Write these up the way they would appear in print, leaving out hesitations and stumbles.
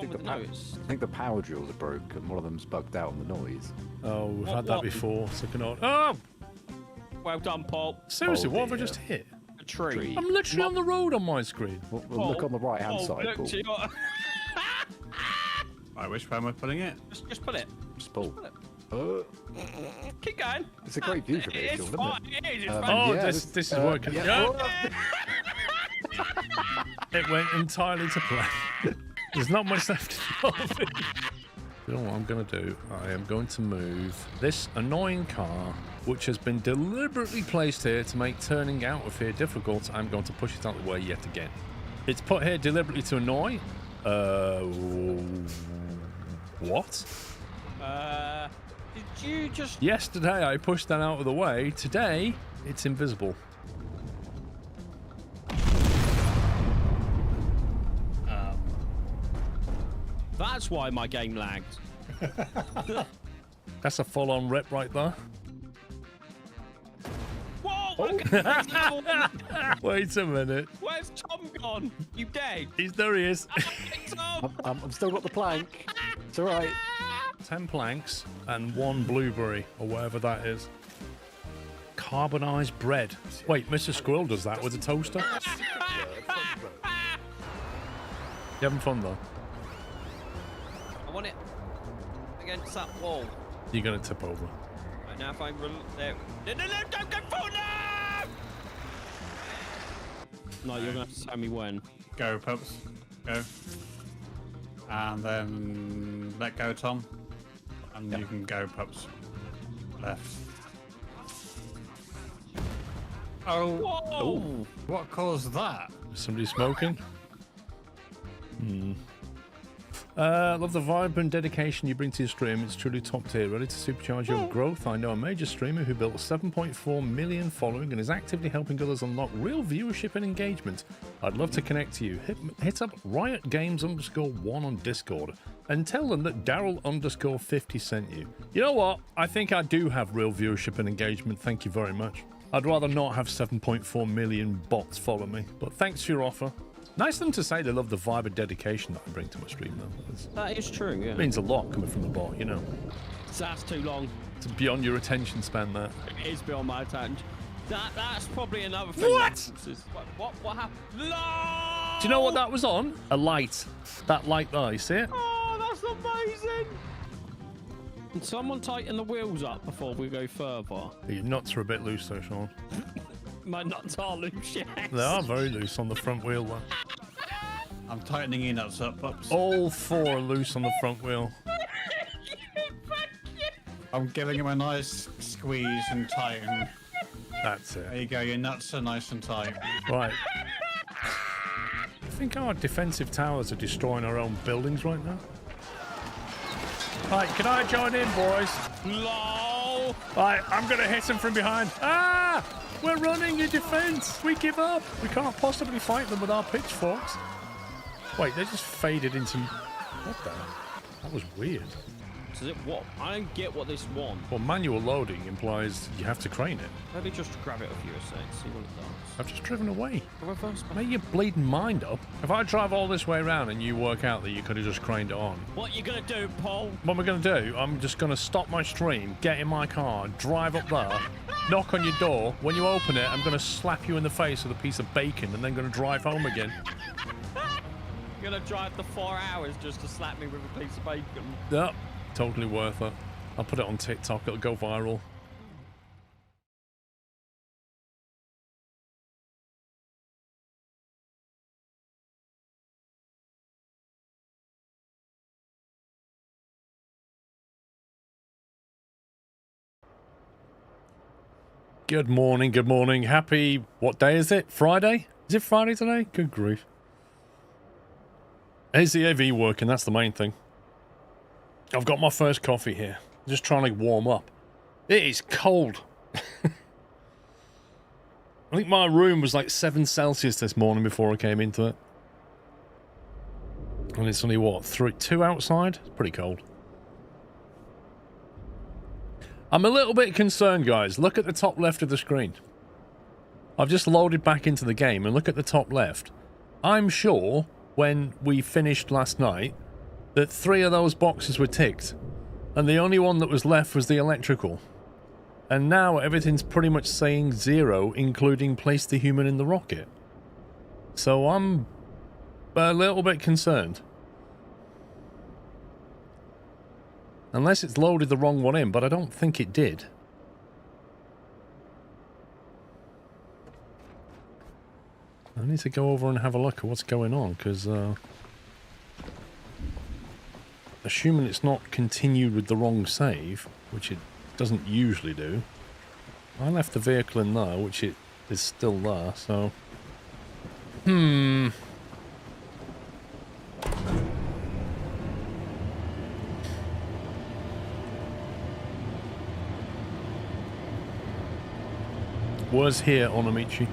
on with the notes? I think the power drills are broke and one of them's bugged out on the noise. Oh, we've had that before. So oh! Well done, Paul. Seriously, Oh, what have I dear. just hit? A tree. I'm literally on the road on my screen. We'll look on the right-hand side, look Paul. to your... Right, which way am I putting it? just pull it. Just Paul. Pull it. Uh, Keep going. it's a great view from here, It's isn't fine. it? It is. It's Um, fine. Oh, yeah, this is working. yeah. It went entirely to plan. There's not much left of it. You know what I'm going to do? I am going to move this annoying car, which has been deliberately placed here to make turning out of here difficult. I'm going to push it out of the way yet again. It's put here deliberately to annoy. What? Did you just... Yesterday I pushed that out of the way. Today it's invisible. That's why my game lagged. That's a full-on rip right there. Whoa! Wait a minute. Where's Tom gone? You dead? There he is. Tom! I'm still got the plank. It's all right. 10 planks and 1 blueberry, or whatever that is. Carbonized bread. Wait, Mr. Squirrel does that with a toaster? You having fun, though? I want it against that wall. You're going to tip over. Right now, if I run there. No, don't go forward! No, you're going to have to tell me when. Go, pups. Go. And then let go, Tom. And you can go, pups. Left. Oh, Whoa! what caused that? Is somebody smoking? Love the vibe and dedication you bring to your stream. It's truly top tier. Ready to supercharge your growth? I know a major streamer who built a 7.4 million following and is actively helping others unlock real viewership and engagement. I'd love to connect to you. Hit up Riot Games _1 on Discord and tell them that Daryl _50 sent you. You know what? I think I do have real viewership and engagement. Thank you very much. I'd rather not have 7.4 million bots follow me, but thanks for your offer. Nice of them to say they love the vibe and dedication that I bring to my stream, though. That is true, yeah. It means a lot coming from the bot, you know. That's too long. It's beyond your attention span, that. It is beyond my attention. That's probably another thing. What? What happened? No! Do you know what that was on? A light. That light there, you see it? Oh, that's amazing! Can someone tighten the wheels up before we go further? Your nuts are a bit loose, though, Sean. My nuts are loose, yes. They are very loose on the front wheel, though. I'm tightening your nuts up, pups. All 4 are loose on the front wheel. I'm giving him a nice squeeze and tighten. That's There it. you go, your nuts are nice and tight. Right. I think our defensive towers are destroying our own buildings right now. Right, can I join in, boys? LOL! Right, I'm going to hit him from behind. Ah! We're running in defense. We give up. We can't possibly fight them with our pitchforks. Wait, they just faded into... What the... That was weird. Does it what? I don't get what this wants. Well, manual loading implies you have to crane it. Maybe just grab it off you a sec, see what it does. I've just driven away. Reverse back. Make your bleeding mind up. If I drive all this way around and you work out that you could have just craned it on, What you gonna do, Paul? what am I going to do? I'm just going to stop my stream, get in my car, drive up there, knock on your door. When you open it, I'm going to slap you in the face with a piece of bacon and then going to drive home again. You're gonna drive the 4 hours just to slap me with a piece of bacon. Yep, totally worth it. I'll put it on TikTok. It'll go viral. Good morning, good morning. Happy, what day is it? Friday? Is it Friday today? Good grief. Is the AV working? That's the main thing. I've got my first coffee here. Just trying to warm up. It is cold. I think my room was like 7 Celsius this morning before I came into it. And it's only, what, 2 outside? It's pretty cold. I'm a little bit concerned, guys. Look at the top left of the screen. I've just loaded back into the game and look at the top left. I'm sure when we finished last night, that 3 of those boxes were ticked, and the only one that was left was the electrical. And now everything's pretty much saying 0, including place the human in the rocket. So I'm a little bit concerned. Unless it's loaded the wrong one in, but I don't think it did. I need to go over and have a look at what's going on, because assuming it's not continued with the wrong save, which it doesn't usually do. I left the vehicle in there, which it is still there, so... Was here, Onamichi.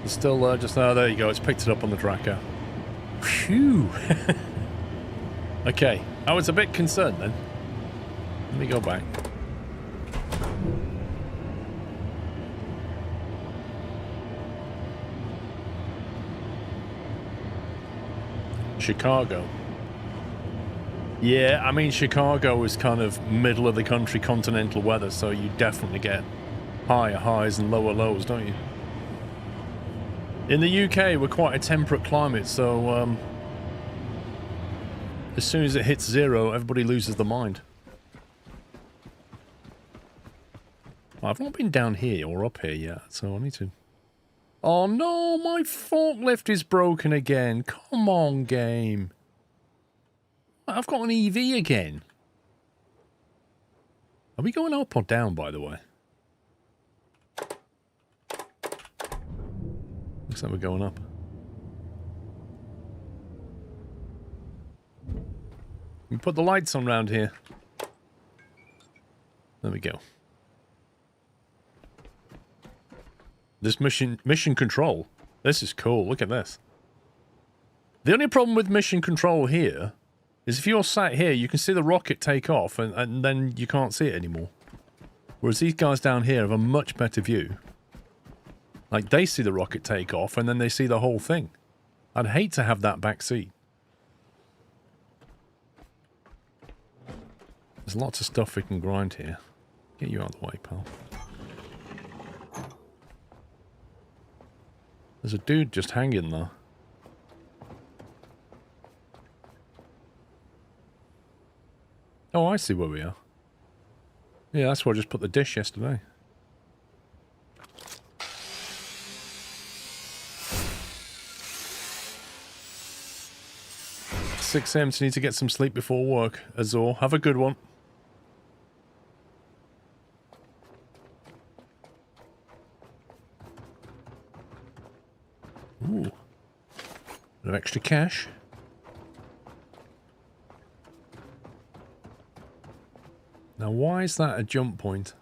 It's still there, just now. There you go, it's picked it up on the tracker. Phew! Okay, I was a bit concerned then. Let me go back. Chicago. Yeah, I mean, Chicago is kind of middle of the country continental weather, so you definitely get higher highs and lower lows, don't you? In the UK, we're quite a temperate climate, so as soon as it hits 0, everybody loses their mind. I've not been down here or up here yet, so I need to... Oh no, my forklift is broken again. Come on, game. I've got an EV again. Are we going up or down, by the way? Looks like we're going up. We put the lights on round here. There we go. This mission control. This is cool. Look at this. The only problem with mission control here is if you're sat here, you can see the rocket take off and then you can't see it anymore. Whereas these guys down here have a much better view. Like, they see the rocket take off and then they see the whole thing. I'd hate to have that back seat. There's lots of stuff we can grind here. Get you out of the way, pal. There's a dude just hanging there. Oh, I see where we are. Yeah, that's where I just put the dish yesterday. Six AM, so need to get some sleep before work. Azor, have a good one. Ooh. Bit of extra cash. Now, why is that a jump point?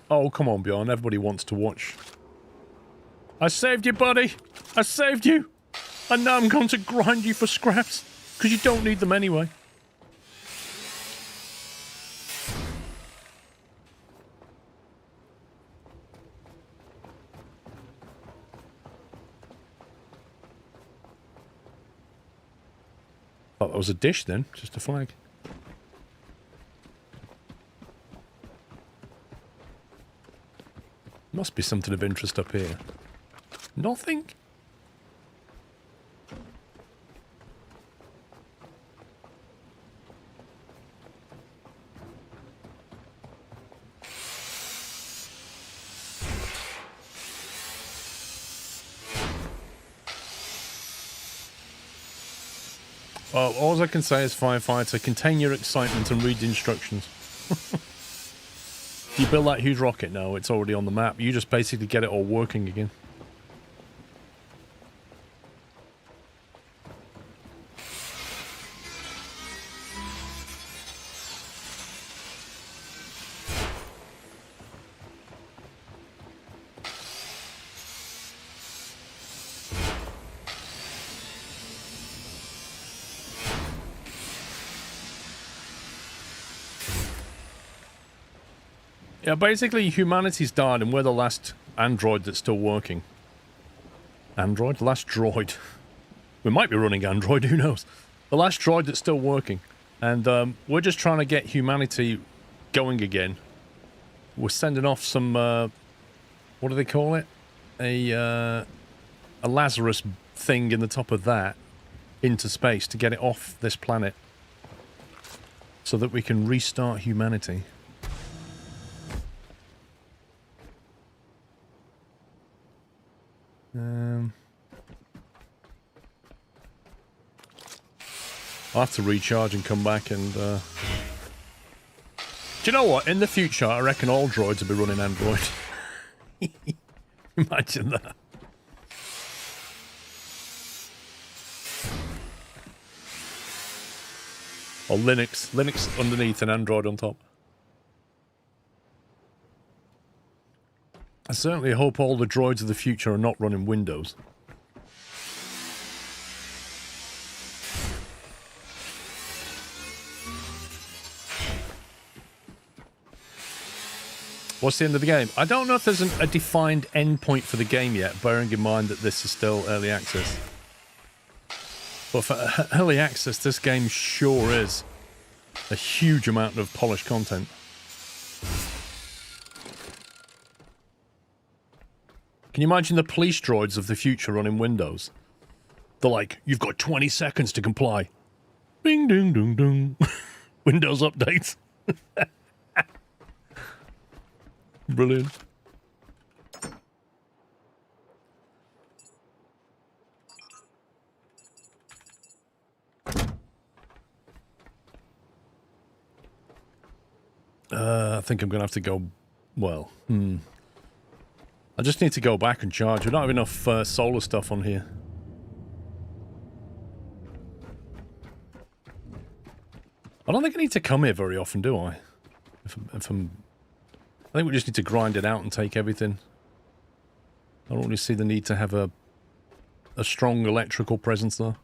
Oh, come on, Bjorn. Everybody wants to watch. I saved you, buddy. I saved you. And now I'm going to grind you for scraps. Because you don't need them anyway. Thought that was a dish then, just a flag. Must be something of interest up here. Nothing? Well, all I can say is, firefighter, contain your excitement and read the instructions. You build that huge rocket now, it's already on the map. You just basically get it all working again. Yeah, basically humanity's died and we're the last android that's still working. Android? The last droid. We might be running Android, who knows? The last droid that's still working. And we're just trying to get humanity going again. We're sending off some, what do they call it? A Lazarus thing in the top of that into space to get it off this planet. So that we can restart humanity. I'll have to recharge and come back and, Do you know what? In the future, I reckon all droids will be running Android. Imagine that. Or Linux. Linux underneath and Android on top. I certainly hope all the droids of the future are not running Windows. What's the end of the game? I don't know if there's a defined endpoint for the game yet, bearing in mind that this is still early access. But for early access, this game sure is a huge amount of polished content. Can you imagine the police droids of the future running Windows? They're like, you've got 20 seconds to comply. Bing, ding, ding, ding. Windows updates. Brilliant. I think I'm going to have to go... Well, I just need to go back and charge. We don't have enough solar stuff on here. I don't think I need to come here very often, do I? I think we just need to grind it out and take everything. I don't really see the need to have a strong electrical presence there.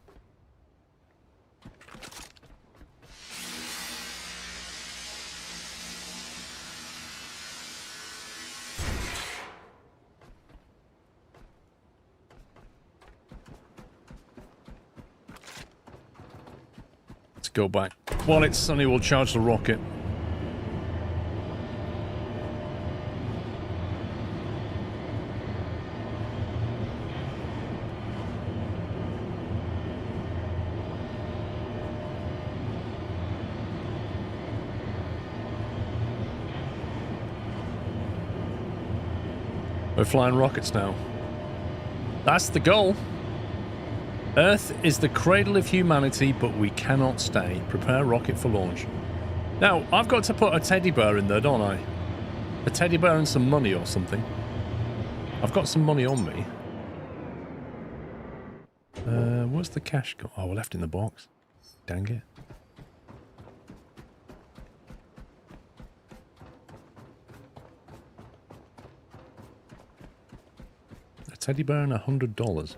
Let's go back. While it's sunny, we'll charge the rocket. We're flying rockets now. That's the goal. Earth is the cradle of humanity, but we cannot stay. Prepare rocket for launch. Now, I've got to put a teddy bear in there, don't I? A teddy bear and some money or something. I've got some money on me. Where's the cash go? Oh, we left it in the box. Dang it. A teddy bear and $100.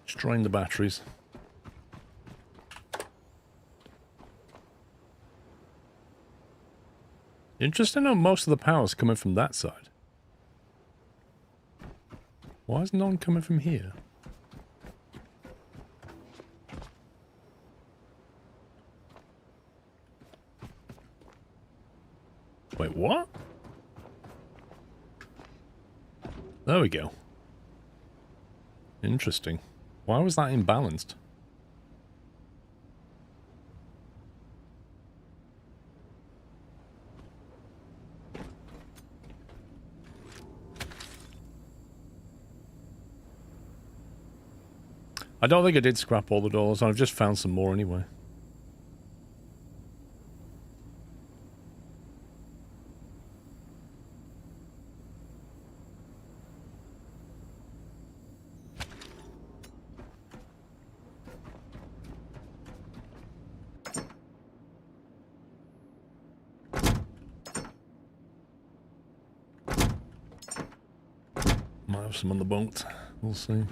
Destroying the batteries. Interesting how most of the power's coming from that side. Why is none coming from here? Wait, what? There we go. Interesting. Why was that imbalanced? I don't think I did scrap all the doors. I've just found some more anyway. Might have some on the boat. We'll see.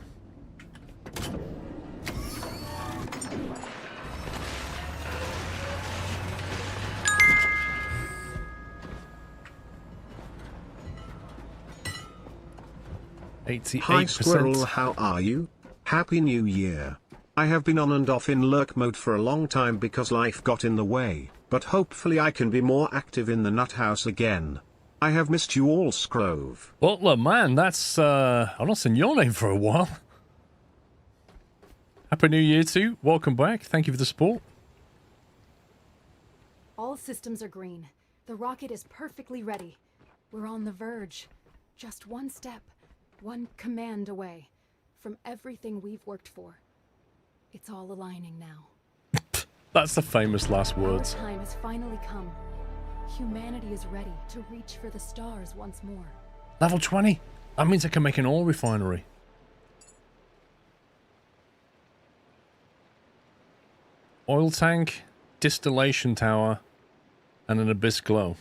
Hi Squirrel, how are you? Happy New Year. I have been on and off in lurk mode for a long time because life got in the way, but hopefully I can be more active in the nut house again. I have missed you all, Scrove. Butler, man, that's, I've not seen your name for a while. Happy New Year too. Welcome back. Thank you for the support. All systems are green. The rocket is perfectly ready. We're on the verge. Just one step, one command away from everything we've worked for. It's all aligning now. That's the famous last words. Our time has finally come. Humanity is ready to reach for the stars once more. Level 20. That means I can make an oil refinery. Oil tank, distillation tower, and an abyss glow.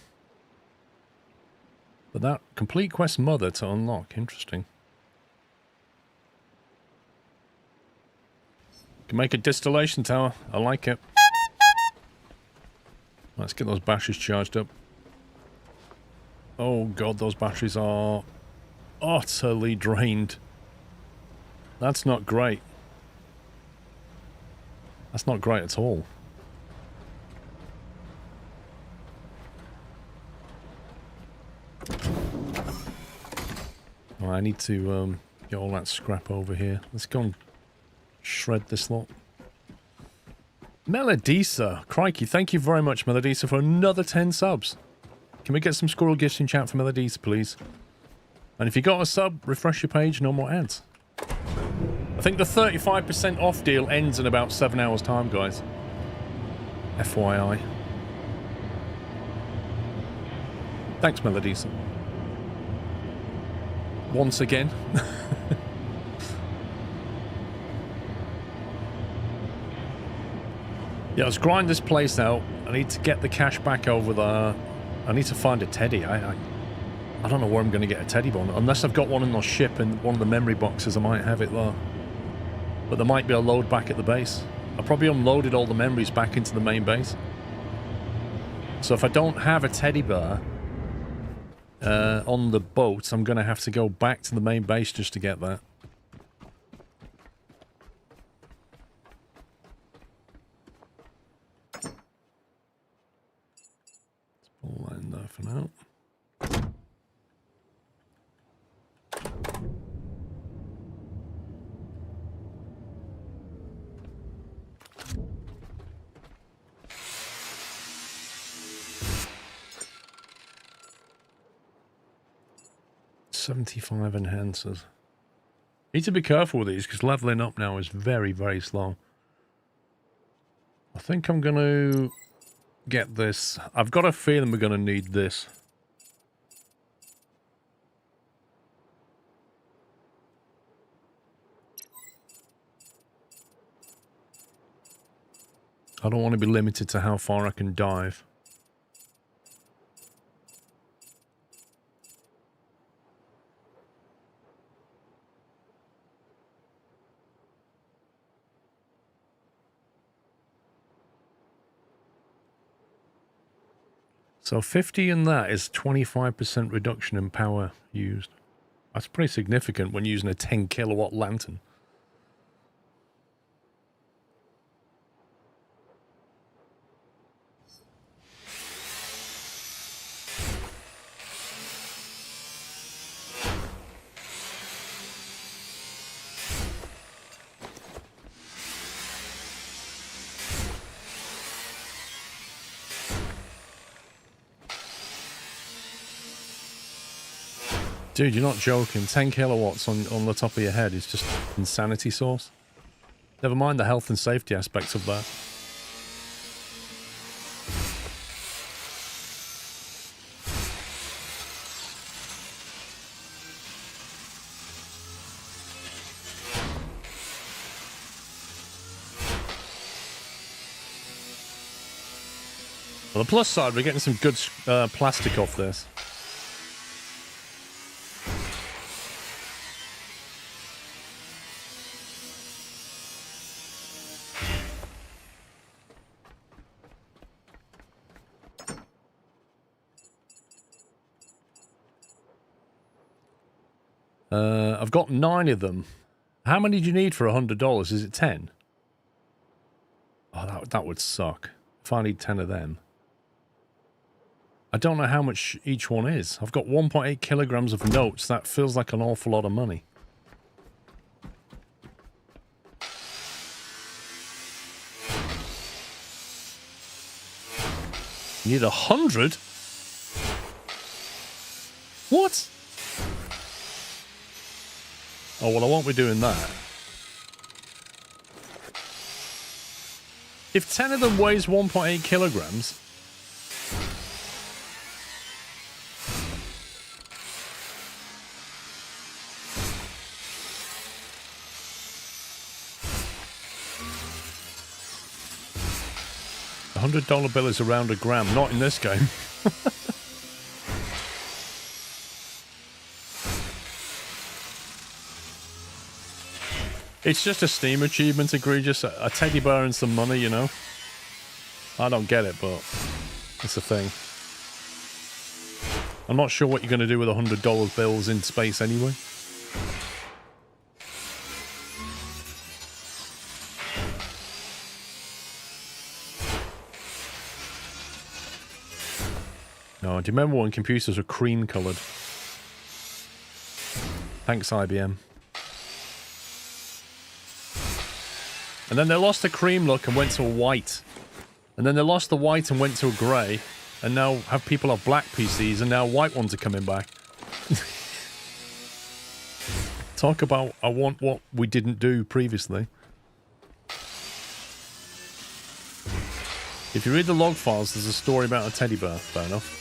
But that complete quest mother to unlock. Interesting. Can make a distillation tower. I like it. Let's get those batteries charged up. Oh god, those batteries are utterly drained. That's not great. That's not great at all. Oh, I need to get all that scrap over here. Let's go and shred this lot. Melodisa. Crikey, thank you very much, Melodisa, for another 10 subs. Can we get some squirrel gifts in chat for Melodisa, please? And if you got a sub, refresh your page, no more ads. I think the 35% off deal ends in about 7 hours' time, guys. FYI. Thanks, Melodisa. Once again. Yeah, let's grind this place out. I need to get the cash back over there. I need to find a teddy. I don't know where I'm going to get a teddy one. Unless I've got one in the ship and one of the memory boxes, I might have it there. But there might be a load back at the base. I probably unloaded all the memories back into the main base. So if I don't have a teddy bear on the boat, I'm going to have to go back to the main base just to get that. Let's pull that in there for now. $75 enhancers. Need to be careful with these because leveling up now is very, very slow. I think I'm going to get this. I've got a feeling we're going to need this. I don't want to be limited to how far I can dive. So 50 in that is 25% reduction in power used. That's pretty significant when using a 10 kilowatt lantern. Dude, you're not joking. 10 kilowatts on the top of your head is just insanity source. Never mind the health and safety aspects of that. Well, the plus side, we're getting some good plastic off this. I've got 9 of them. How many do you need for $100? Is it 10? Oh, that would suck. If I need 10 of them. I don't know how much each one is. I've got 1.8 kilograms of notes. That feels like an awful lot of money. You need 100? What? Oh, well, I won't be doing that. If 10 of them weighs 1.8 kilograms... $100 bill is around a gram, not in this game. It's just a Steam achievement, egregious. A teddy bear and some money, you know? I don't get it, but it's a thing. I'm not sure what you're going to do with $100 bills in space anyway. No, do you remember when computers were cream-coloured? Thanks, IBM. And then they lost the cream look and went to a white. And then they lost the white and went to a grey. And now have people have black PCs and now white ones are coming back. Talk about I want what we didn't do previously. If you read the log files, there's a story about a teddy bear. Fair enough.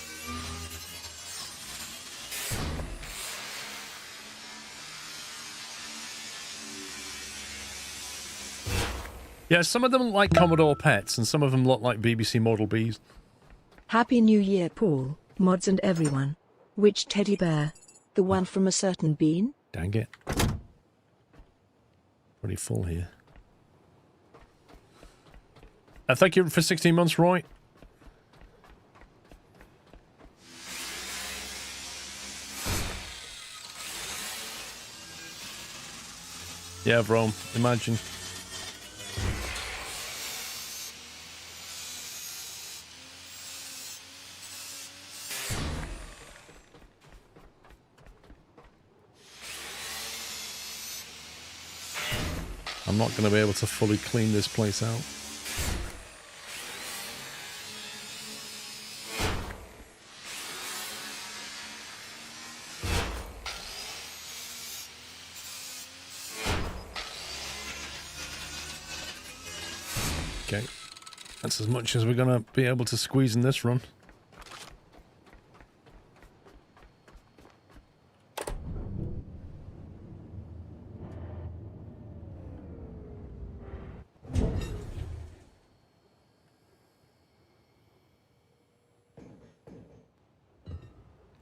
Yeah, some of them look like Commodore Pets, and some of them look like BBC Model Bs. Happy New Year, Paul, mods and everyone. Which teddy bear? The one from a certain bean? Dang it. Pretty full here. Thank you for 16 months, Roy. Yeah, Rome, imagine. I'm not going to be able to fully clean this place out. Okay, that's as much as we're going to be able to squeeze in this run.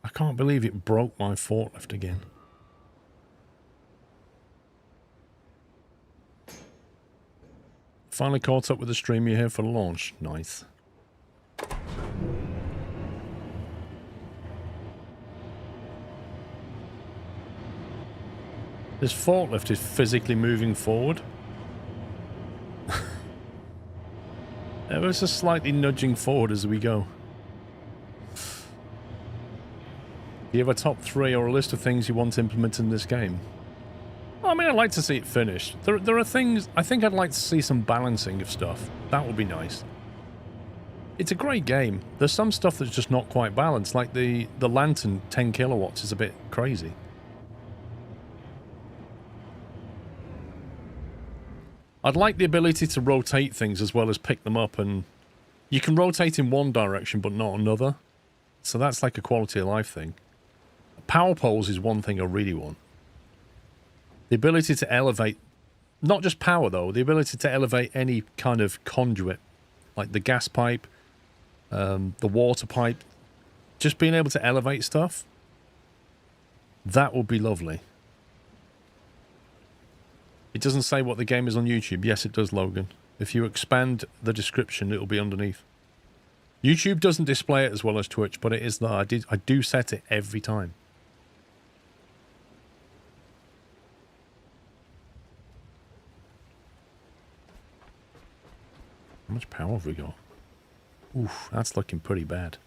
I can't believe it broke my forklift again. Finally caught up with the stream. You're here for launch. Nice. This forklift is physically moving forward. Ever so slightly nudging forward as we go. Do you have a top 3 or a list of things you want implemented in this game? Well, I mean, I'd like to see it finished. There are things... I think I'd like to see some balancing of stuff. That would be nice. It's a great game. There's some stuff that's just not quite balanced, like the lantern 10 kilowatts is a bit crazy. I'd like the ability to rotate things as well as pick them up, and you can rotate in one direction but not another. So that's like a quality of life thing. Power poles is one thing I really want. The ability to elevate, not just power though, the ability to elevate any kind of conduit, like the gas pipe, the water pipe, just being able to elevate stuff, that would be lovely. It doesn't say what the game is on YouTube. Yes, it does, Logan. If you expand the description, it'll be underneath. YouTube doesn't display it as well as Twitch, but it is there. I do set it every time. much power have we got? Oof, that's looking pretty bad.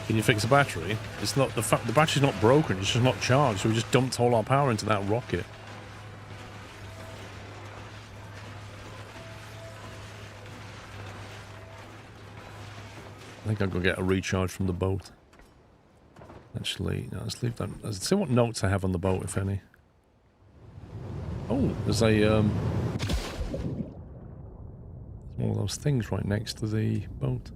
Can you fix a battery? It's not the battery's not broken, it's just not charged, so we just dumped all our power into that rocket. I think I'll go get a recharge from the boat. Actually, no, let's leave that. Let's see what notes I have on the boat, if any. Oh, there's a one of those things right next to the boat.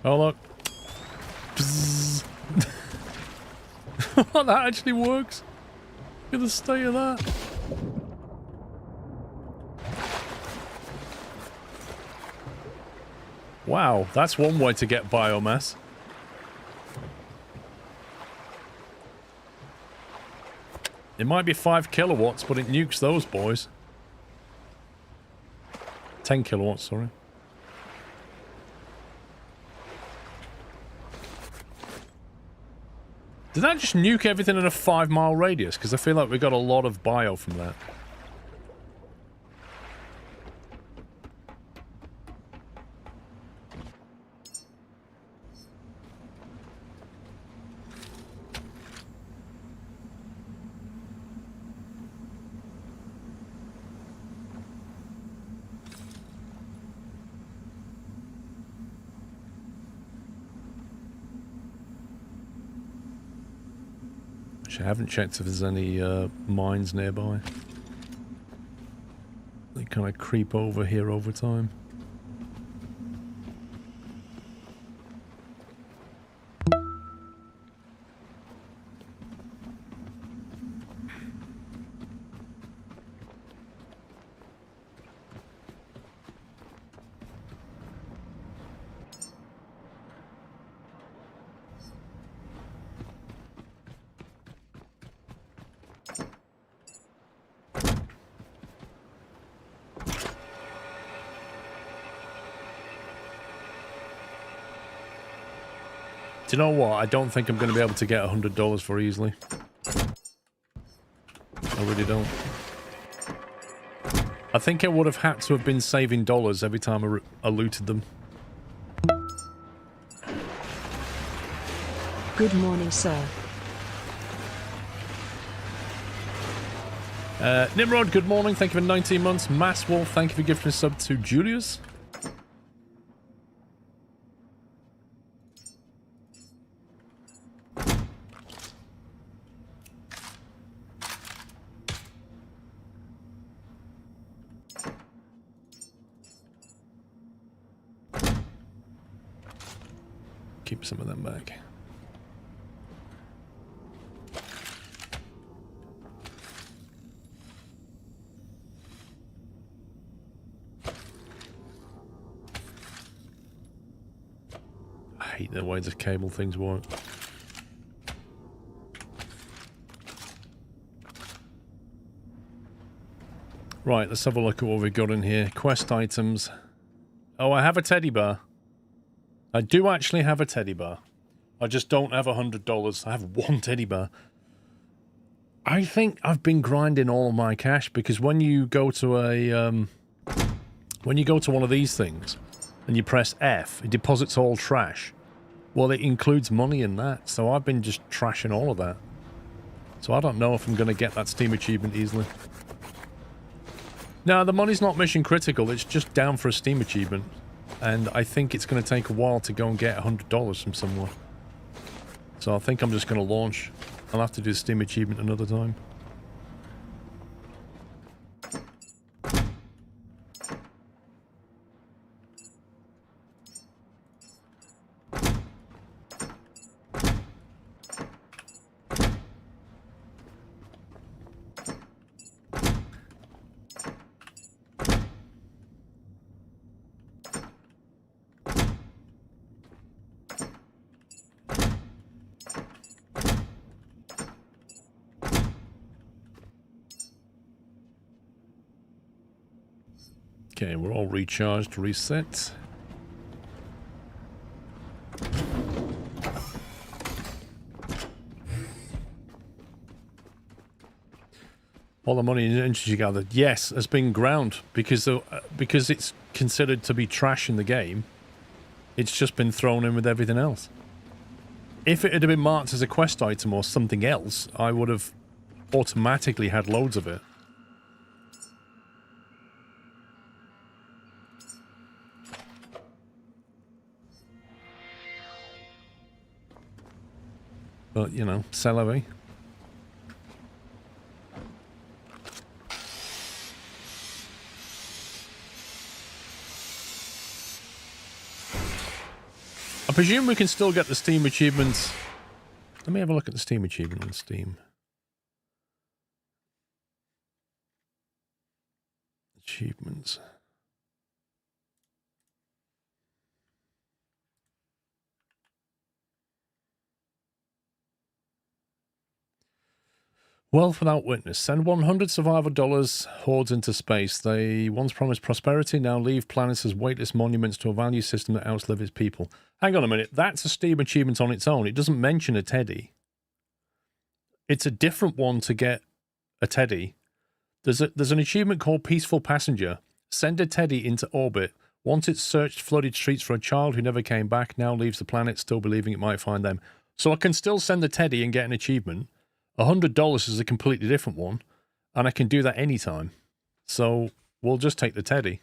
Oh look. That actually works. Look at the state of that. Wow, that's one way to get biomass. It might be 5 kilowatts, but it nukes those boys. 10 kilowatts, sorry. Did that just nuke everything in a 5-mile radius? Because I feel like we got a lot of bio from that. I haven't checked if there's any mines nearby. They kind of creep over here over time. Do you know what? I don't think I'm going to be able to get $100 for easily. I really don't. I think I would have had to have been saving dollars every time I looted them. Good morning, sir. Nimrod, good morning. Thank you for 19 months. Mass Wolf, thank you for gifting a sub to Julius. Keep some of them back. I hate the way the cable things work. Right, let's have a look at what we've got in here. Quest items. Oh, I have a teddy bear. I do actually have a teddy bear. I just don't have $100. I have one teddy bear. I think I've been grinding all of my cash because when you go to a when you go to one of these things and you press F, it deposits all trash. Well, it includes money in that, so I've been just trashing all of that. So I don't know if I'm going to get that Steam achievement easily. No, the money's not mission critical. It's just down for a Steam achievement. And I think it's going to take a while to go and get $100 from somewhere. So I think I'm just going to launch. I'll have to do the Steam achievement another time. Okay, we're all recharged, reset. All the money and energy gathered, yes, has been ground because it's considered to be trash in the game. It's just been thrown in with everything else. If it had been marked as a quest item or something else, I would have automatically had loads of it. But, you know, celery. I presume we can still get the Steam achievements. Let me have a look at the Steam achievement on Steam. Achievements. Wealth without witness. Send 100 survivor dollars hordes into space. They once promised prosperity, now leave planets as weightless monuments to a value system that outlives its people. Hang on a minute. That's a Steam achievement on its own. It doesn't mention a teddy. It's a different one to get a teddy. There's an achievement called Peaceful Passenger. Send a teddy into orbit. Once it searched flooded streets for a child who never came back, now leaves the planet still believing it might find them. So I can still send the teddy and get an achievement. $100 is a completely different one, and I can do that anytime. So we'll just take the teddy.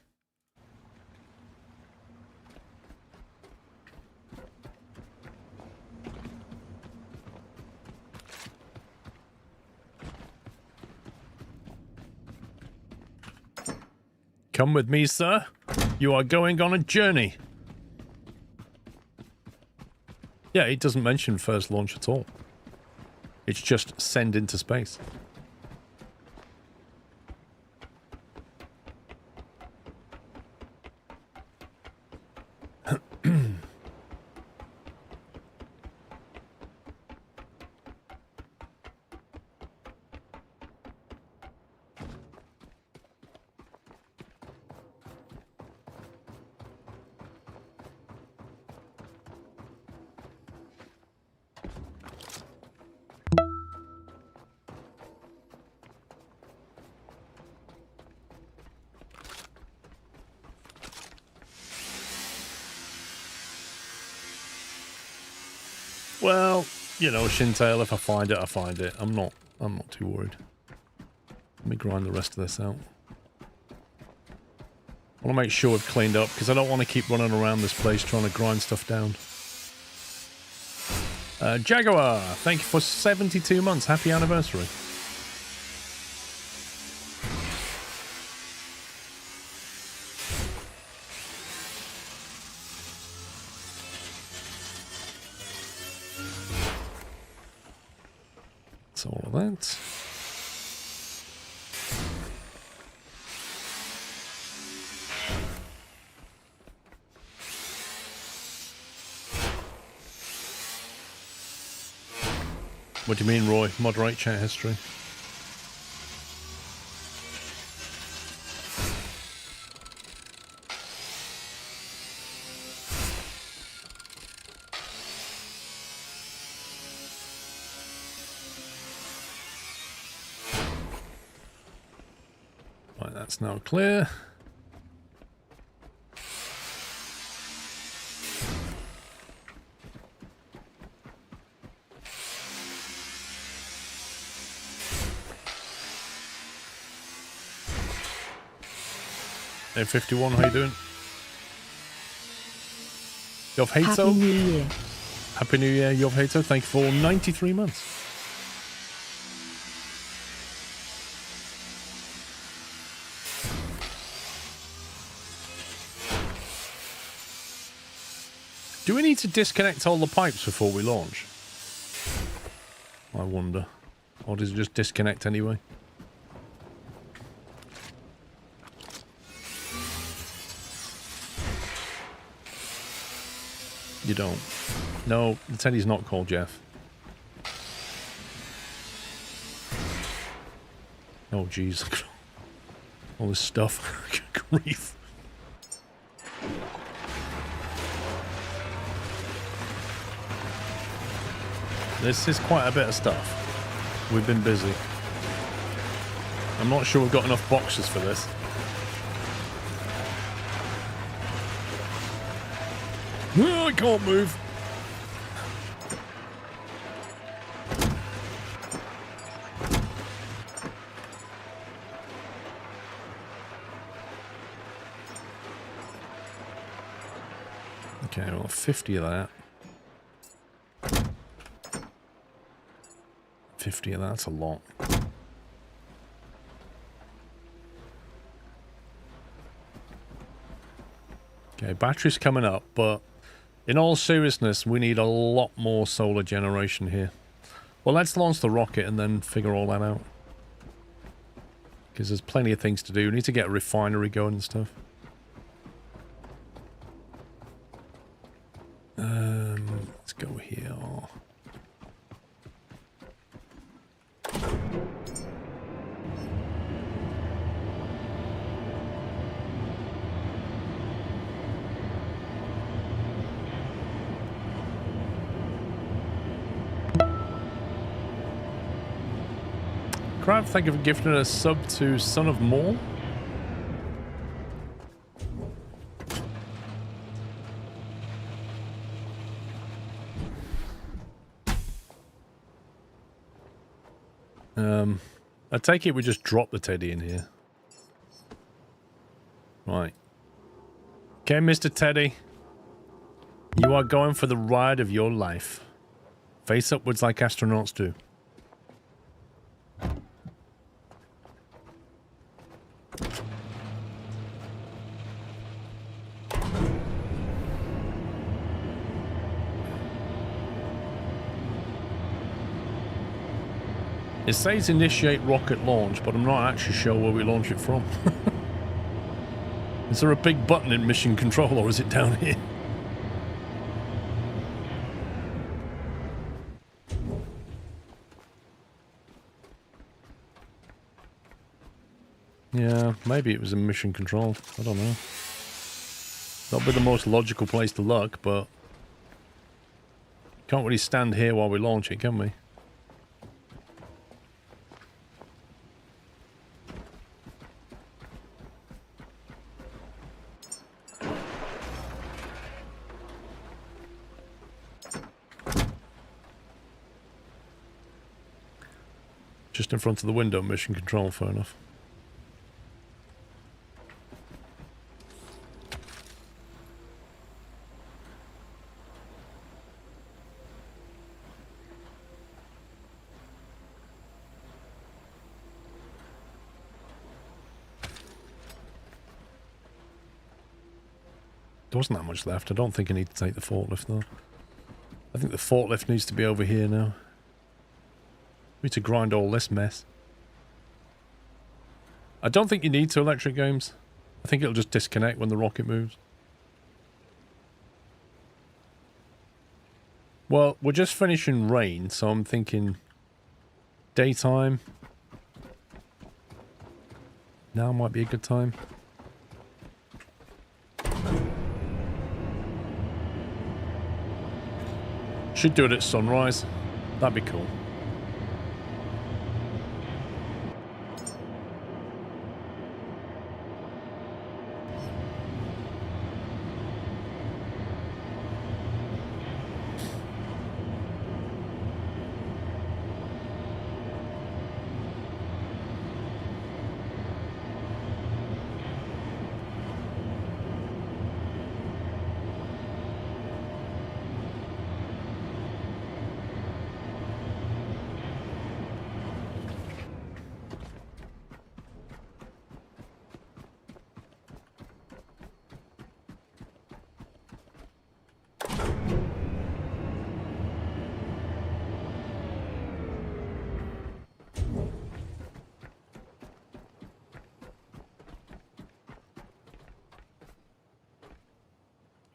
Come with me, sir. You are going on a journey. Yeah, it doesn't mention first launch at all. It's just send into space. Well, you know, Shintail, if I find it, I find it. I'm not too worried. Let me grind the rest of this out. I want to make sure we've cleaned up, because I don't want to keep running around this place trying to grind stuff down. Jaguar, thank you for 72 months. Happy anniversary. That's all of that. What do you mean, Roy? Moderate chat history. Right, that's now clear. Hey 51, how you doing? Yov Happy Hato. New Year. Happy New Year, Yov Hato. Thank you for 93 months. Do we need to disconnect all the pipes before we launch? I wonder. Or does it just disconnect anyway? You don't. No, the Teddy's not called Jeff. Oh, jeez. All this stuff. Grief. This is quite a bit of stuff. We've been busy. I'm not sure we've got enough boxes for this. I can't move. Okay, well, 50 of that. 50 of that's a lot. Okay, battery's coming up, but in all seriousness, we need a lot more solar generation here. Well, let's launch the rocket and then figure all that out. Because there's plenty of things to do. We need to get a refinery going and stuff. Let's go here. Crab, thank you for gifting a sub to Son of Maul. I take it we just drop the Teddy in here. Right. Okay, Mr. Teddy. You are going for the ride of your life. Face upwards like astronauts do. It says initiate rocket launch, but I'm not actually sure where we launch it from. Is there a big button in mission control, or is it down here? Yeah, maybe it was in mission control. I don't know. That'll be the most logical place to look, but can't really stand here while we launch it, can we? Just in front of the window, mission control, fair enough. There wasn't that much left. I don't think I need to take the forklift though. I think the forklift needs to be over here now. We need to grind all this mess. I don't think you need to electric games. I think it'll just disconnect when the rocket moves. Well, we're just finishing rain, so I'm thinking daytime. Now might be a good time. Should do it at sunrise. That'd be cool.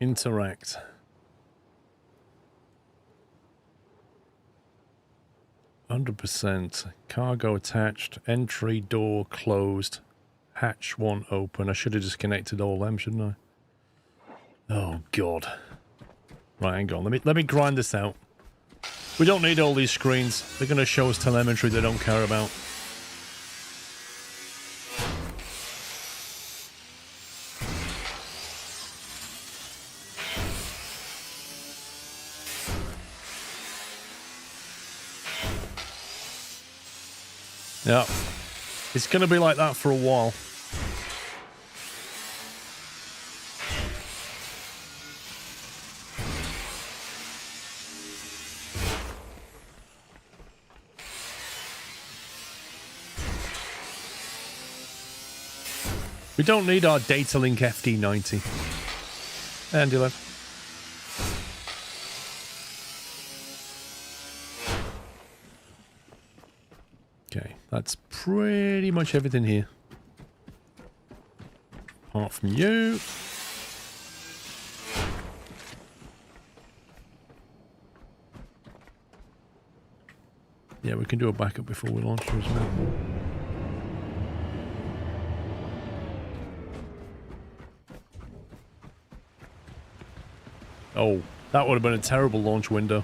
Interact. %. Cargo attached. Entry door closed. Hatch 1 open. I should have disconnected all them, shouldn't I? Oh god. Right, hang on. Let me grind this out. We don't need all these screens. They're going to show us telemetry they don't care about. Yeah. It's going to be like that for a while. We don't need our data link FD90. Andy left. Okay, that's pretty much everything here. Apart from you. Yeah, we can do a backup before we launch her as well. Oh, that would have been a terrible launch window.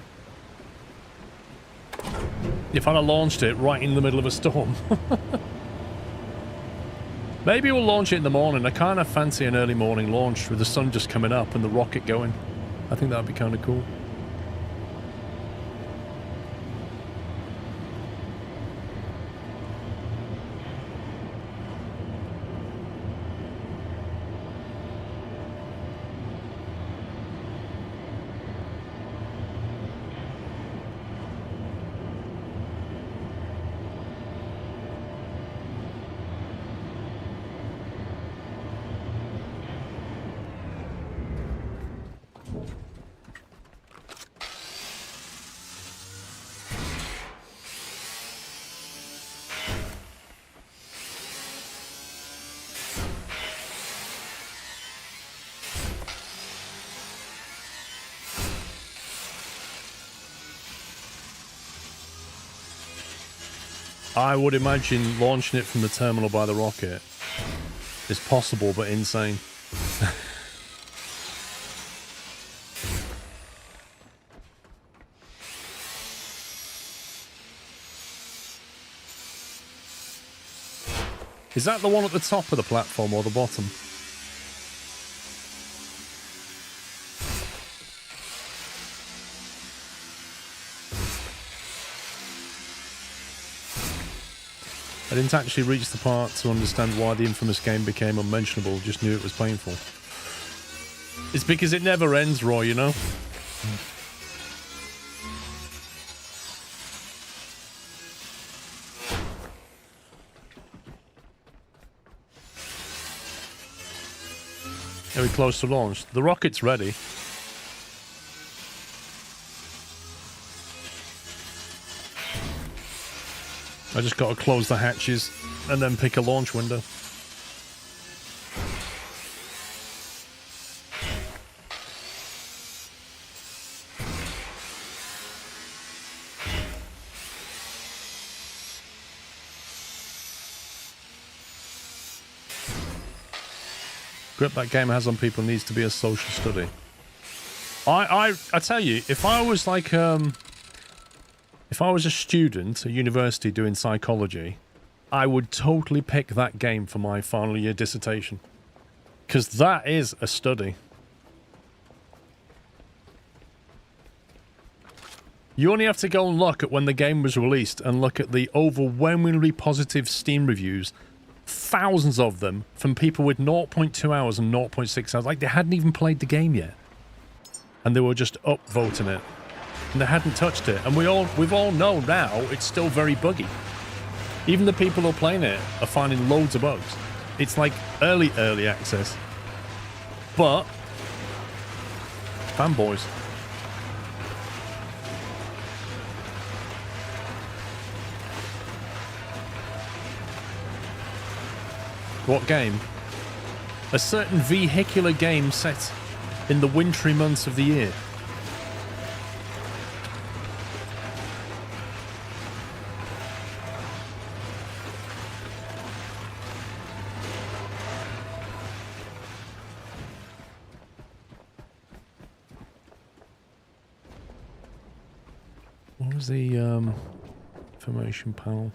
If I'd have launched it right in the middle of a storm. Maybe we'll launch it in the morning. I kind of fancy an early morning launch with the sun just coming up and the rocket going. I think that would be kind of cool. I would imagine launching it from the terminal by the rocket is possible but insane. Is that the one at the top of the platform or the bottom? I didn't actually reach the part to understand why the infamous game became unmentionable, just knew it was painful. It's because it never ends, Roy, you know? Are we close to launch? The rocket's ready. I just got to close the hatches and then pick a launch window. Grip that game has on people needs to be a social study. I tell you, if I was like if I was a student at university doing psychology, I would totally pick that game for my final year dissertation. Because that is a study. You only have to go and look at when the game was released and look at the overwhelmingly positive Steam reviews. Thousands of them from people with 0.2 hours and 0.6 hours. Like they hadn't even played the game yet. And they were just upvoting it. And they hadn't touched it. And we've all know now it's still very buggy. Even the people who are playing it are finding loads of bugs. It's like early access. But fanboys. What game? A certain vehicular game set in the wintry months of the year. What was the information panel?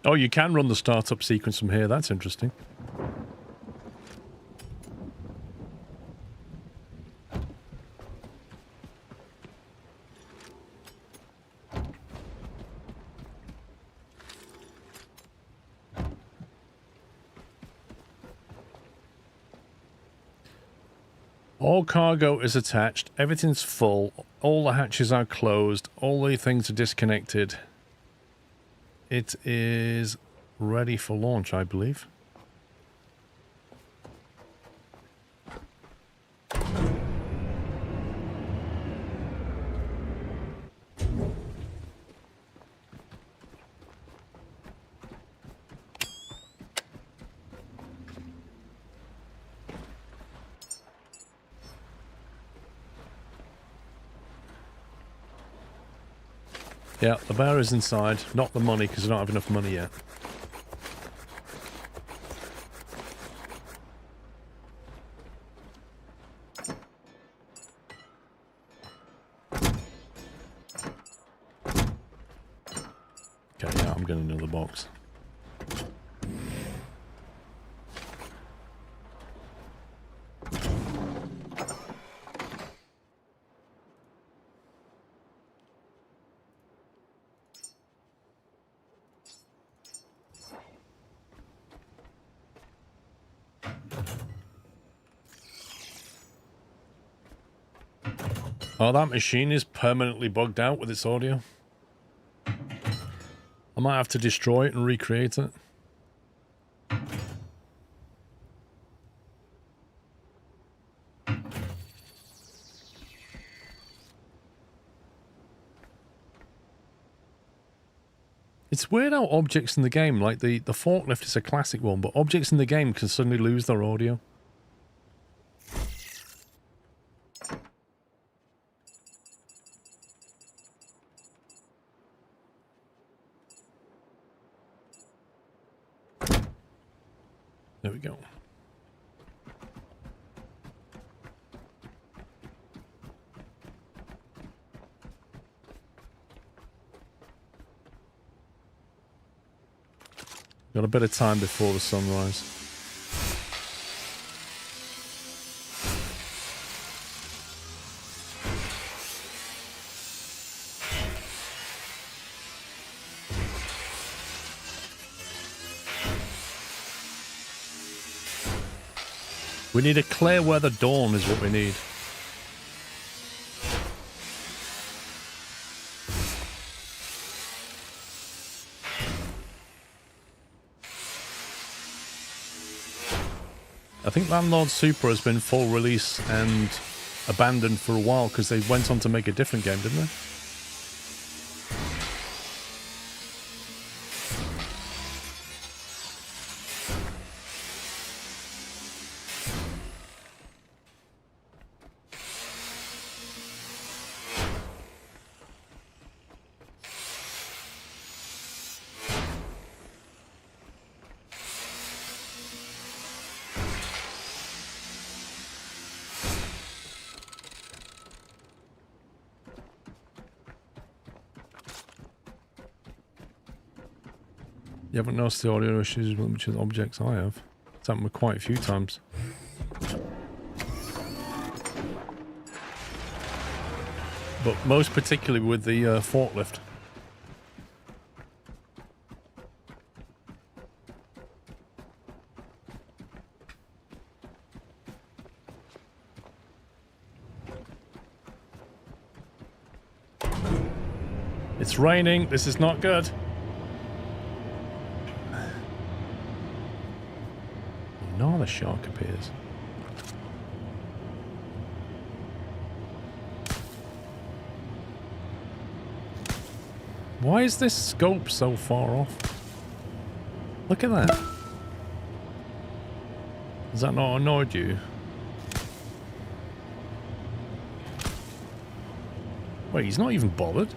Oh, you can run the startup sequence from here. That's interesting. All cargo is attached. Everything's full. All the hatches are closed. All the things are disconnected. It is ready for launch, I believe. Yeah, the bear is inside. Not the money, because I don't have enough money yet. Okay, yeah, I'm getting another box. Oh, that machine is permanently bugged out with its audio. I might have to destroy it and recreate it. It's weird how objects in the game, like the forklift is a classic one, but objects in the game can suddenly lose their audio. There we go. Got a bit of time before the sunrise. We need a clear weather dawn is what we need. I think Landlord Super has been full release and abandoned for a while because they went on to make a different game, didn't they? You haven't noticed the audio issues with which objects I have. It's happened quite a few times. But most particularly with the forklift. It's raining. This is not good. Another shark appears. Why is this scope so far off? Look at that. Has that not annoyed you? Wait, he's not even bothered.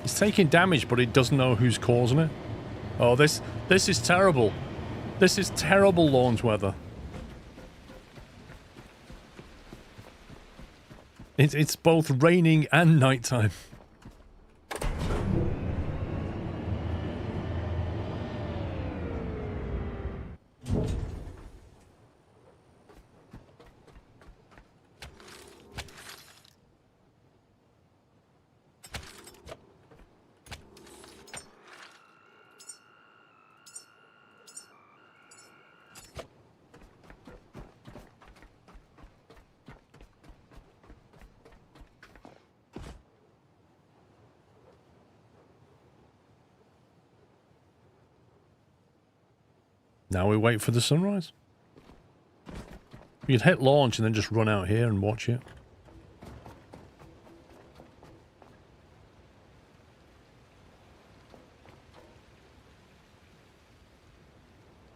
He's taking damage, but he doesn't know who's causing it. Oh, this is terrible. This is terrible launch weather. It's both raining and nighttime. Now we wait for the sunrise. You'd hit launch and then just run out here and watch it.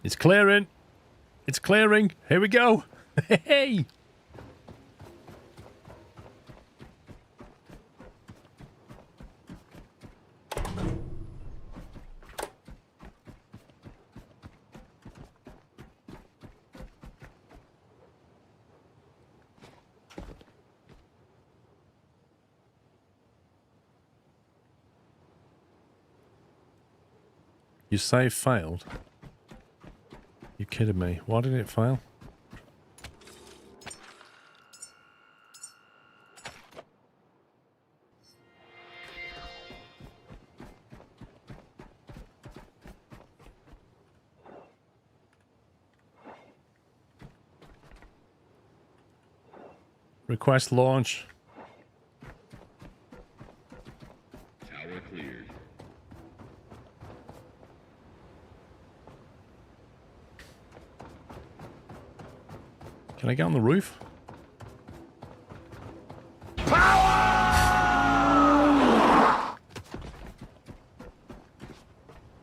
It's clearing. It's clearing. Here we go. Hey! Your save failed? You kidding me? Why did it fail? Request launch. Tower cleared. Can I get on the roof?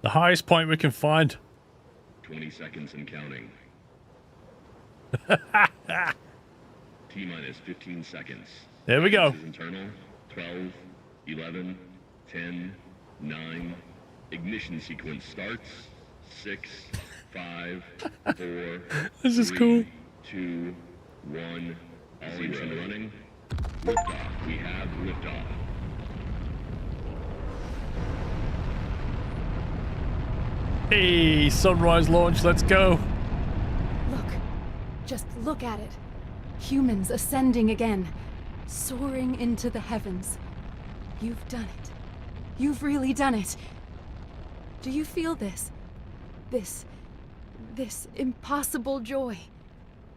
The highest point we can find. 20 seconds and counting. T-minus 15 seconds. There we go. This is internal. 12, 11, 10, 9. Ignition sequence starts. 6, 5, 4, This is 3, cool. 2, 1. All engine running. Liftoff. We have liftoff. Hey, sunrise launch, let's go. Look. Just look at it. Humans ascending again. Soaring into the heavens. You've done it. You've really done it. Do you feel this? This impossible joy.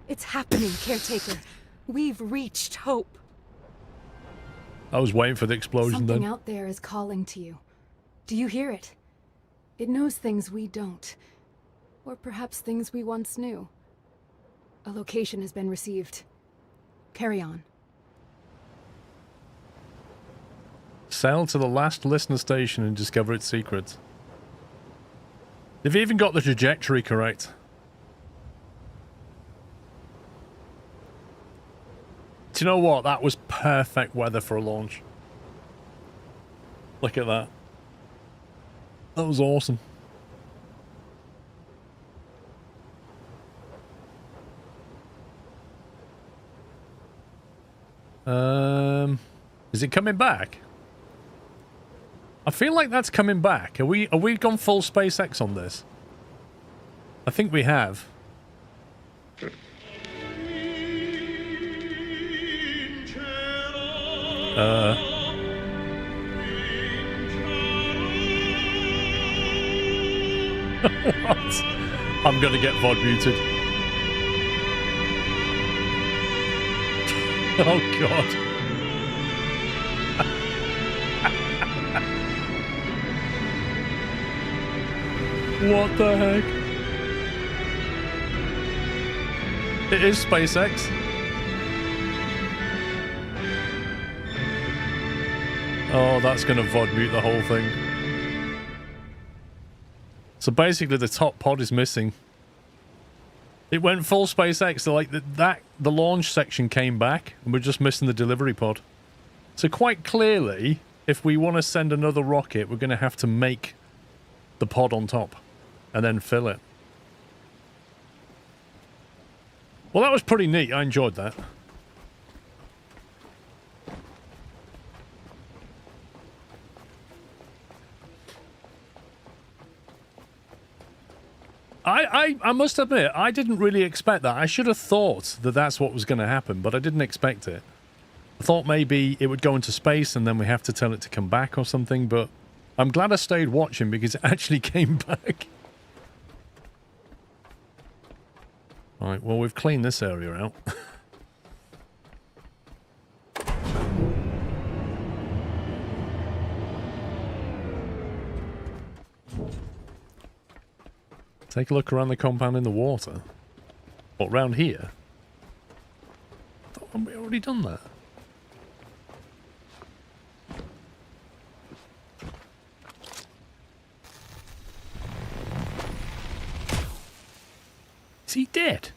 It's happening, Caretaker. We've reached hope. I was waiting for the explosion Something then. out there is calling to you. Do you hear it? It knows things we don't. Or perhaps things we once knew. A location has been received. Carry on. Sail to the last listener station and discover its secrets. They've even got the trajectory correct. Do you know what? That was perfect weather for a launch. Look at that. That was awesome. Is it coming back? I feel like that's coming back. Are we gone full SpaceX on this? I think we have. What? I'm gonna get VOD muted. Oh god. What the heck? It is SpaceX. Oh, that's going to VOD mute the whole thing. So basically the top pod is missing. It went full SpaceX, so like the launch section came back, and we're just missing the delivery pod. So quite clearly, if we want to send another rocket, we're going to have to make the pod on top and then fill it. Well, that was pretty neat. I enjoyed that. I must admit, I didn't really expect that. I should have thought that that's what was going to happen, but I didn't expect it. I thought maybe it would go into space and then we have to tell it to come back or something, but I'm glad I stayed watching because it actually came back. Right, well, we've cleaned this area out. Take a look around the compound in the water. What, round here? I thought we already done that. Is he dead?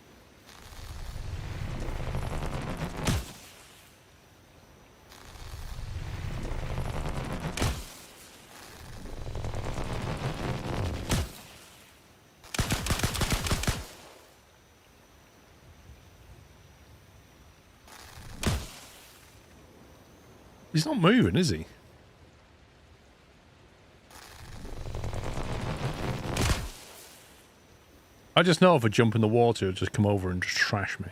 He's not moving, is he? I just know if I jump in the water, it'll just come over and just trash me.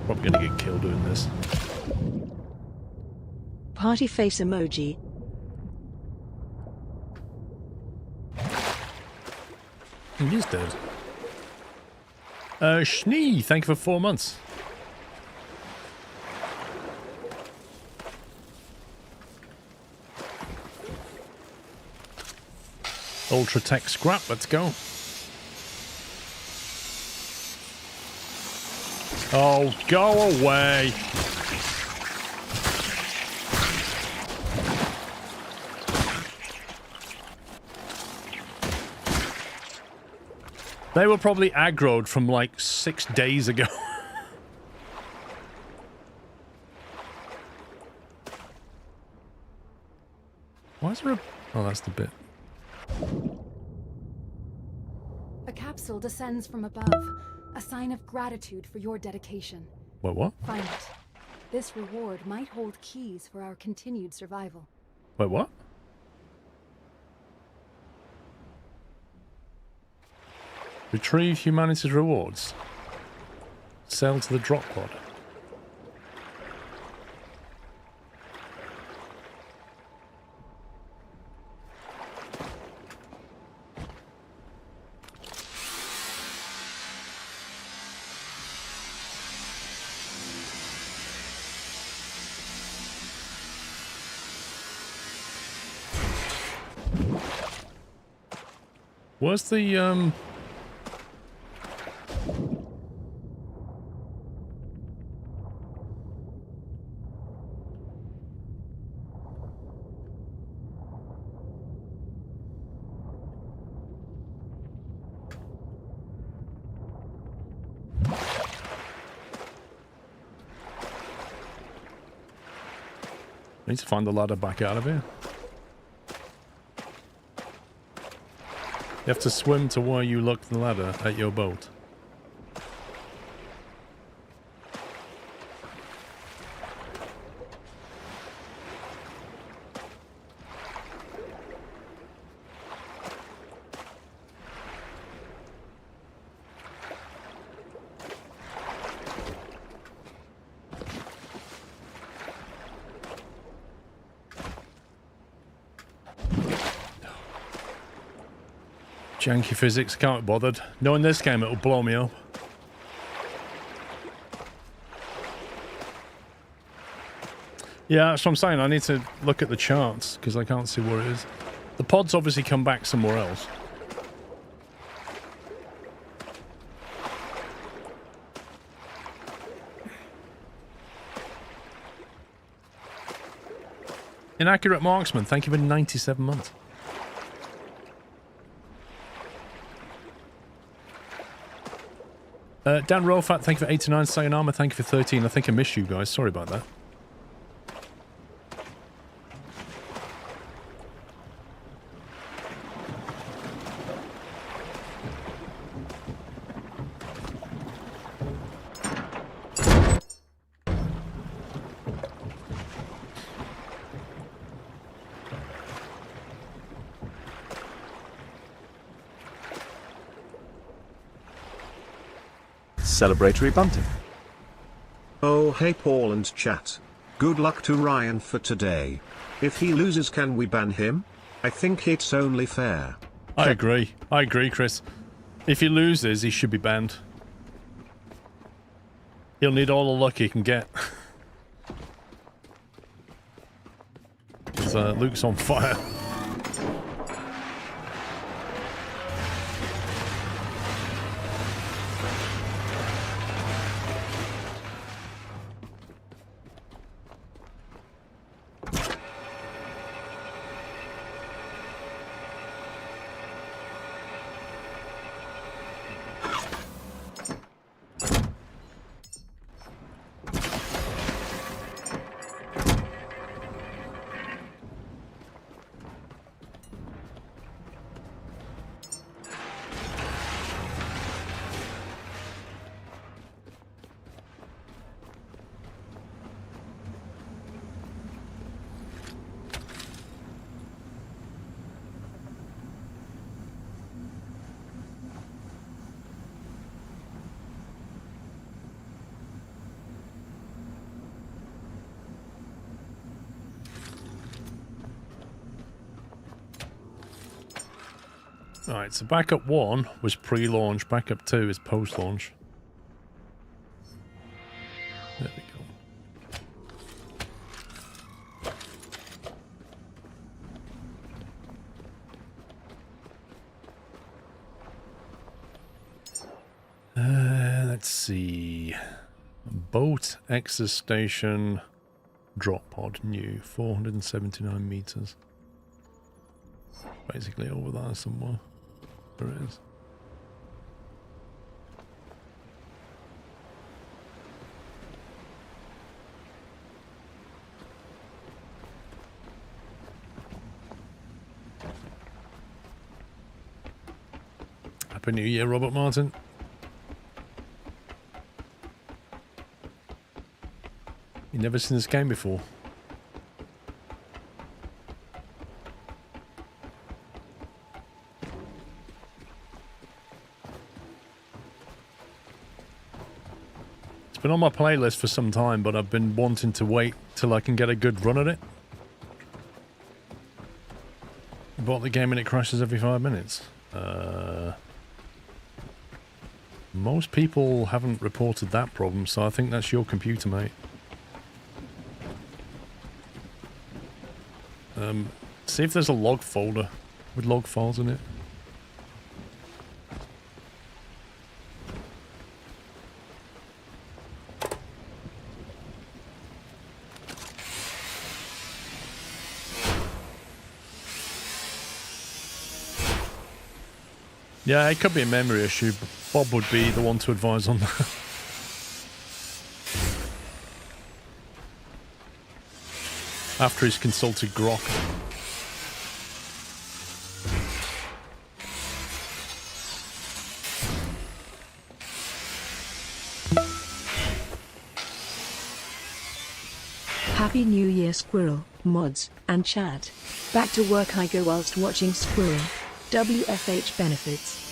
Probably gonna get killed doing this. Party face emoji. He is dead. Schnee, thank you for 4 months. Ultra Tech scrap, let's go. Oh, go away. They were probably aggroed from like 6 days ago. Why is there a... Oh, that's the bit. A capsule descends from above, a sign of gratitude for your dedication. Wait, what? Find it. This reward might hold keys for our continued survival. Wait, what? Retrieve humanity's rewards. Sail to the drop pod. Where's the, I need to find the ladder back out of here. You have to swim to where you locked the ladder at your boat. Janky physics, can't be bothered. Knowing this game, it'll blow me up. Yeah, that's what I'm saying. I need to look at the charts, because I can't see where it is. The pod's obviously come back somewhere else. Inaccurate Marksman, thank you for 97 months. Dan Rolfat, thank you for 89. Sayonama, thank you for 13. I think I missed you guys. Sorry about that. Celebratory bunting. Oh hey Paul and chat. Good luck to Ryan for today. If he loses, can we ban him? I think it's only fair. I agree. I agree, Chris. If he loses, he should be banned. He'll need all the luck he can get. Luke's on fire. Alright, so backup 1 was pre-launch, backup 2 is post-launch. There we go. Let's see. Boat Exit Station drop pod new, 479 meters. Basically over there somewhere. There it is. Happy New Year, Robert Martin. You never seen this game before? It's been on my playlist for some time, but I've been wanting to wait till I can get a good run at it. I bought the game and it crashes every 5 minutes. Most people haven't reported that problem, so I think that's your computer, mate. See if there's a log folder with log files in it. Yeah, it could be a memory issue, but Bob would be the one to advise on that. After he's consulted Grok. Happy New Year, Squirrel, mods, and chat. Back to work I go whilst watching Squirrel. WFH benefits.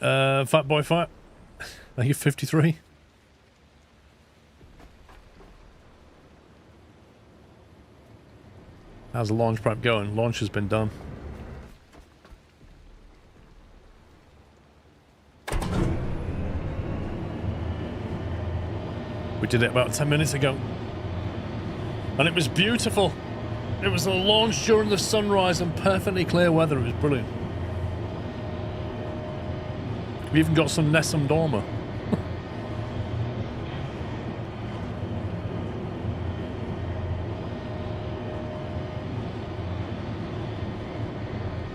Fat Boy Fight. Thank you, 53. How's the launch prep going? Launch has been done. We did it about 10 minutes ago. And it was beautiful. It was a launch during the sunrise and perfectly clear weather. It was brilliant. We even got some Nessun Dorma.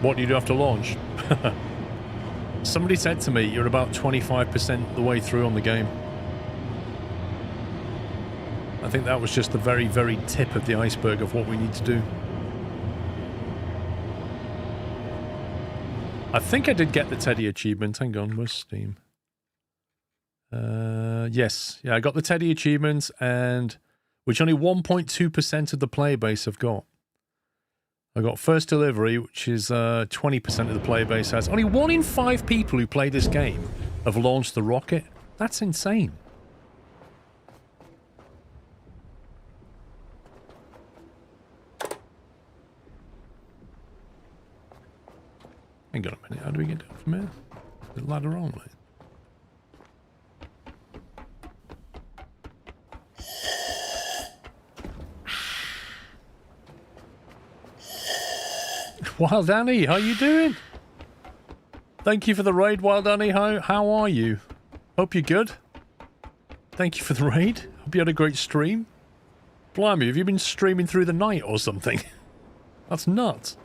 What do you do after launch? Somebody said to me, you're about 25% the way through on the game. I think that was just the very, very tip of the iceberg of what we need to do. I think I did get the Teddy achievement. Hang on, where's Steam? Yes. Yeah, I got the Teddy achievement, and which only 1.2% of the player base have got. I got first delivery, which is 20% of the player base has. Only 1 in 5 people who play this game have launched the rocket. That's insane. Hang on a minute, how do we get down from here? The ladder on, mate. Wild Annie, how you doing? Thank you for the raid, Wild Annie. How are you? Hope you're good. Thank you for the raid. Hope you had a great stream. Blimey, have you been streaming through the night or something? That's nuts.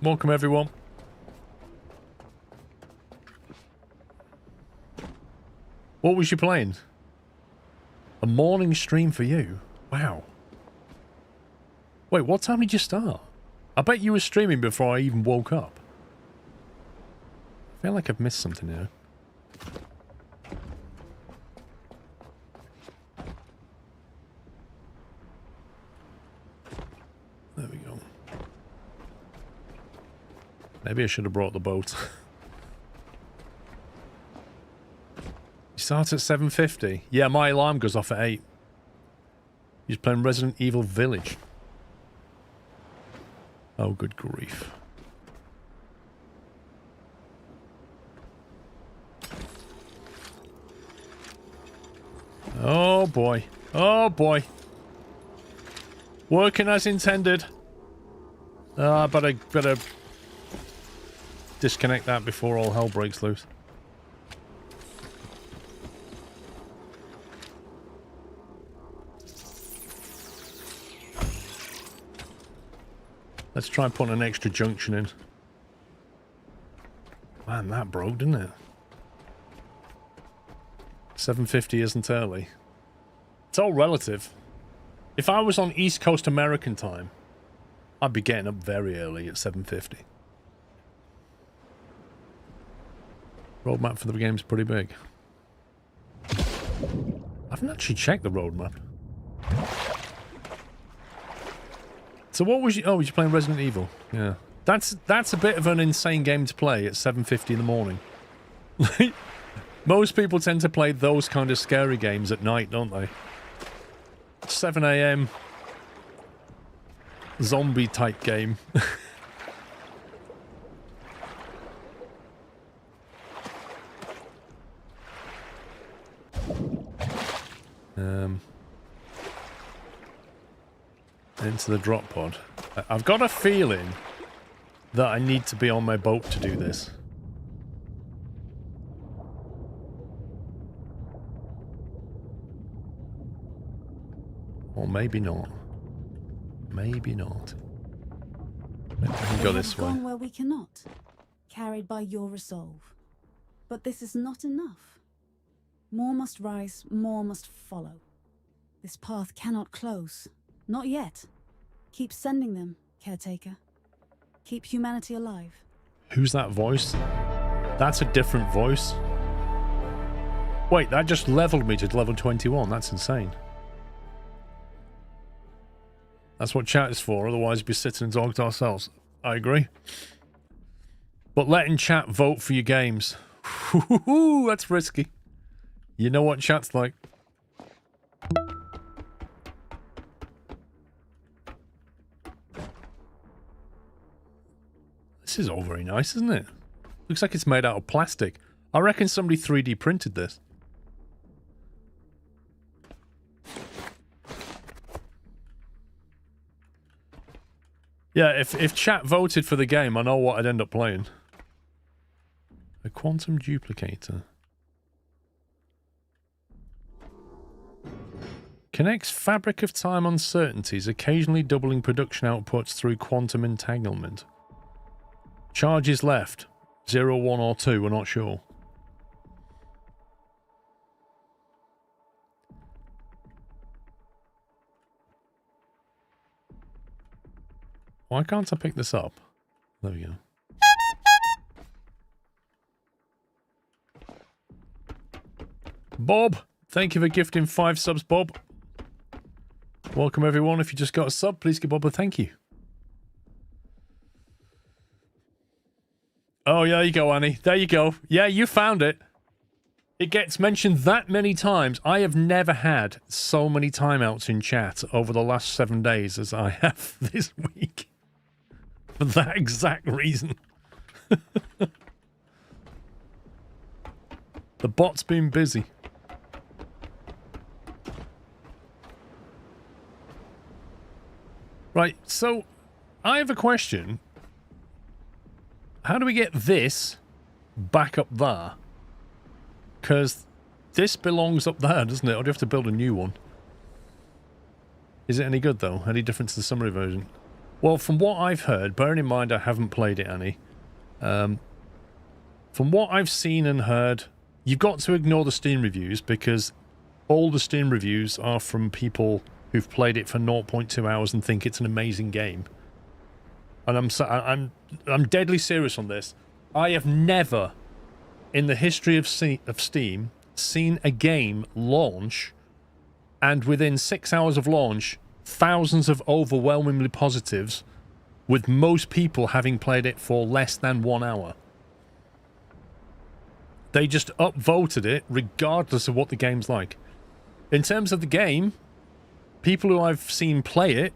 Welcome, everyone. What was you playing? A morning stream for you? Wow. Wait, what time did you start? I bet you were streaming before I even woke up. I feel like I've missed something here. There we go. Maybe I should have brought the boat. You start at 7:50. Yeah, my alarm goes off at 8. He's playing Resident Evil Village. Oh, good grief. Oh boy. Oh boy. Working as intended. I better disconnect that before all hell breaks loose. Let's try and put an extra junction in. Man, that broke, didn't it? 7:50 isn't early. It's all relative. If I was on East Coast American time, I'd be getting up very early at 7:50. Roadmap for the game's pretty big. I haven't actually checked the roadmap. So what was you... Oh, was you playing Resident Evil? Yeah. That's a bit of an insane game to play at 7:50 in the morning. Most people tend to play those kind of scary games at night, don't they? 7 AM zombie type game. Into the drop pod. I've got a feeling that I need to be on my boat to do this. Or maybe not. Maybe not. Maybe I can go this way. Gone where we cannot, carried by your resolve. But this is not enough. More must rise, more must follow. This path cannot close. Not yet. Keep sending them, caretaker. Keep humanity alive. Who's that voice? That's a different voice. Wait, that just leveled me to level 21. That's insane. That's what chat is for, otherwise we'd be sitting and talking to ourselves. I agree. But letting chat vote for your games. That's risky. You know what chat's like. This is all very nice, isn't it? Looks like it's made out of plastic. I reckon somebody 3D printed this. Yeah, if chat voted for the game, I know what I'd end up playing. A quantum duplicator. Connects fabric of time uncertainties, occasionally doubling production outputs through quantum entanglement. Charges left. 0, 1 or 2, we're not sure. Why can't I pick this up? There we go. Bob, thank you for gifting 5 subs, Bob. Welcome, everyone. If you just got a sub, please give Bob a thank you. Oh, yeah, there you go, Annie. There you go. Yeah, you found it. It gets mentioned that many times. I have never had so many timeouts in chat over the last 7 days as I have this week. For that exact reason. The bot's been busy. Right, so I have a question. How do we get this back up there? Because this belongs up there, doesn't it? Or do you have to build a new one? Is it any good, though? Any difference to the summary version? Well, from what I've heard, bearing in mind I haven't played it, Annie, from what I've seen and heard, you've got to ignore the Steam reviews because all the Steam reviews are from people who've played it for 0.2 hours and think it's an amazing game. And I'm deadly serious on this. I have never, in the history of Steam, seen a game launch and within 6 hours of launch, thousands of overwhelmingly positives, with most people having played it for less than 1 hour. They just upvoted it regardless of what the game's like. In terms of the game, people who I've seen play it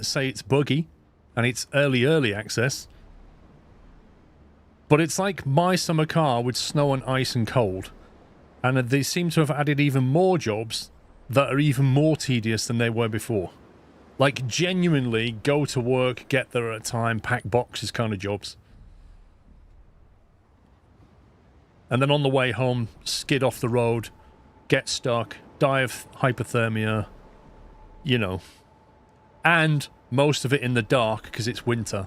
say it's buggy and it's early access. But it's like My Summer Car with snow and ice and cold. And they seem to have added even more jobs that are even more tedious than they were before. Like genuinely go to work, get there at a time, pack boxes kind of jobs. And then on the way home, skid off the road, get stuck, die of hypothermia, you know. And most of it in the dark because it's winter.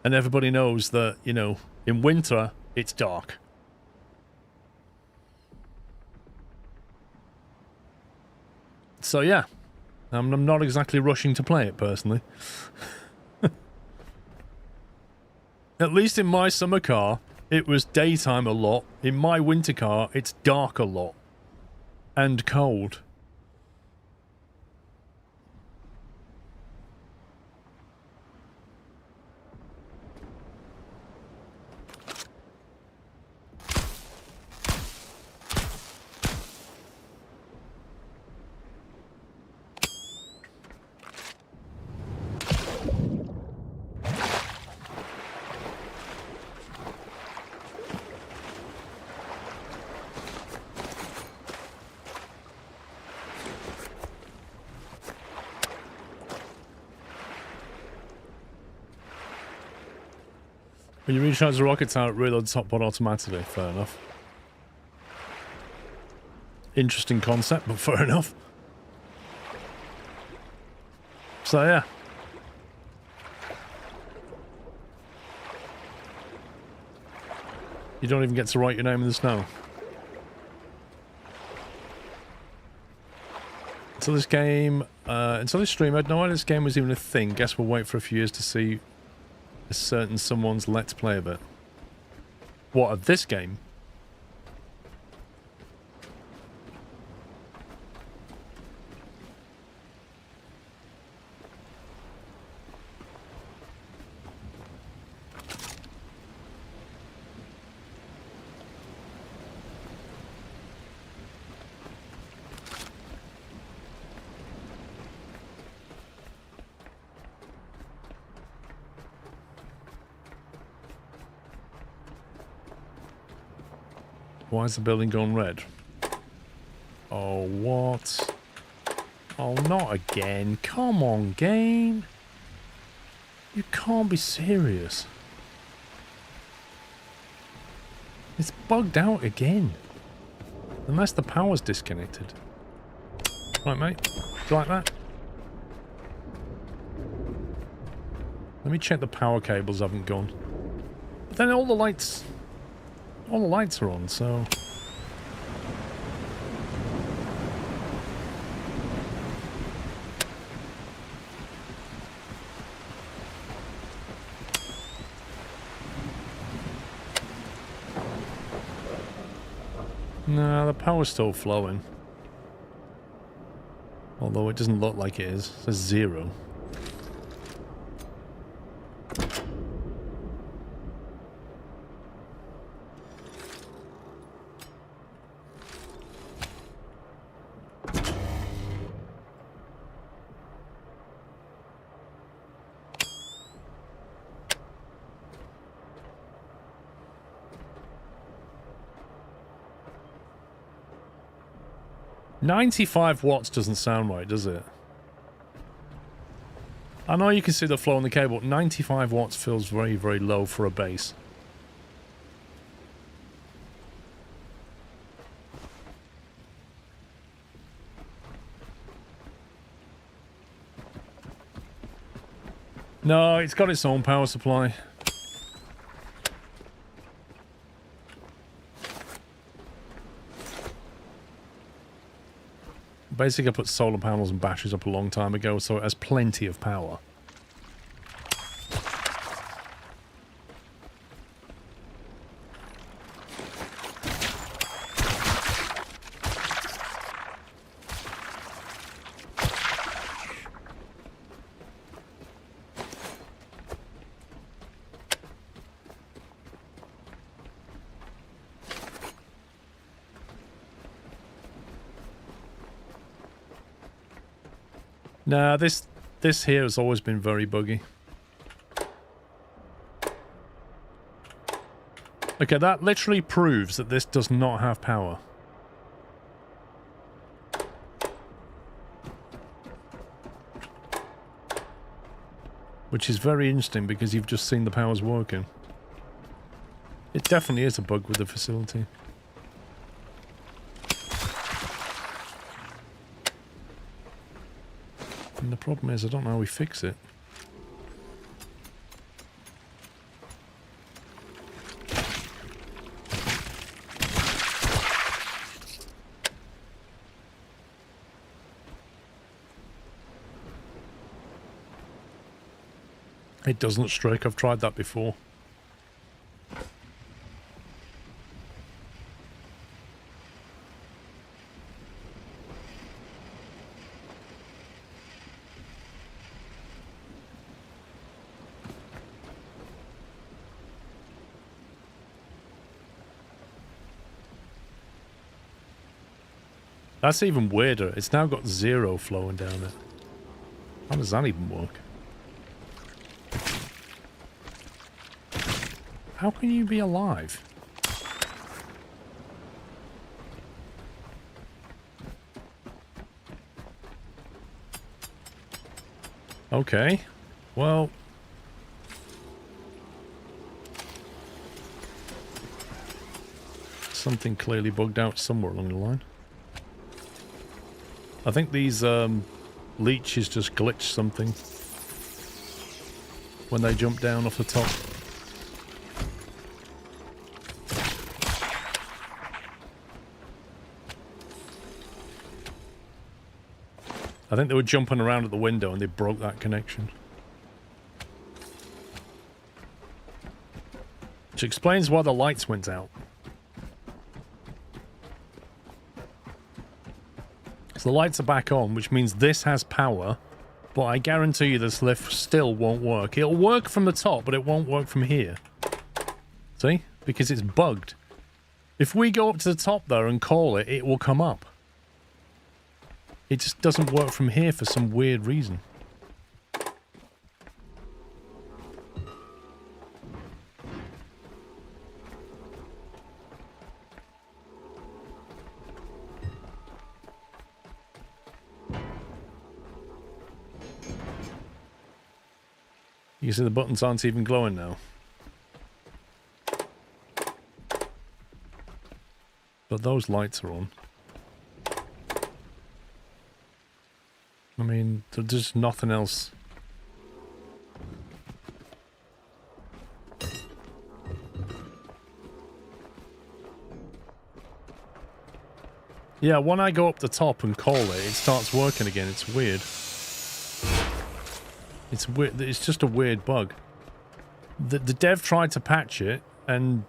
And everybody knows that, you know, in winter, it's dark. So yeah, I'm not exactly rushing to play it personally. At least in My Summer Car, it was daytime a lot. In My Winter Car, it's dark a lot. And cold. When you recharge the rocket tower, it reloads top pod automatically. Fair enough. Interesting concept, but fair enough. So yeah. You don't even get to write your name in the snow. Until this game, until this stream, I had no idea this game was even a thing. Guess we'll wait for a few years to see a certain someone's let's play of it. What, of this game? Why is the building gone red? Oh, what? Oh, not again. Come on, game. You can't be serious. It's bugged out again. Unless the power's disconnected. Right, mate. Do you like that? Let me check the power cables haven't gone. But then all the lights are on, so... No, the power's still flowing. Although it doesn't look like it is. It says 0. $95 watts doesn't sound right, does it? I know you can see the flow on the cable, but 95 watts feels very, very low for a base. No, it's got its own power supply. Basically, I put solar panels and batteries up a long time ago, so it has plenty of power. Nah, this here has always been very buggy. Okay, that literally proves that this does not have power. Which is very interesting because you've just seen the powers working. It definitely is a bug with the facility. And the problem is, I don't know how we fix it. It doesn't strike. I've tried that before. That's even weirder. It's now got 0 flowing down it. How does that even work? How can you be alive? Okay. Well... something clearly bugged out somewhere along the line. I think these leeches just glitched something when they jump down off the top. I think they were jumping around at the window and they broke that connection. Which explains why the lights went out. So the lights are back on, which means this has power, but I guarantee you this lift still won't work. It'll work from the top, but it won't work from here. See? Because it's bugged. If we go up to the top there and call it, it will come up. It just doesn't work from here for some weird reason. You see the buttons aren't even glowing now. But those lights are on. I mean, there's nothing else. Yeah, when I go up the top and call it, it starts working again. It's weird. It's weird. It's just a weird bug. The dev tried to patch it and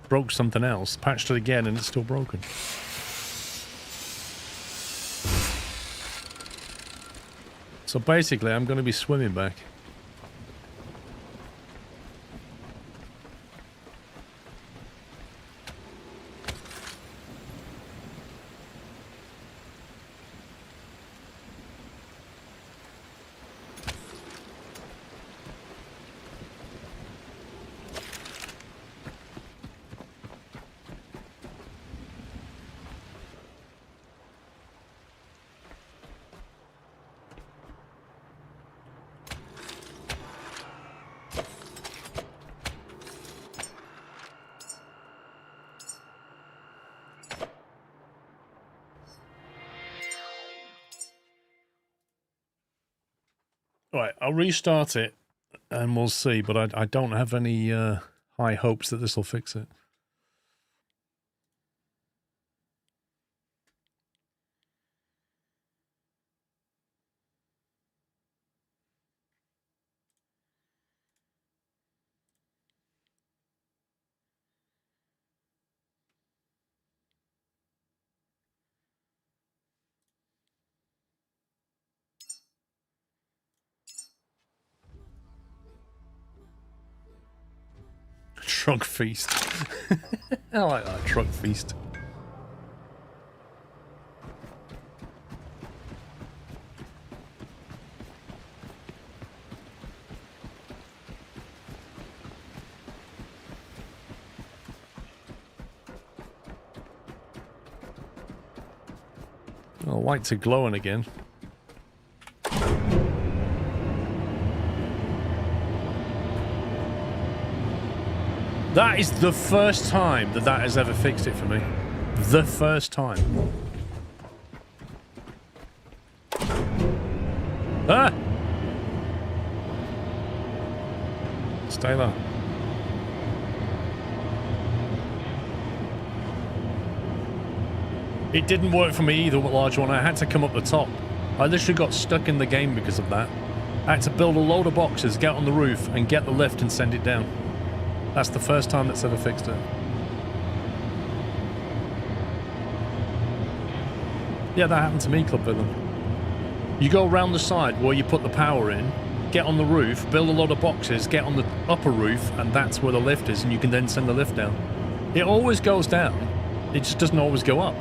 broke something else. Patched it again and it's still broken. So basically, I'm going to be swimming back. Right, I'll restart it and we'll see, but I don't have any high hopes that this will fix it. Truck feast. I like that, truck feast. Oh, lights are glowing again. That is the first time that has ever fixed it for me. The first time. Ah! Stay there. It didn't work for me either, large one. I had to come up the top. I literally got stuck in the game because of that. I had to build a load of boxes, get on the roof, and get the lift and send it down. That's the first time that's ever fixed it. Yeah, that happened to me, Club Villain. You go around the side where you put the power in, get on the roof, build a load of boxes, get on the upper roof, and that's where the lift is, and you can then send the lift down. It always goes down. It just doesn't always go up.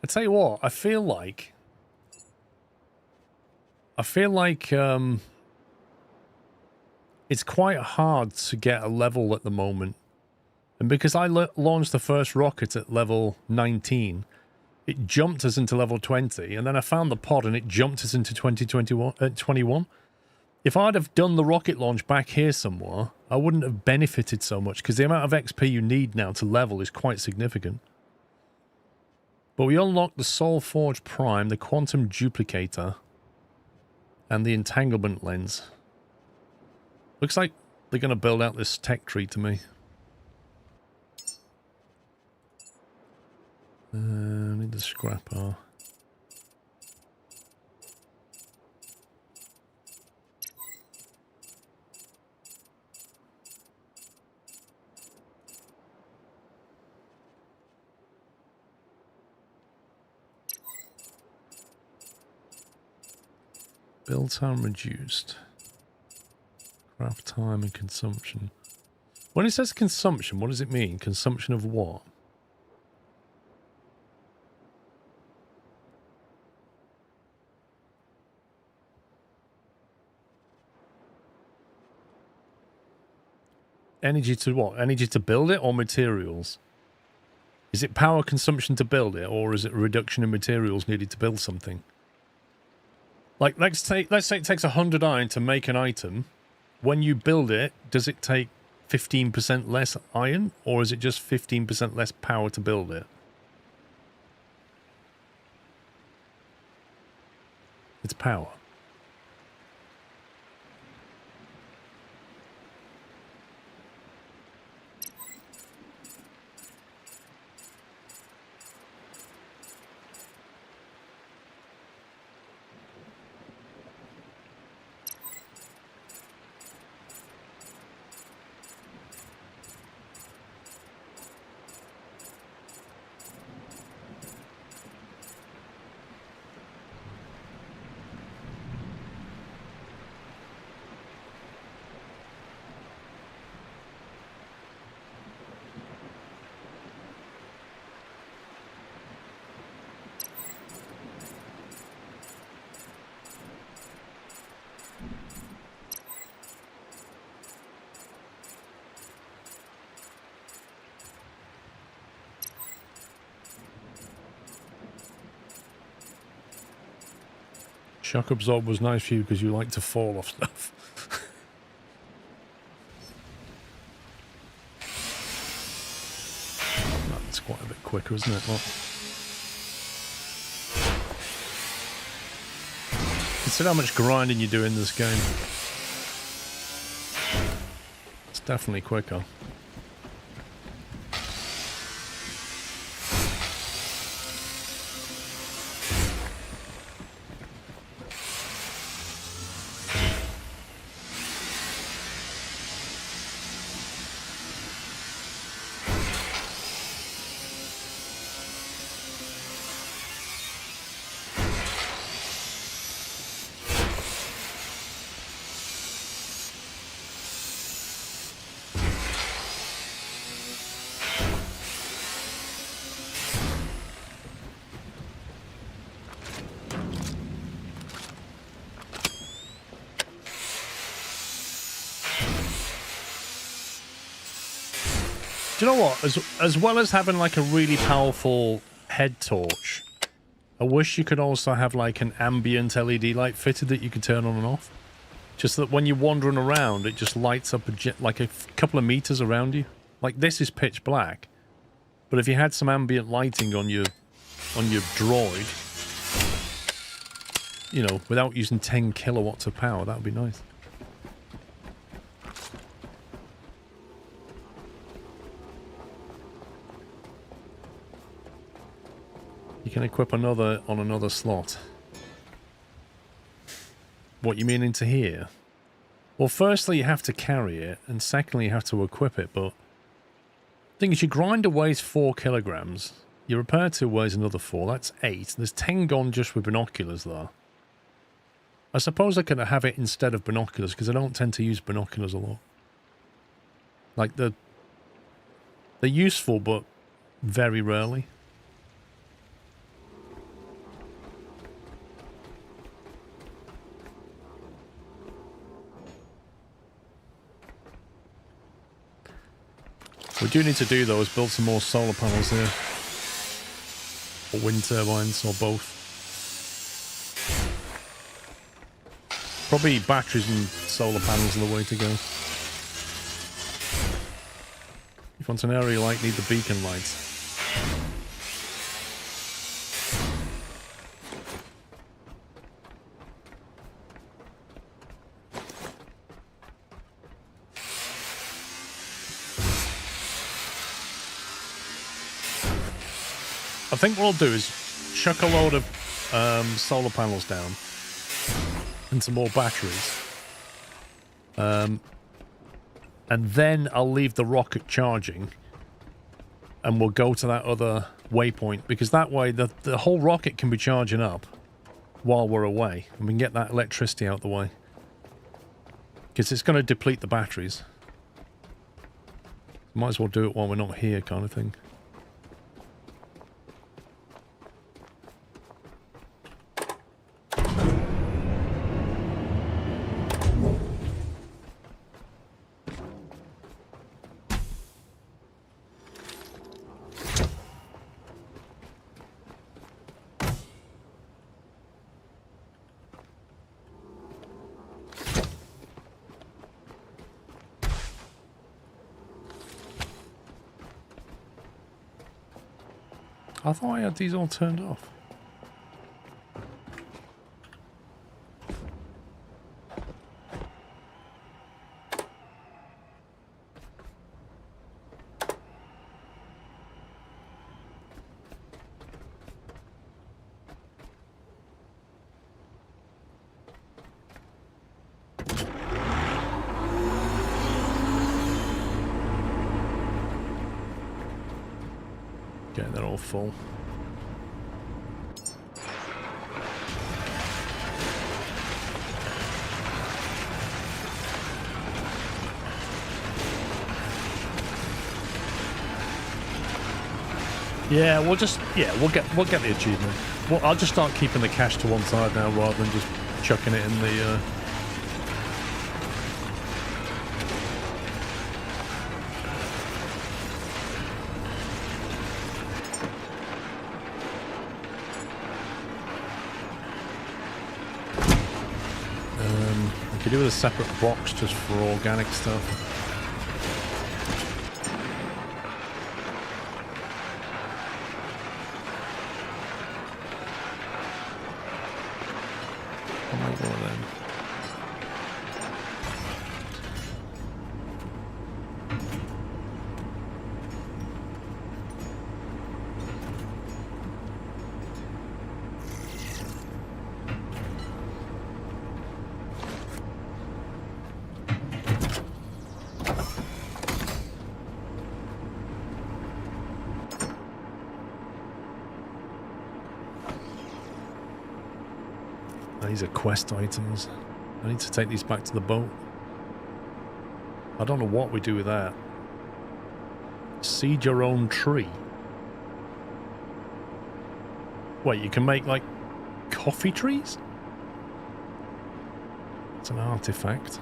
I tell you what, I feel like it's quite hard to get a level at the moment. And because I launched the first rocket at level 19, it jumped us into level 20, and then I found the pod and it jumped us into 21. If I'd have done the rocket launch back here somewhere, I wouldn't have benefited so much, because the amount of XP you need now to level is quite significant. But we unlocked the Soul Forge Prime, the Quantum Duplicator, and the Entanglement Lens. Looks like they're going to build out this tech tree to me. I need the scrapper. Build time reduced. Craft time and consumption. When it says consumption, what does it mean? Consumption of what? Energy to what? Energy to build it or materials? Is it power consumption to build it, or is it a reduction in materials needed to build something? Like, let's say it takes 100 iron to make an item. When you build it, does it take 15% less iron, or is it just 15% less power to build it? It's power. Shock absorb was nice for you because you like to fall off stuff. That's quite a bit quicker, isn't it? Look. Consider how much grinding you do in this game. It's definitely quicker. Do you know what? As well as having like a really powerful head torch, I wish you could also have like an ambient LED light fitted that you could turn on and off. Just that when you're wandering around, it just lights up like a couple of meters around you. Like this is pitch black, but if you had some ambient lighting on your droid, you know, without using 10 kilowatts of power, that would be nice. You can equip another on another slot. What, you mean into here? Well, firstly, you have to carry it, and secondly, you have to equip it, but the thing is, your grinder weighs 4 kilograms. Your repair tool weighs another 4. That's 8. There's 10 gone just with binoculars, though. I suppose I could have it instead of binoculars, because I don't tend to use binoculars a lot. Like, they're useful, but very rarely. What we do need to do, though, is build some more solar panels here. Or wind turbines, or both. Probably batteries and solar panels are the way to go. If you want an area light, need the beacon lights. I think what I'll do is chuck a load of solar panels down and some more batteries. And then I'll leave the rocket charging and we'll go to that other waypoint, because that way the whole rocket can be charging up while we're away and we can get that electricity out the way. Because it's going to deplete the batteries. Might as well do it while we're not here, kind of thing. I thought I had these all turned off. Okay, they're all full. Yeah, we'll get the achievement. Well, I'll just start keeping the cash to one side now rather than just chucking it in the I could do with a separate box just for organic stuff. I'll make one of them. These are quest items. I need to take these back to the boat. I don't know what we do with that. Seed your own tree. Wait, you can make, like, coffee trees? It's an artifact.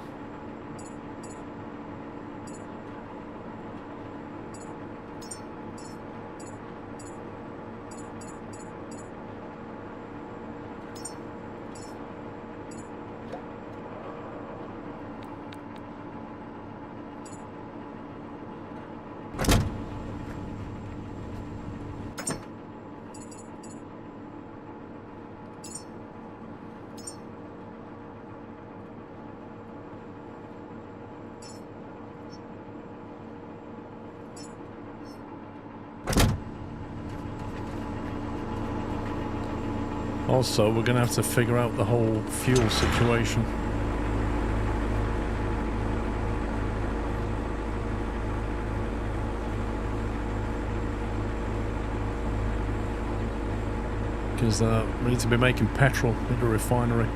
Also, we're going to have to figure out the whole fuel situation. Because we need to be making petrol in the refinery.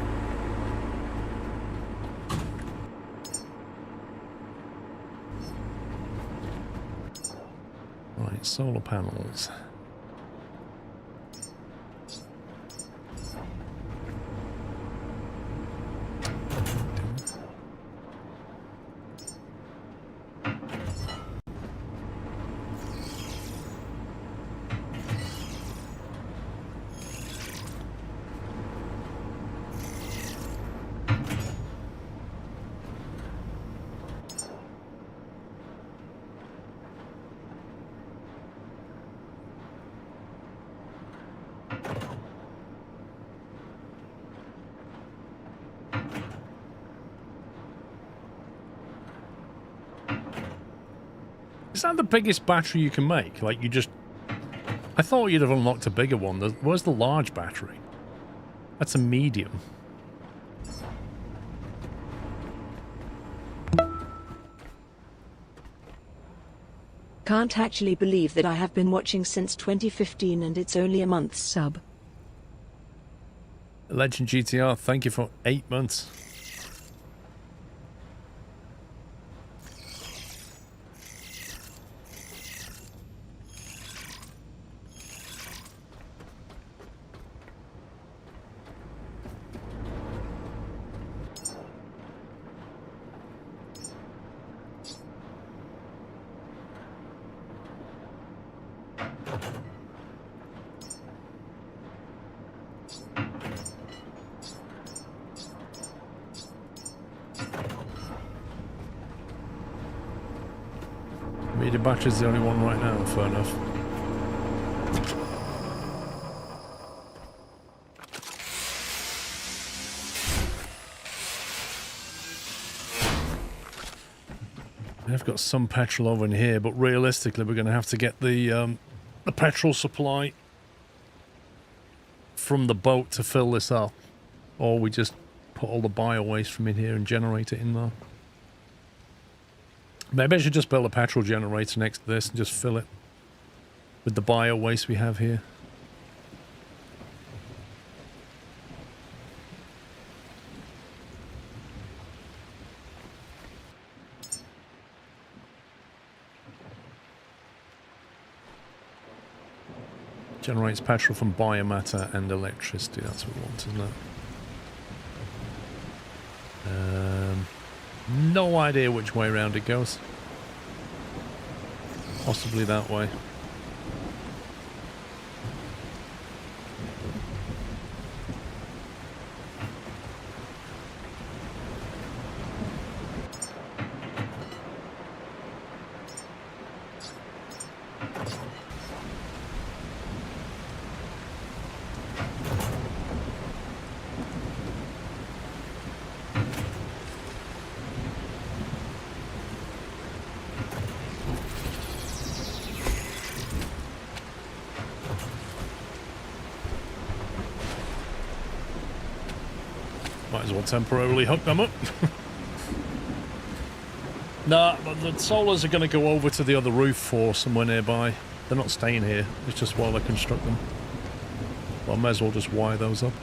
Right, solar panels. Is that the biggest battery you can make? Like, you just... I thought you'd have unlocked a bigger one. Where's the large battery? That's a medium. Can't actually believe that I have been watching since 2015 and it's only a month's sub. Legend GTR, thank you for 8 months. Medium battery's the only one right now, fair enough. I've got some petrol over in here, but realistically we're going to have to get the petrol supply from the boat to fill this up. Or we just put all the bio waste from in here and generate it in there. Maybe I should just build a petrol generator next to this and just fill it with the bio waste we have here. Generates petrol from biomatter and electricity. That's what we want, isn't it? No idea which way around it goes. Possibly that way. Might as well temporarily hook them up. Nah, but the solars are going to go over to the other roof for somewhere nearby. They're not staying here. It's just while they construct them. Well, I may as well just wire those up.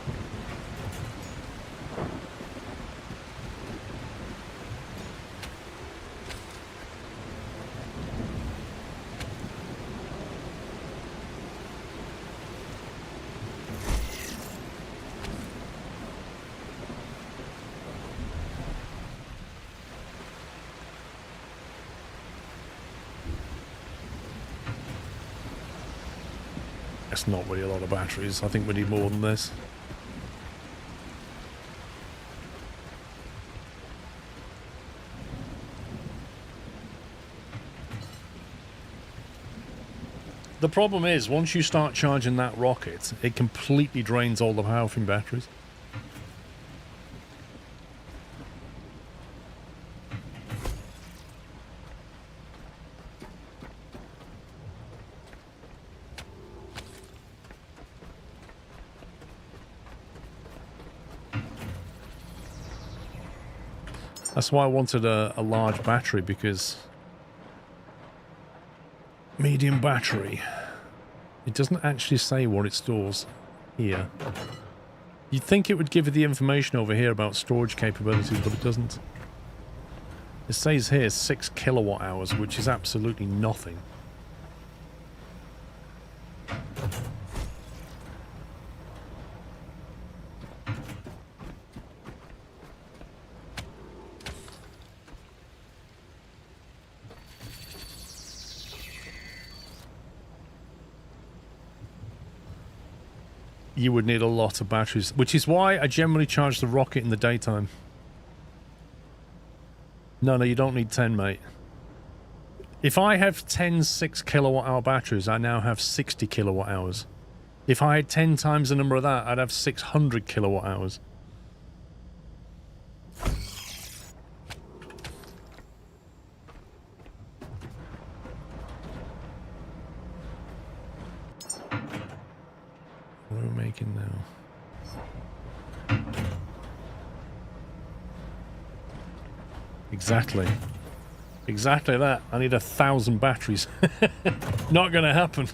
That's not really a lot of batteries. I think we need more than this. The problem is, once you start charging that rocket, it completely drains all the power from batteries. That's why I wanted a large battery, because medium battery, it doesn't actually say what it stores here. You'd think it would give you the information over here about storage capabilities, but it doesn't. It says here 6 kilowatt hours, which is absolutely nothing. You would need a lot of batteries, which is why I generally charge the rocket in the daytime. No, you don't need 10, mate. If I have 10 6 kilowatt hour batteries, I now have 60 kilowatt hours. If I had 10 times the number of that, I'd have 600 kilowatt hours. What are we making now? Exactly. Exactly that. I need 1,000 batteries. Not gonna happen.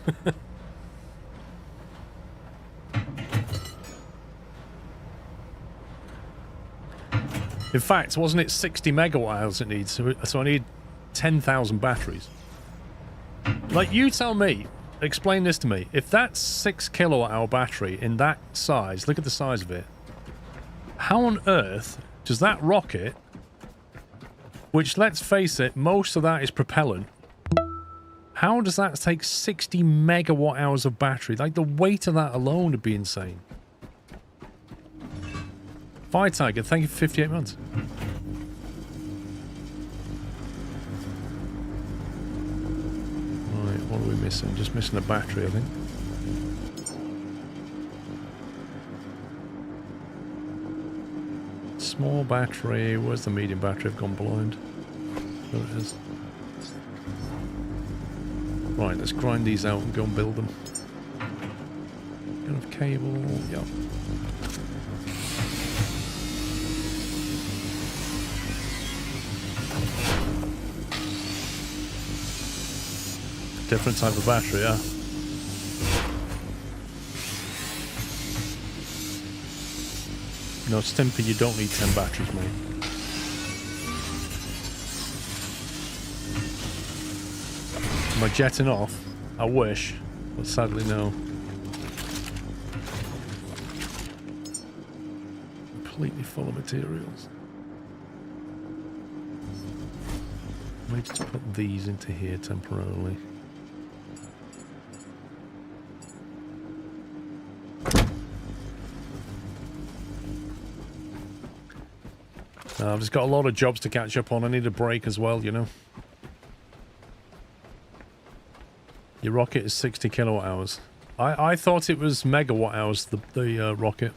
In fact, wasn't it 60 megawatt hours it needs? So I need 10,000 batteries. Like, you tell me. Explain this to me. If that's 6 kilowatt hour battery in that size, look at the size of it. How on earth does that rocket, which, let's face it, most of that is propellant, how does that take 60 megawatt hours of battery? Like, the weight of that alone would be insane. Fire Tiger, thank you for 58 months. What are we missing? Just missing a battery, I think. Small battery. Where's the medium battery? I've gone blind. There it is. Right, let's grind these out and go and build them. Kind of cable. Yep. Different type of battery, yeah. No, Stimpy, you don't need 10 batteries, mate. Am I jetting off? I wish, but sadly no. Completely full of materials. I may just put these into here temporarily. I've just got a lot of jobs to catch up on. I need a break as well, you know. Your rocket is 60 kilowatt hours. I thought it was megawatt hours, the rocket.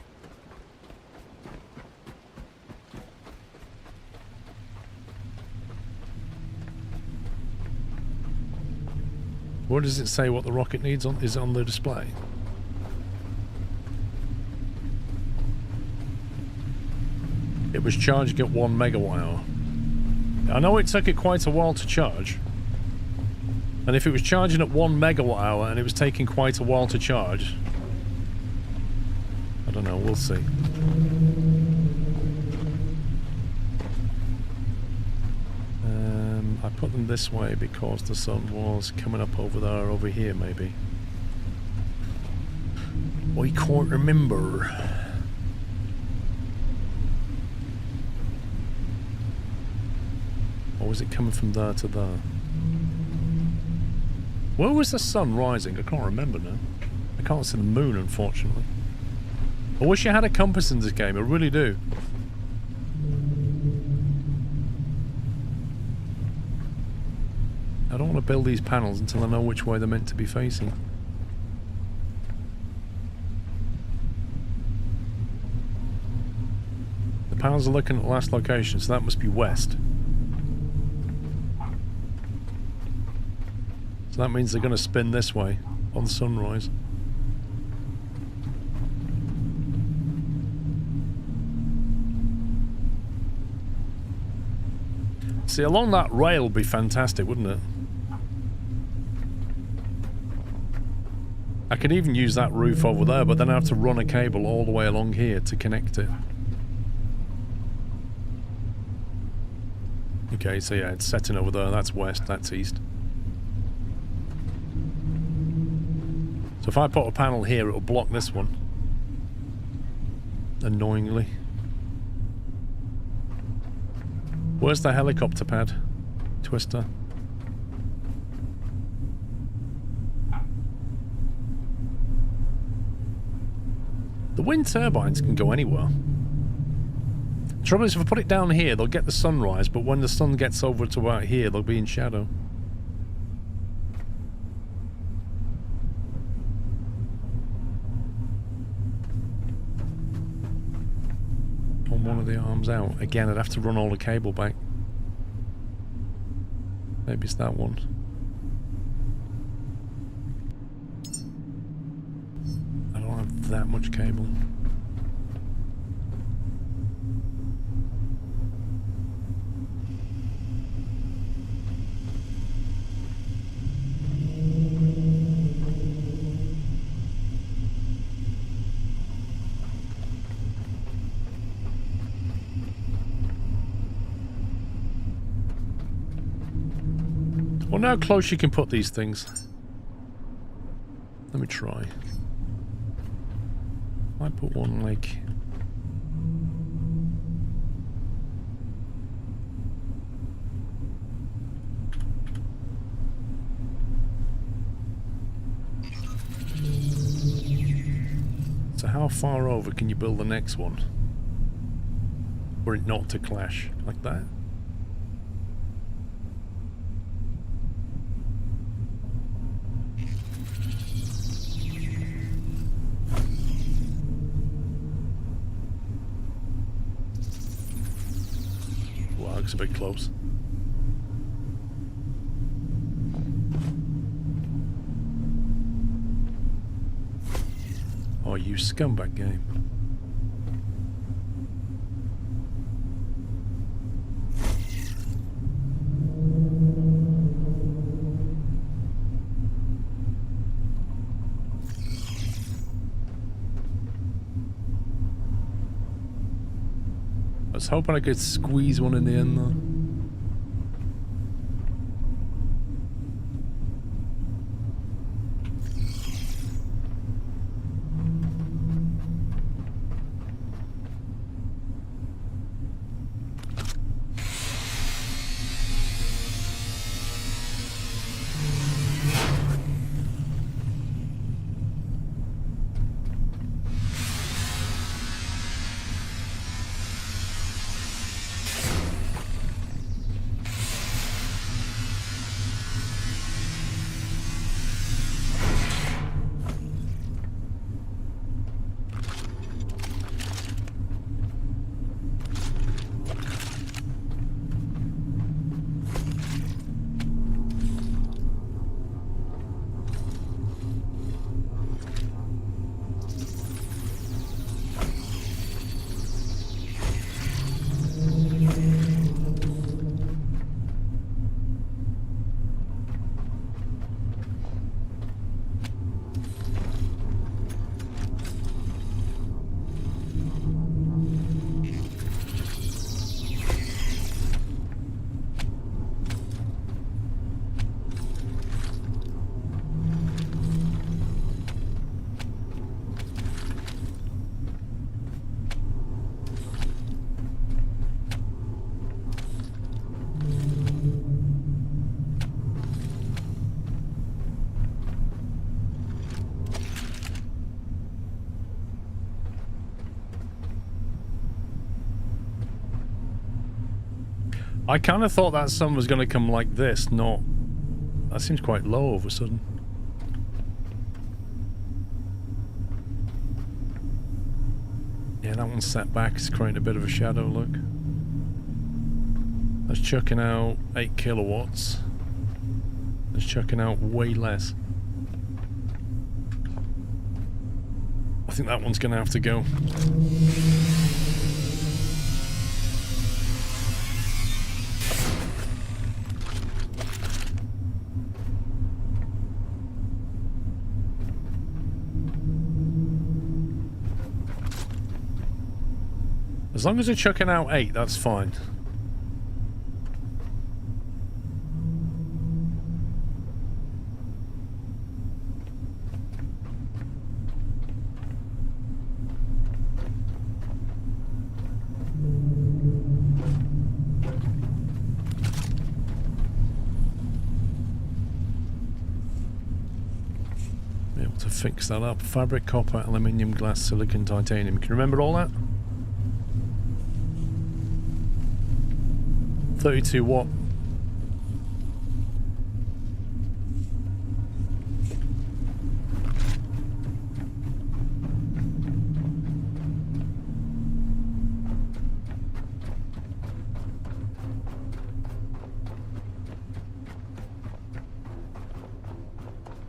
Where does it say what the rocket needs on? Is it on the display? It was charging at 1 megawatt hour. I know it took it quite a while to charge. And if it was charging at 1 megawatt hour and it was taking quite a while to charge, I don't know, we'll see. I put them this way because the sun was coming up over there, over here maybe. I can't remember. Or was it coming from there to there? Where was the sun rising? I can't remember now. I can't see the moon, unfortunately. I wish I had a compass in this game, I really do. I don't want to build these panels until I know which way they're meant to be facing. The panels are looking at the last location, so that must be west. So that means they're going to spin this way on sunrise. See, along that rail would be fantastic, wouldn't it? I could even use that roof over there, but then I have to run a cable all the way along here to connect it. Okay, so yeah, it's setting over there. That's west, that's east. So if I put a panel here, it'll block this one. Annoyingly. Where's the helicopter pad? Twister. The wind turbines can go anywhere. The trouble is, if I put it down here, they'll get the sunrise, but when the sun gets over to about here, they'll be in shadow. One of the arms out. Again, I'd have to run all the cable back. Maybe it's that one. I don't have that much cable. I wonder how close you can put these things. Let me try. I put one like... So how far over can you build the next one? For it not to clash like that? Wow, it's a bit close. Oh, you scumbag game. I was hoping I could squeeze one in the end though. I kind of thought that sun was going to come like this, not... That seems quite low all of a sudden. Yeah, that one's set back. It's creating a bit of a shadow, look. That's chucking out 8 kilowatts. That's chucking out way less. I think that one's going to have to go. As long as they're chucking out 8, that's fine. Be able to fix that up. Fabric, copper, aluminium, glass, silicon, titanium. Can you remember all that? 32 watt.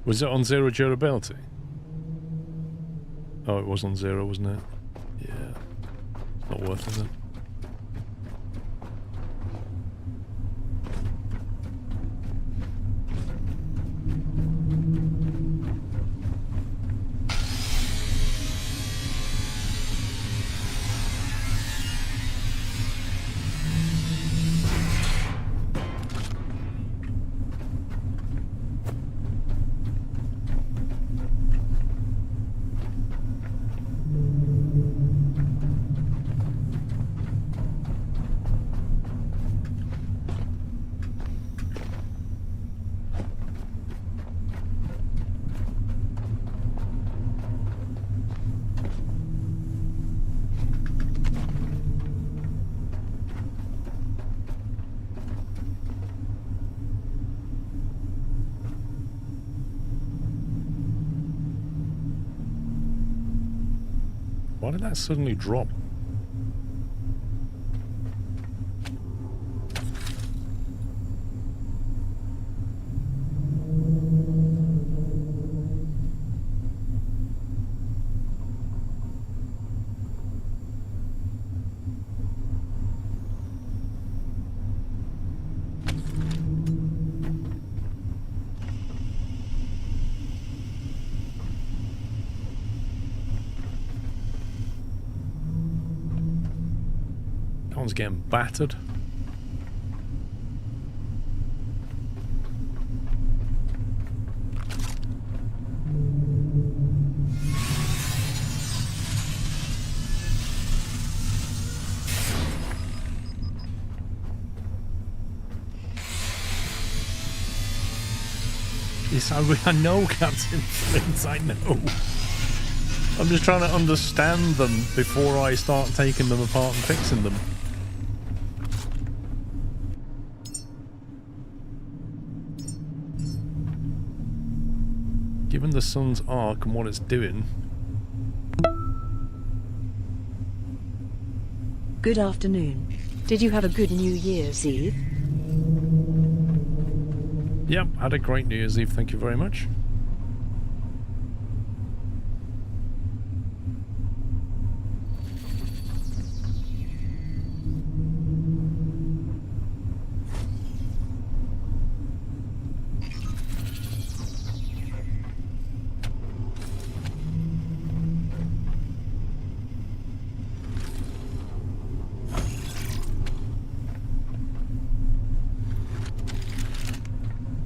Was it on 0 durability? Oh, it was on 0, wasn't it? Yeah. It's not worth it, is it? Why did that suddenly drop? one's getting battered. Yes, I know, Captain Flint, I know. I'm just trying to understand them before I start taking them apart and fixing them. Given the sun's arc and what it's doing... Good afternoon. Did you have a good New Year's Eve? Yep, had a great New Year's Eve, thank you very much.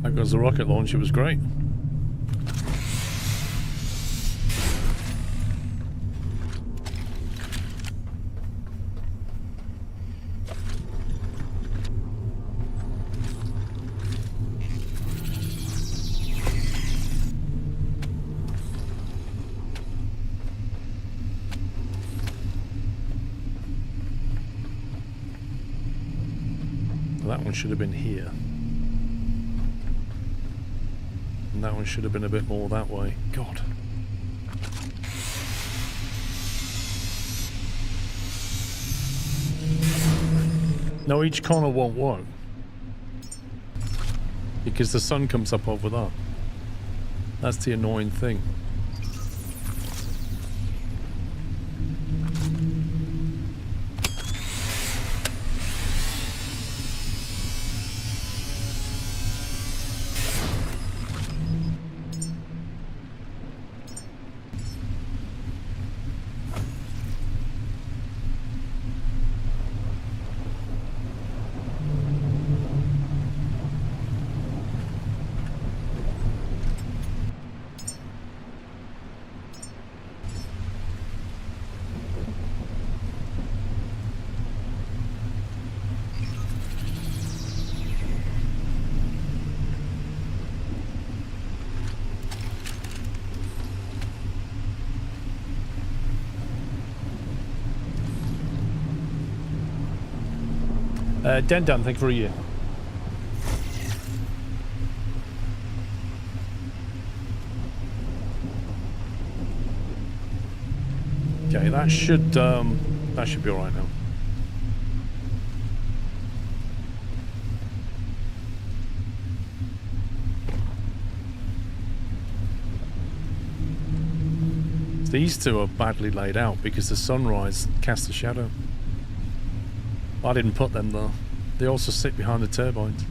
That goes the rocket launch, it was great. Well, that one should have been here. And that one should have been a bit more that way. God. No, each corner won't work. Because the sun comes up over that. That's the annoying thing. Den done, thank you for a year. Okay, that should be all right now. These two are badly laid out because the sunrise casts a shadow. I didn't put them though. They also sit behind the turbines.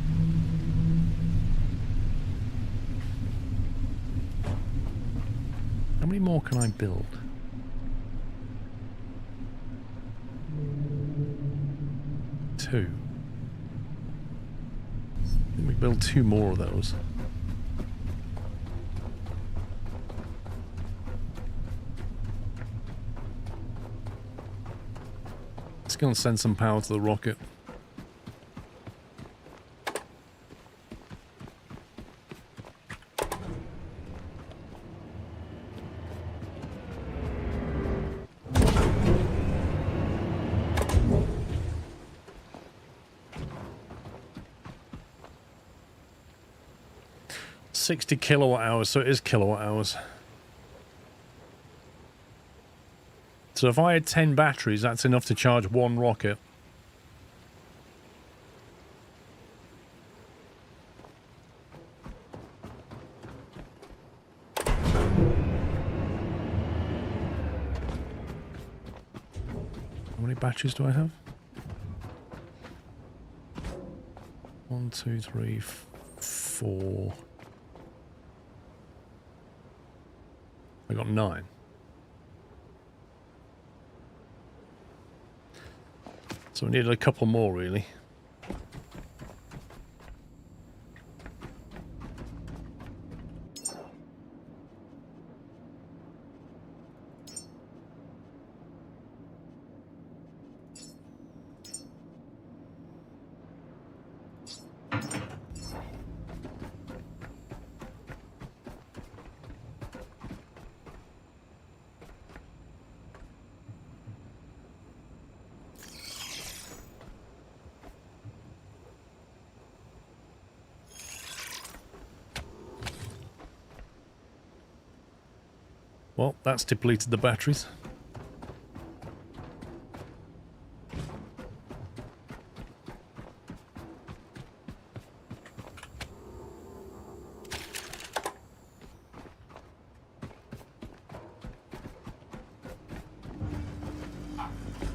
How many more can I build? 2. Let me build 2 more of those. Let's go and send some power to the rocket. $60 kilowatt hours, so it is kilowatt hours. So if I had 10 batteries, that's enough to charge 1 rocket. How many batteries do I have? 1, 2, 3, 4. I got 9. So we needed a couple more, really. Well, that's depleted the batteries.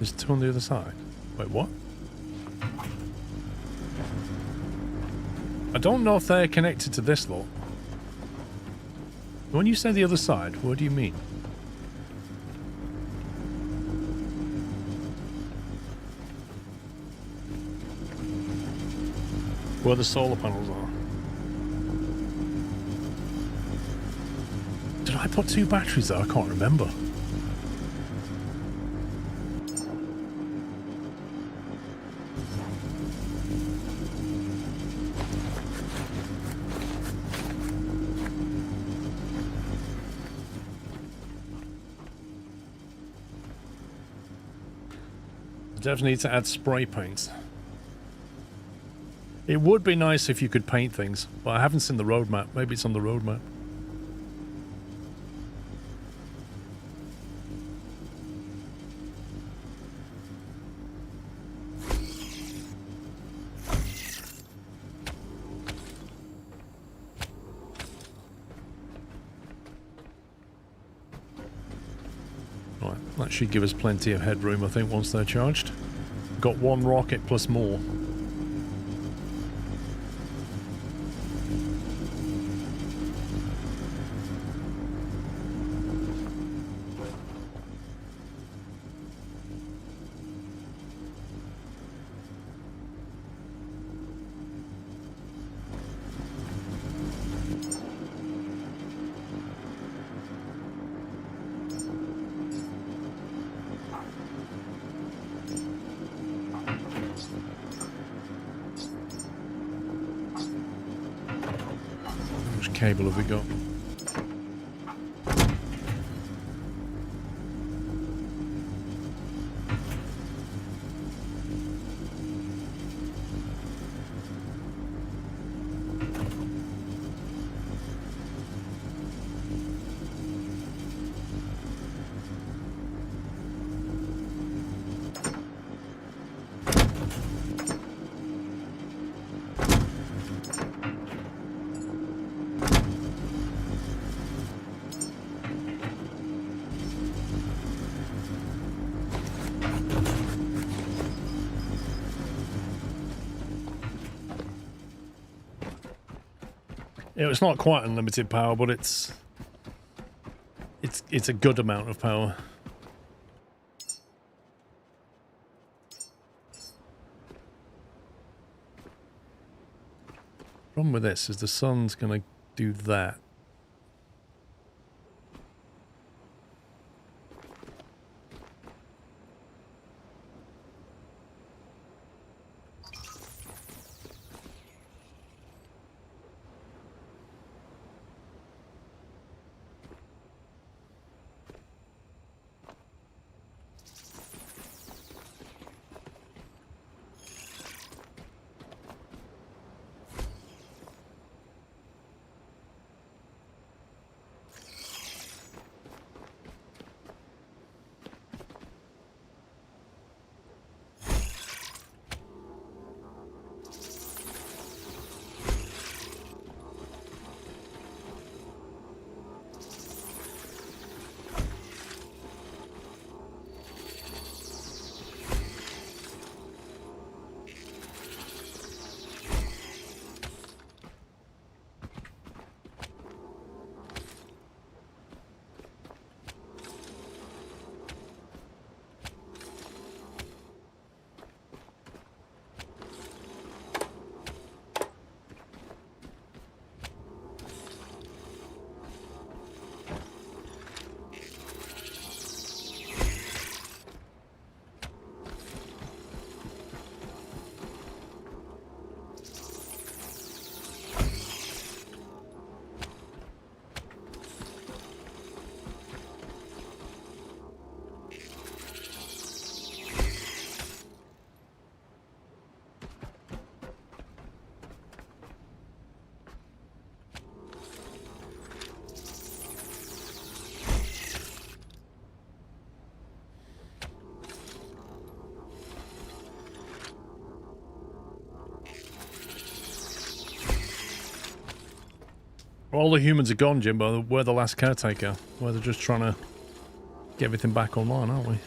There's two on the other side. Wait, what? I don't know if they're connected to this lot. When you say the other side, what do you mean? Where the solar panels are. Did I put two batteries there? I can't remember. Definitely need to add spray paints. It would be nice if you could paint things, but I haven't seen the roadmap. Maybe it's on the roadmap. Right, that should give us plenty of headroom, I think, once they're charged. Got one rocket plus more. Cable have we got? It's not quite unlimited power, but it's a good amount of power. Problem with this is the sun's gonna do that. All the humans are gone, Jimbo. We're the last caretaker. We're just trying to get everything back online, aren't we?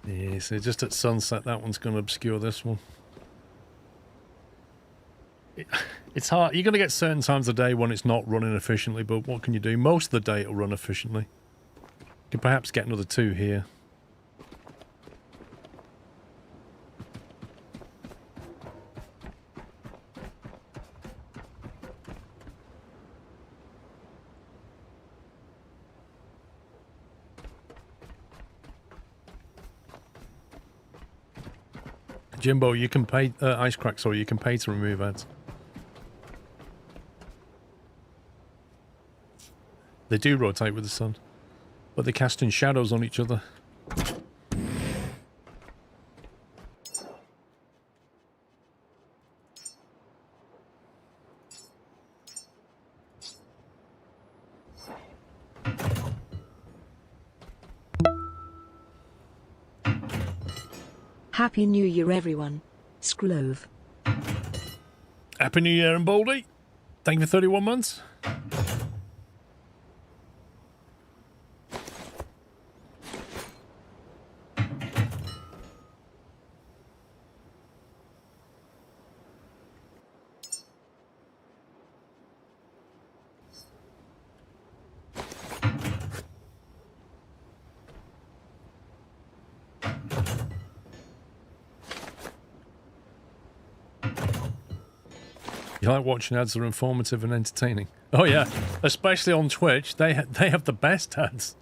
Yeah, so just at sunset, that one's going to obscure this one. It's hard. You're going to get certain times of day when it's not running efficiently, but what can you do? Most of the day it'll run efficiently. You can perhaps get another 2 here. Jimbo, you can pay ice crack, sorry, you can pay to remove ads. They do rotate with the sun, but they're casting shadows on each other. Happy New Year, everyone. Scrove. Happy New Year and Baldy. Thank you for 31 months. You like watching ads that are informative and entertaining? Oh yeah, especially on Twitch. They have the best ads.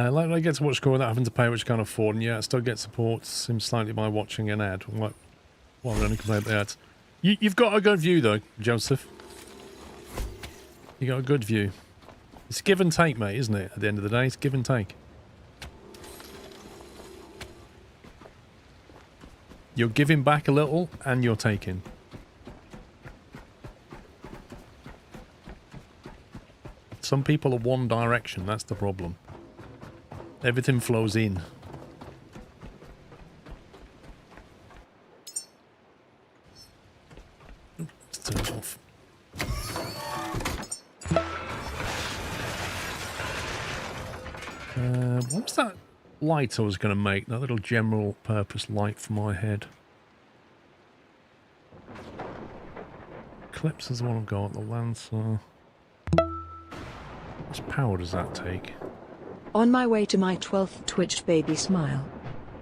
Like I get to watch score without having to pay, which I can't afford, and yeah, I still get support seems slightly by watching an ad. Like, well, we only complain about the ads. You've got a good view though, Joseph. You got a good view. It's give and take, mate, isn't it? At the end of the day, it's give and take. You're giving back a little, and you're taking. Some people are one direction, that's the problem. Everything flows in. Let's turn it off. What was that light I was going to make? That little general purpose light for my head. Eclipse is the one I've got, the Lancer. How much power does that take? On my way to my 12th Twitched baby smile.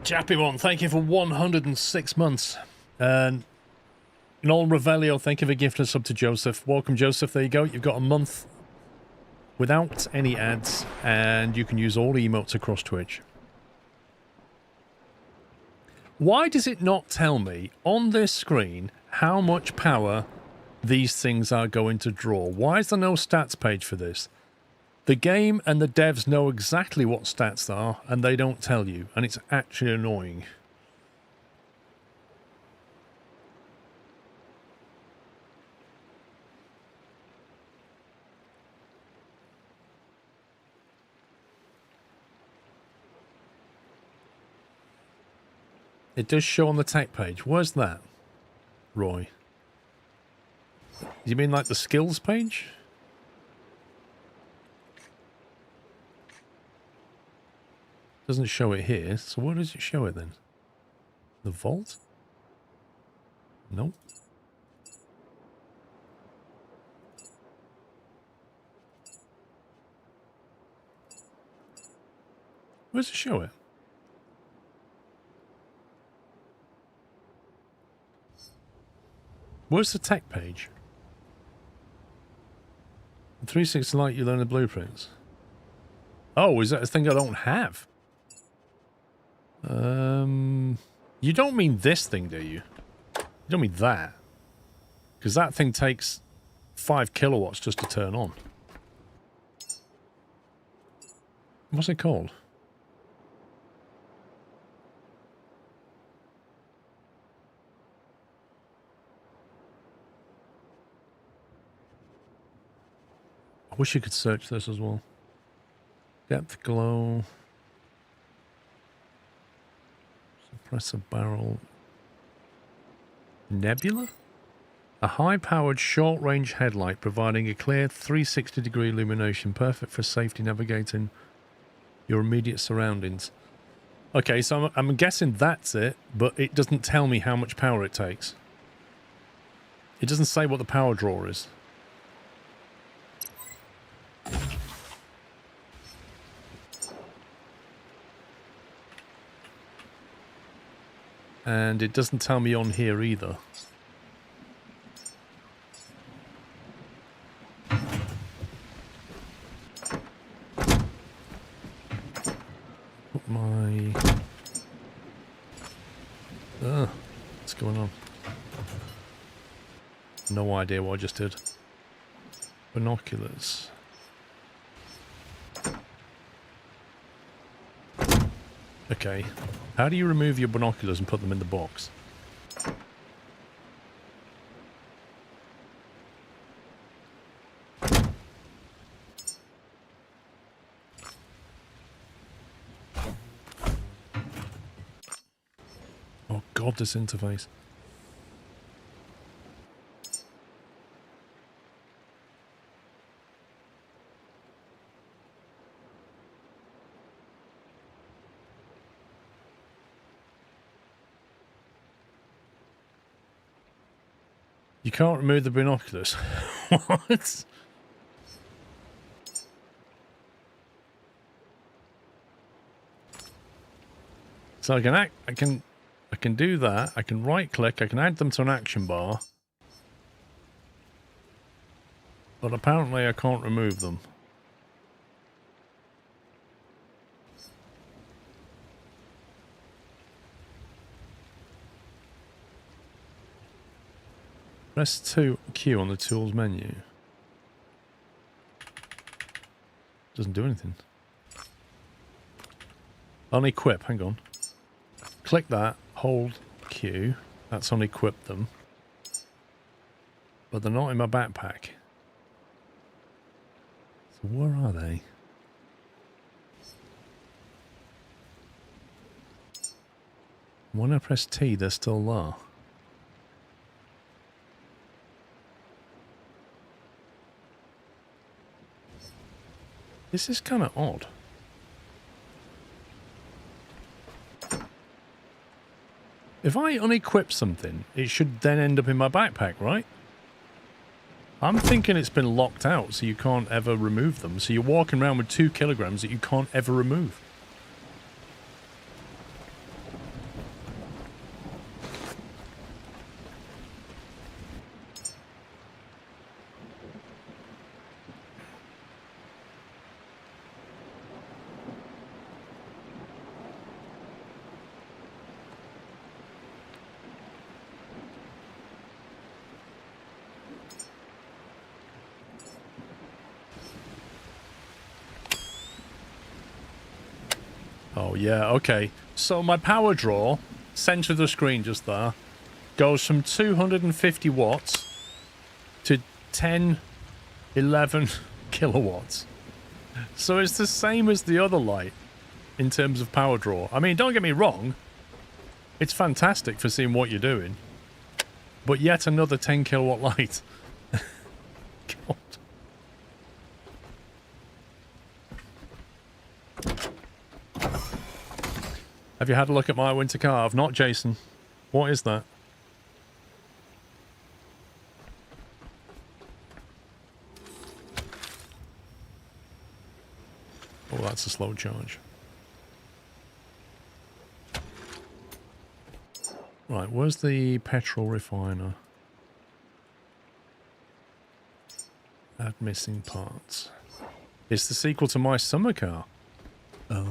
Chappy1, thank you for 106 months. And Noel Revelio, thank you for gifting us up to Joseph. Welcome, Joseph. There you go. You've got a month without any ads, and you can use all emotes across Twitch. Why does it not tell me on this screen how much power these things are going to draw? Why is there no stats page for this? The game and the devs know exactly what stats there are, and they don't tell you, and it's actually annoying. It does show on the tech page. Where's that, Roy? You mean like the skills page? Doesn't show it here, so where does it show it then? The vault? Nope. Where does it show it? Where's the tech page? 360 Lite, you learn the blueprints. Oh, is that a thing I don't have? You don't mean this thing, do you? You don't mean that. Because that thing takes 5 kilowatts just to turn on. What's it called? I wish you could search this as well. Depth glow. Suppressor barrel. Nebula? A high-powered short-range headlight providing a clear 360-degree illumination, perfect for safety navigating your immediate surroundings. Okay, so I'm guessing that's it, but it doesn't tell me how much power it takes. It doesn't say what the power draw is. And it doesn't tell me on here either. Put my... what's going on? No idea what I just did. Binoculars. Okay. How do you remove your binoculars and put them in the box? Oh god, this interface. You can't remove the binoculars. What? So I can do that. I can right click, I can add them to an action bar. But apparently I can't remove them. Press 2Q on the tools menu. Doesn't do anything. Unequip, hang on. Click that, hold Q. That's unequip them. But they're not in my backpack. So where are they? When I press T, they're still there. This is kind of odd. If I unequip something, it should then end up in my backpack, right? I'm thinking it's been locked out, so you can't ever remove them. So you're walking around with 2 kilograms that you can't ever remove. Oh, yeah, okay. So my power draw, center of the screen just there, goes from 250 watts to 10, 11 kilowatts. So it's the same as the other light in terms of power draw. I mean, don't get me wrong. It's fantastic for seeing what you're doing. But yet another 10 kilowatt light. God. Have you had a look at my winter car? I've not, Jason. What is that? Oh, that's a slow charge. Right, where's the petrol refiner? Add missing parts. It's the sequel to my summer car. Oh.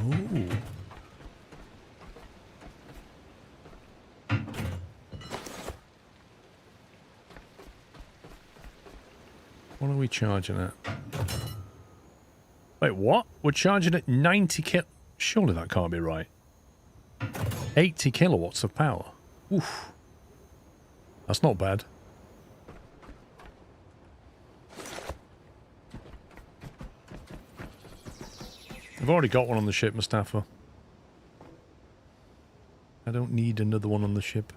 What are we charging at? Wait, what? We're charging at 90 kil... Surely that can't be right. 80 kilowatts of power. Oof. That's not bad. I've already got one on the ship, Mustafa. I don't need another one on the ship.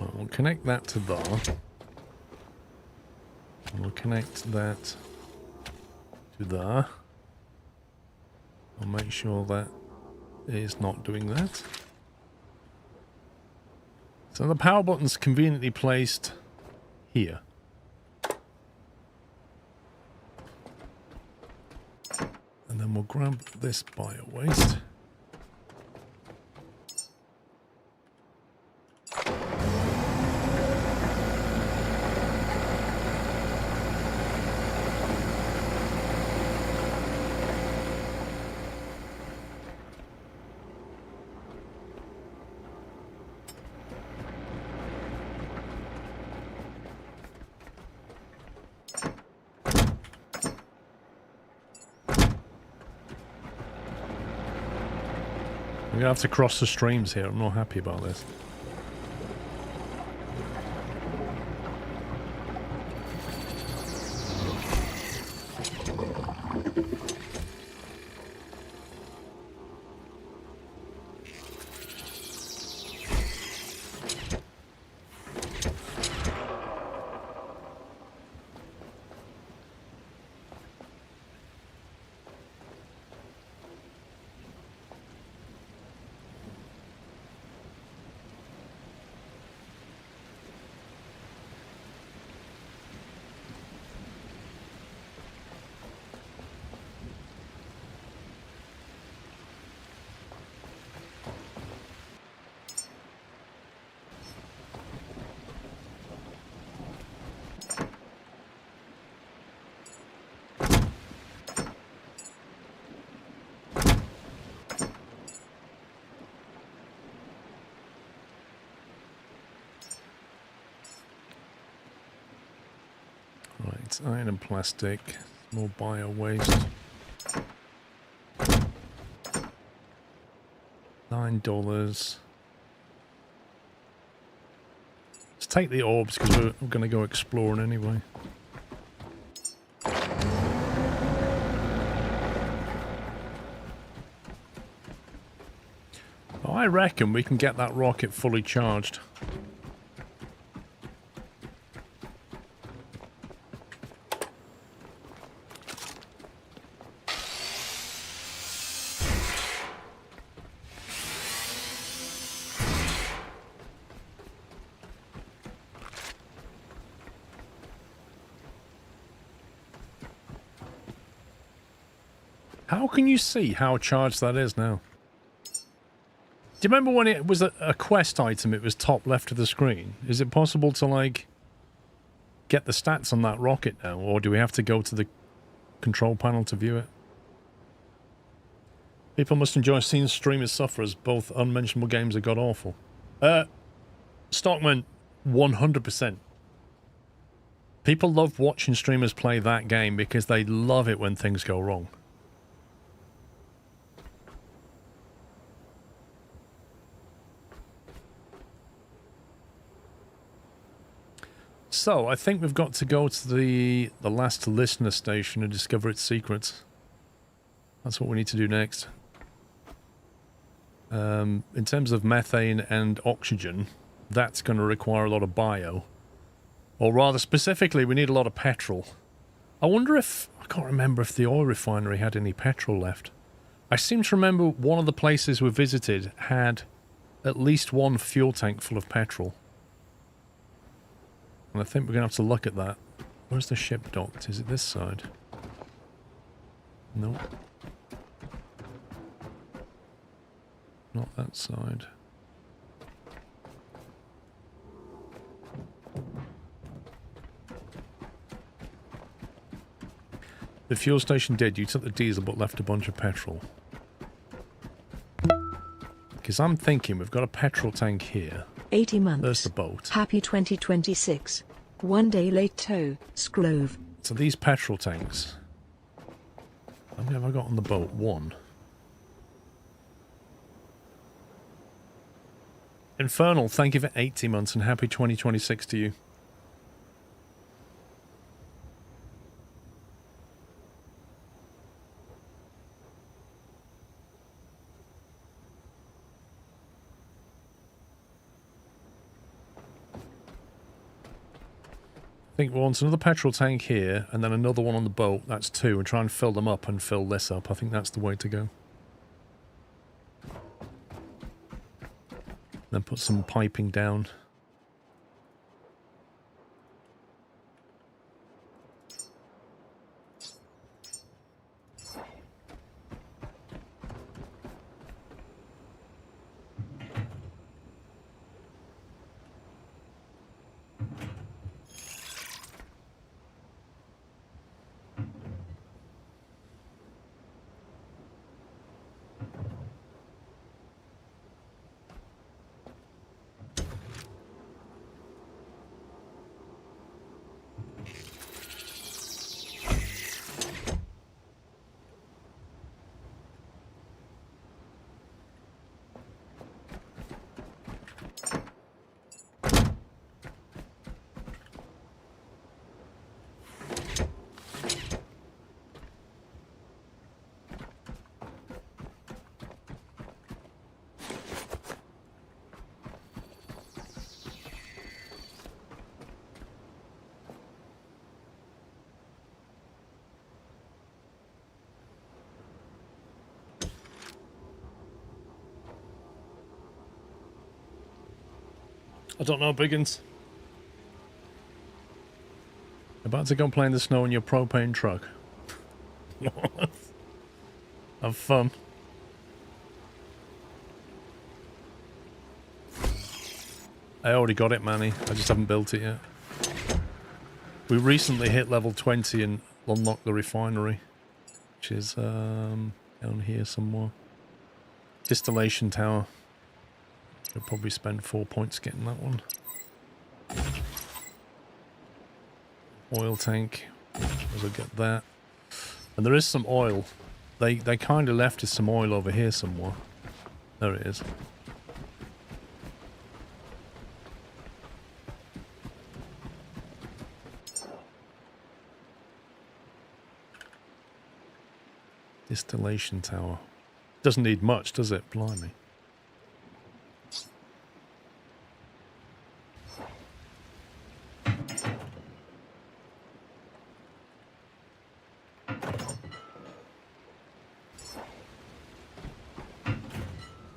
Right, we'll connect that to there. And we'll connect that to there. I'll make sure that is not doing that. So the power button's conveniently placed here. And then we'll grab this bio waste. We're going to have to cross the streams here. I'm not happy about this. Right, iron and plastic, more bio waste. $9. Let's take the orbs because we're going to go exploring anyway. I reckon we can get that rocket fully charged. How can you see how charged that is now? Do you remember when it was a quest item, it was top left of the screen? Is it possible to, like, get the stats on that rocket now? Or do we have to go to the control panel to view it? People must enjoy seeing streamers suffer as both unmentionable games are god-awful. Stockman, 100%. People love watching streamers play that game because they love it when things go wrong. So, I think we've got to go to the last listener station and discover its secrets. That's what we need to do next. In terms of methane and oxygen, that's going to require a lot of bio. Or rather specifically, we need a lot of petrol. I wonder if... I can't remember if the oil refinery had any petrol left. I seem to remember one of the places we visited had at least one fuel tank full of petrol. And I think we're going to have to look at that. Where's the ship docked? Is it this side? Nope. Not that side. The fuel station did. You took the diesel but left a bunch of petrol. Because I'm thinking we've got a petrol tank here. 80 months. There's the boat. Happy 2026. 1 day late tow, Scrove. So these petrol tanks. How many have I got on the boat? One. Infernal, thank you for 80 months and happy 2026 to you. I think we want another petrol tank here, and then another one on the boat. That's two, and try and fill them up and fill this up. I think that's the way to go. Then put some piping down. I don't know, Biggins. About to go play in the snow in your propane truck. Have fun. I already got it, Manny. I just haven't built it yet. We recently hit level 20 and unlocked the refinery, which is down here somewhere. Distillation tower. I'll probably spend 4 points getting that one. Oil tank. I'll get that. And there is some oil. They kind of left us some oil over here somewhere. There it is. Distillation tower. Doesn't need much, does it? Blimey.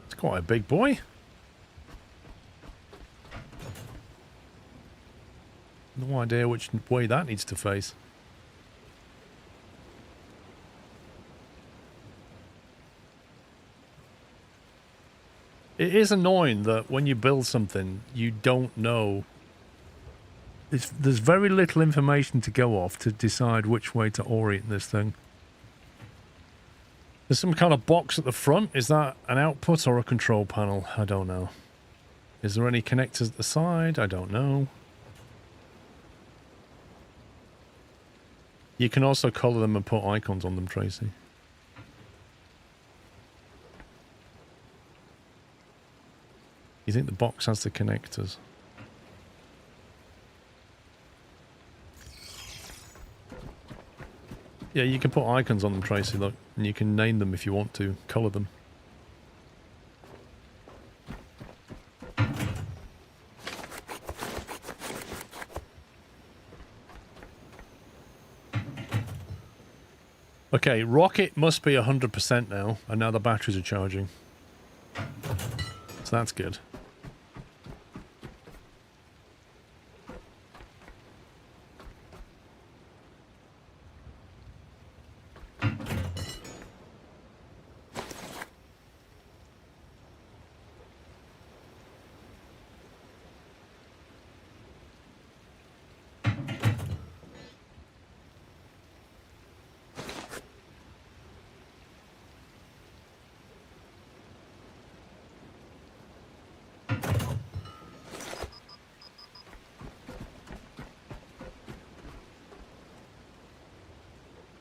It's quite a big boy. No idea which way that needs to face. It is annoying that when you build something, you don't know. There's very little information to go off to decide which way to orient this thing. There's some kind of box at the front. Is that an output or a control panel? I don't know. Is there any connectors at the side? I don't know. You can also color them and put icons on them, Tracy. You think the box has the connectors? Yeah, you can put icons on them, Tracy, look, and you can name them if you want to, colour them. Okay, rocket must be 100% now, and now the batteries are charging. So that's good.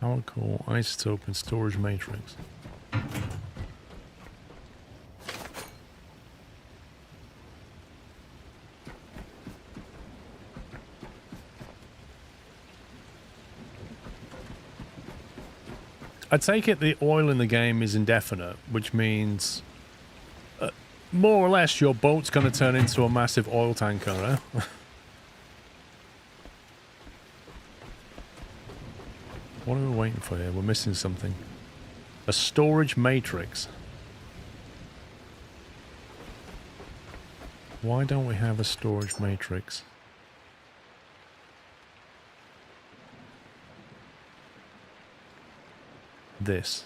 Power core, isotope, and storage matrix. I take it the oil in the game is indefinite, which means more or less your boat's going to turn into a massive oil tanker, eh? What are we waiting for here? We're missing something. A storage matrix. Why don't we have a storage matrix? This.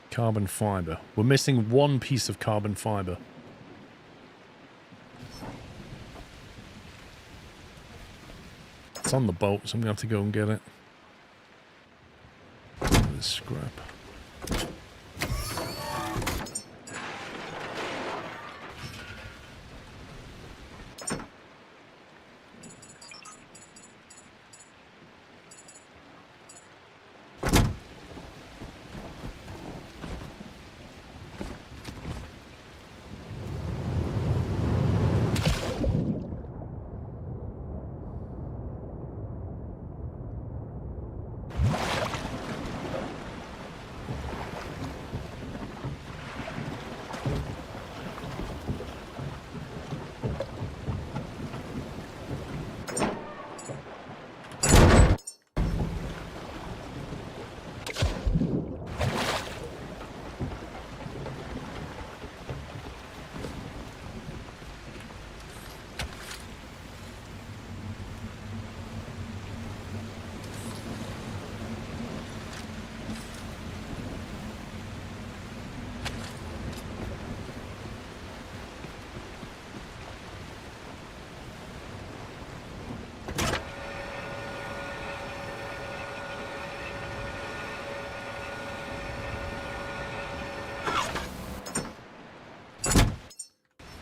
Carbon fiber. We're missing one piece of carbon fiber. It's on the boat, so I'm going to have to go and get it. This scrap.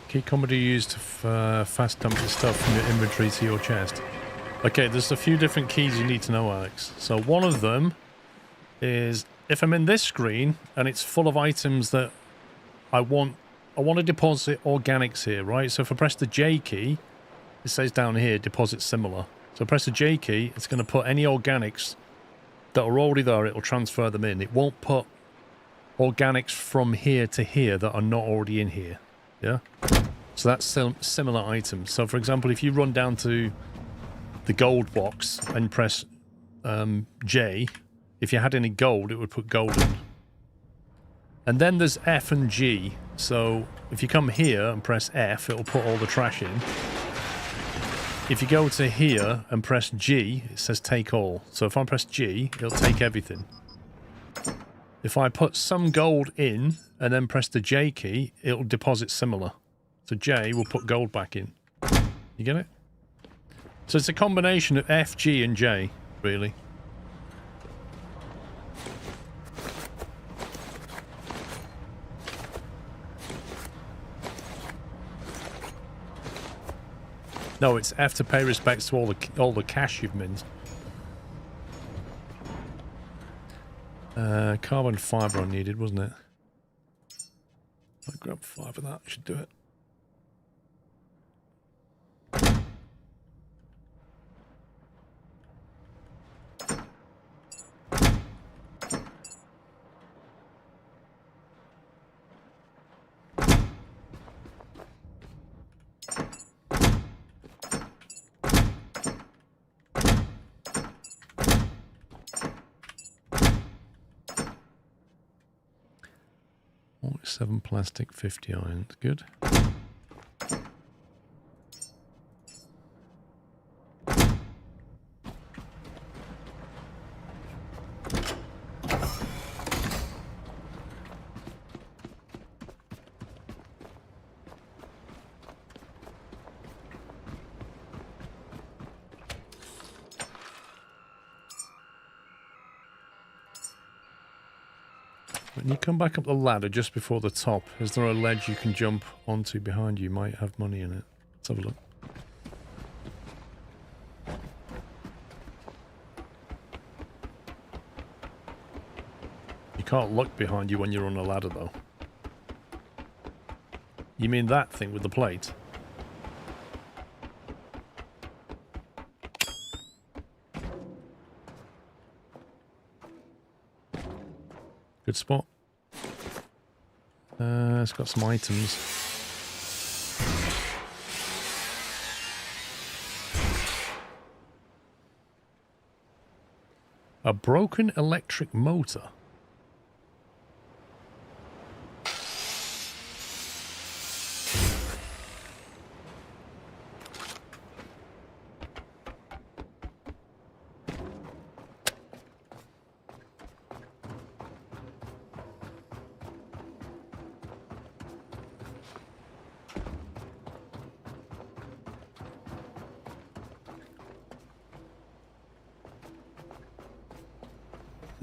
Key combo used to fast dump the stuff from your inventory to your chest. Okay, there's a few different keys you need to know, Alex. So one of them is if I'm in this screen and it's full of items that I want to deposit organics here, right? So if I press the J key, it says down here, deposit similar. So press the J key, it's going to put any organics that are already there, it will transfer them in. It won't put organics from here to here that are not already in here. Yeah? So that's similar items. So for example, if you run down to the gold box and press J, if you had any gold, it would put gold in. And then there's F and G. So if you come here and press F, it'll put all the trash in. If you go to here and press G, it says take all. So if I press G, it'll take everything. If I put some gold in and then press the J key, it'll deposit similar. So J will put gold back in. You get it? So it's a combination of F, G, and J, really. No, it's F to pay respects to all the cash you've minted. Carbon fiber I needed, wasn't it? I'll grab 5 of that, should do it. 7 plastic, 50 iron. Good. When you come back up the ladder just before the top, is there a ledge you can jump onto behind you? Might have money in it. Let's have a look. You can't look behind you when you're on a ladder, though. You mean that thing with the plate? Good spot. It's got some items. A broken electric motor.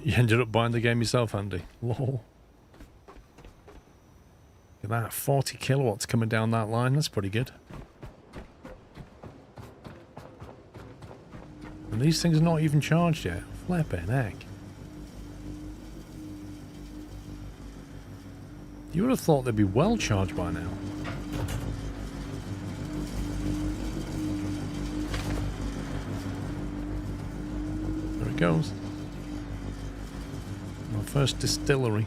You ended up buying the game yourself, Andy. Lol. Look at that, 40 kilowatts coming down that line. That's pretty good. And these things are not even charged yet. Flippin' heck. You would have thought they'd be well charged by now. There it goes. Our first distillery.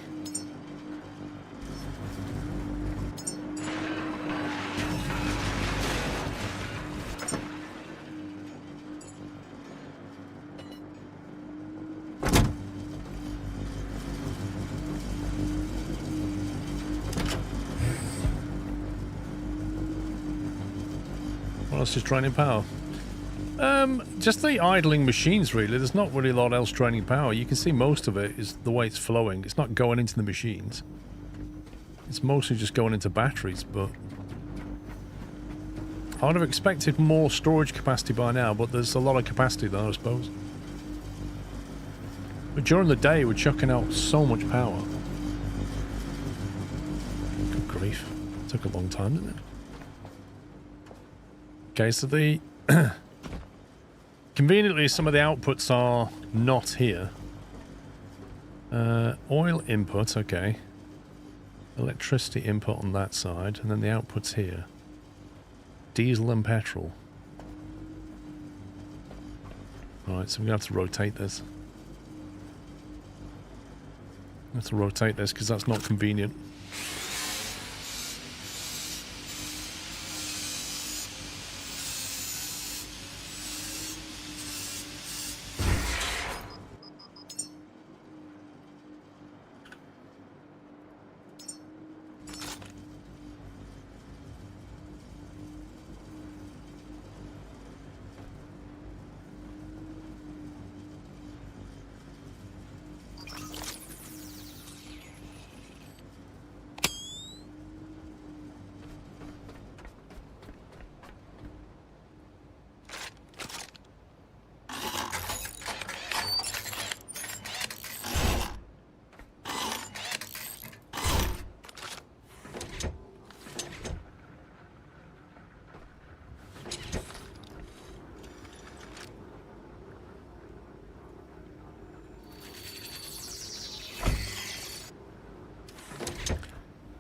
What else is draining power? Just the idling machines, really. There's not really a lot else draining power. You can see most of it is the way it's flowing. It's not going into the machines. It's mostly just going into batteries, but I would have expected more storage capacity by now, but there's a lot of capacity there, I suppose. But during the day, we're chucking out so much power. Good grief. It took a long time, didn't it? Okay, so the... Conveniently, some of the outputs are not here. Oil input, okay. Electricity input on that side, and then the outputs here. Diesel and petrol. Alright, so we're going to have to rotate this. I have to rotate this because that's not convenient.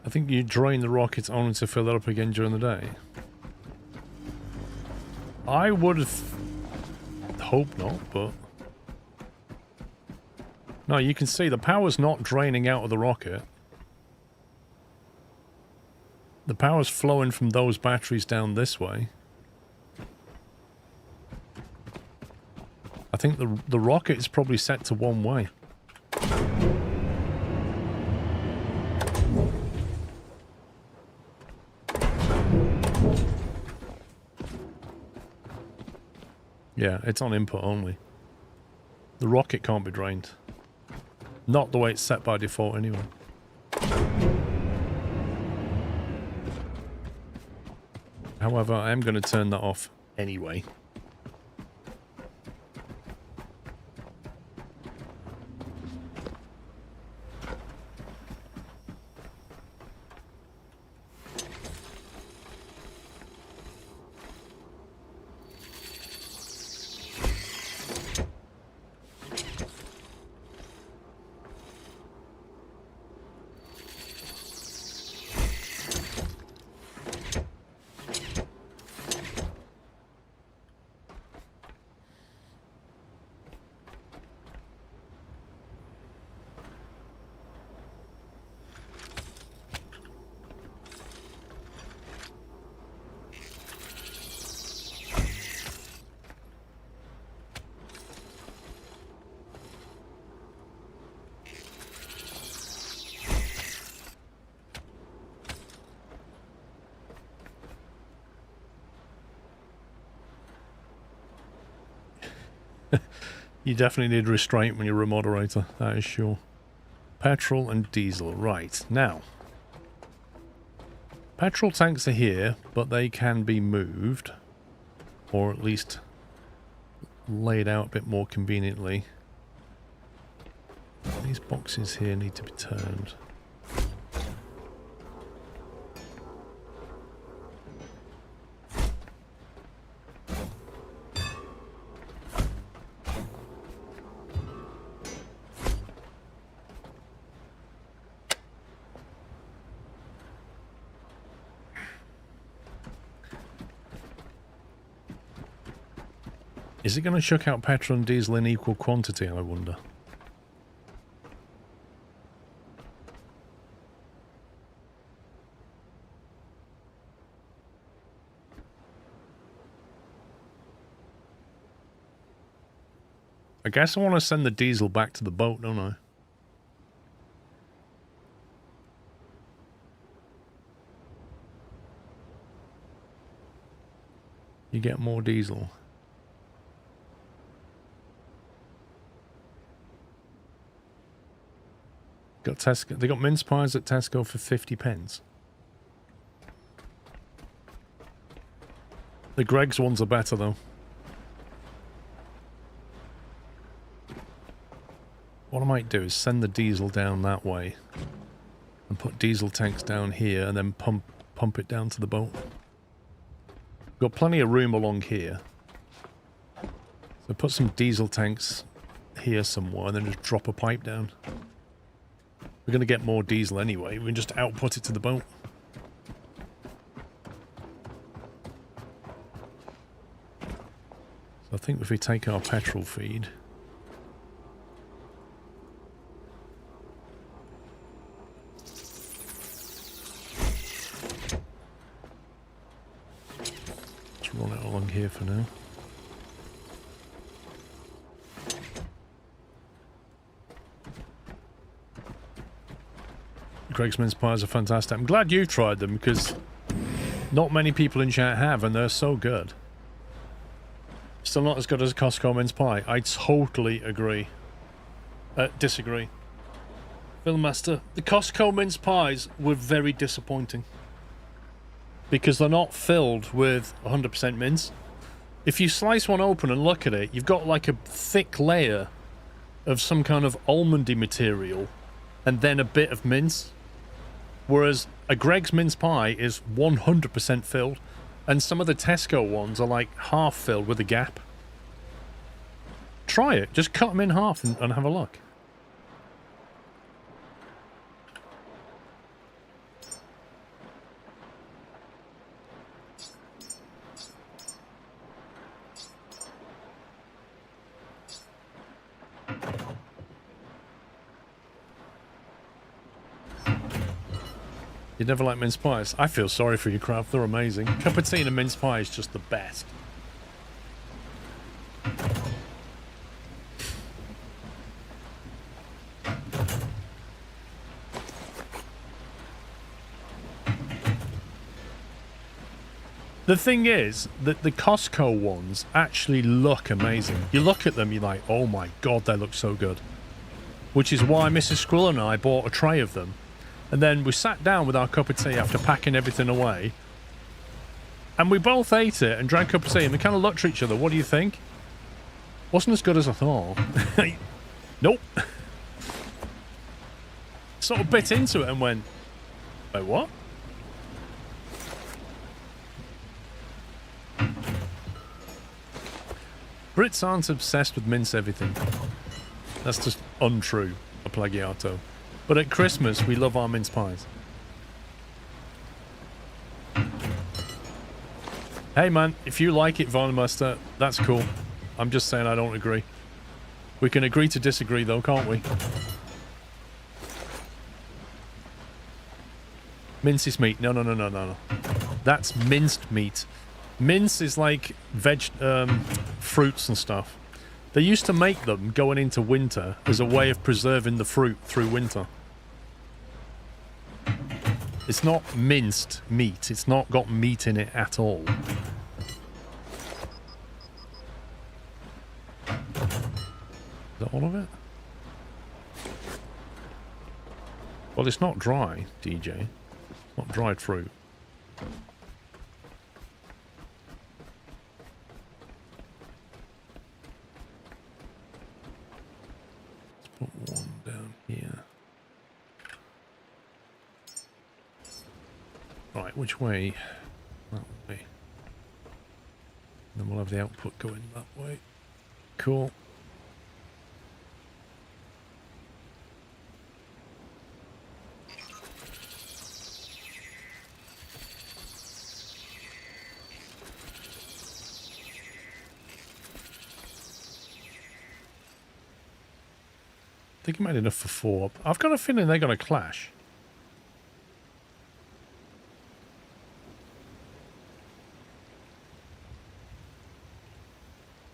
I think you drain the rockets only to fill it up again during the day. I would have hoped not, but... No, you can see the power's not draining out of the rocket. The power's flowing from those batteries down this way. I think the rocket is probably set to one way. Yeah, it's on input only. The rocket can't be drained. Not the way it's set by default anyway. However, I am going to turn that off anyway. You definitely need restraint when you're a moderator, that is sure. Petrol and diesel, right. Now, petrol tanks are here, but they can be moved, or at least laid out a bit more conveniently. These boxes here need to be turned. Is it going to chuck out petrol and diesel in equal quantity, I wonder? I guess I want to send the diesel back to the boat, don't I? You get more diesel. Got Tesco. They got mince pies at Tesco for 50 pence. The Greggs ones are better though. What I might do is send the diesel down that way and put diesel tanks down here and then pump it down to the boat. Got plenty of room along here. So put some diesel tanks here somewhere and then just drop a pipe down. We're going to get more diesel anyway. We can just output it to the boat. So I think if we take our petrol feed... Let's run it along here for now. Greg's mince pies are fantastic. I'm glad you've tried them because not many people in chat have, and they're so good. Still not as good as a Costco mince pie. I totally agree. Disagree. Filmmaster, the Costco mince pies were very disappointing because they're not filled with 100% mince. If you slice one open and look at it, you've got like a thick layer of some kind of almondy material and then a bit of mince. Whereas a Greg's mince pie is 100% filled, and some of the Tesco ones are like half filled with a gap. Try it. Just cut them in half and have a look. You never like mince pies? I feel sorry for you, Kraft. They're amazing. Cappuccino and mince pie is just the best. The thing is that the Costco ones actually look amazing. You look at them, you're like, oh my god, they look so good. Which is why Mrs. Squirrel and I bought a tray of them. And then we sat down with our cup of tea after packing everything away. And we both ate it and drank a cup of tea, and we kind of looked at each other. What do you think? Wasn't as good as I thought. Nope. Sort of bit into it and went, wait, what? Brits aren't obsessed with mince everything. That's just untrue, a plagiato. But at Christmas, we love our mince pies. Hey man, if you like it, Varnemaster, that's cool. I'm just saying I don't agree. We can agree to disagree though, can't we? Mince is meat. No. That's minced meat. Mince is like fruits and stuff. They used to make them going into winter as a way of preserving the fruit through winter. It's not minced meat. It's not got meat in it at all. Is that all of it? Well, it's not dry, DJ. It's not dried fruit. Let's put one down here. Right, which way? That way. Then we'll have the output going that way. Cool. I think he made enough for 4. I've got a feeling they're going to clash.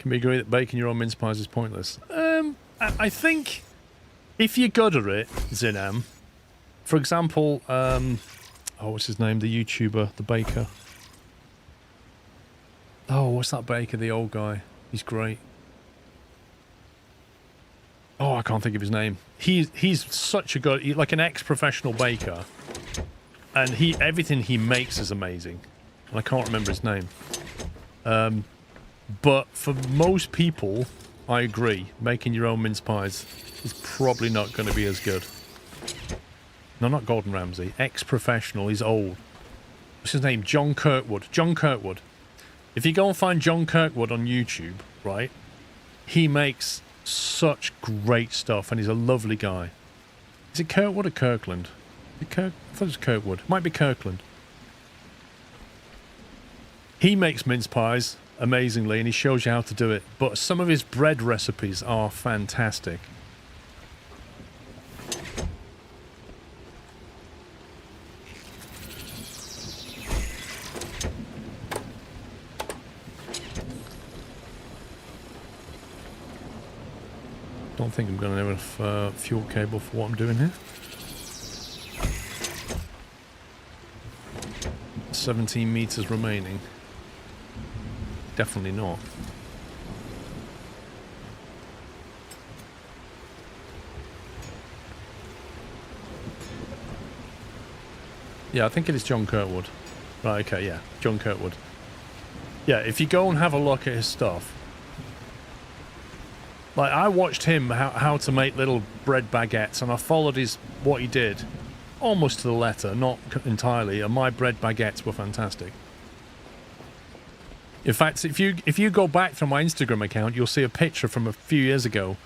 Can we agree that baking your own mince pies is pointless? I think if you gutter it, Zinam, for example, oh, what's his name? The YouTuber, the baker. Oh, what's that baker? The old guy. He's great. Oh, I can't think of his name. He's such a good, like an ex-professional baker, and everything he makes is amazing. And I can't remember his name. But for most people, I agree. Making your own mince pies is probably not going to be as good. No, not Gordon Ramsay. Ex-professional. He's old. What's his name? John Kirkwood. John Kirkwood. If you go and find John Kirkwood on YouTube, right, he makes such great stuff, and he's a lovely guy. Is it Kirkwood or Kirkland? I thought it was Kirkwood. Might be Kirkland. He makes mince pies amazingly, and he shows you how to do it. But some of his bread recipes are fantastic. Don't think I'm going to have enough fuel cable for what I'm doing here. 17 meters remaining. Definitely not. Yeah, I think it is John Kirkwood. Right, okay, yeah. John Kirkwood. Yeah, if you go and have a look at his stuff. Like, I watched him how to make little bread baguettes, and I followed what he did almost to the letter, not entirely, and my bread baguettes were fantastic. In fact, if you go back to my Instagram account, you'll see a picture from a few years ago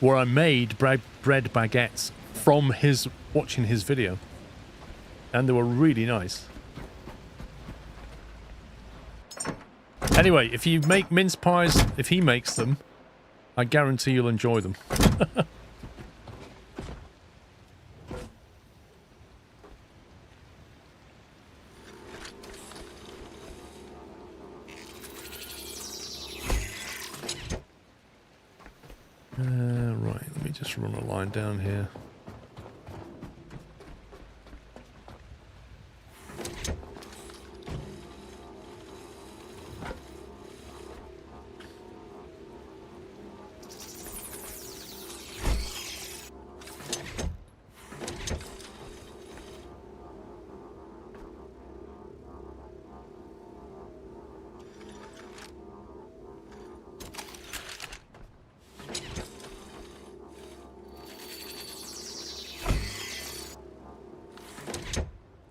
where I made bread baguettes from watching his video. And they were really nice. Anyway, if you make mince pies, if he makes them, I guarantee you'll enjoy them. Right, let me just run a line down here.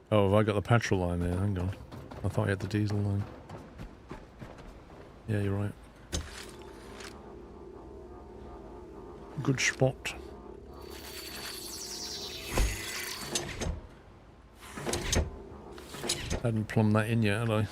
Oh, have I got the petrol line there? Hang on. I thought I had the diesel line. Yeah, you're right. Good spot. Hadn't plumbed that in yet, had I?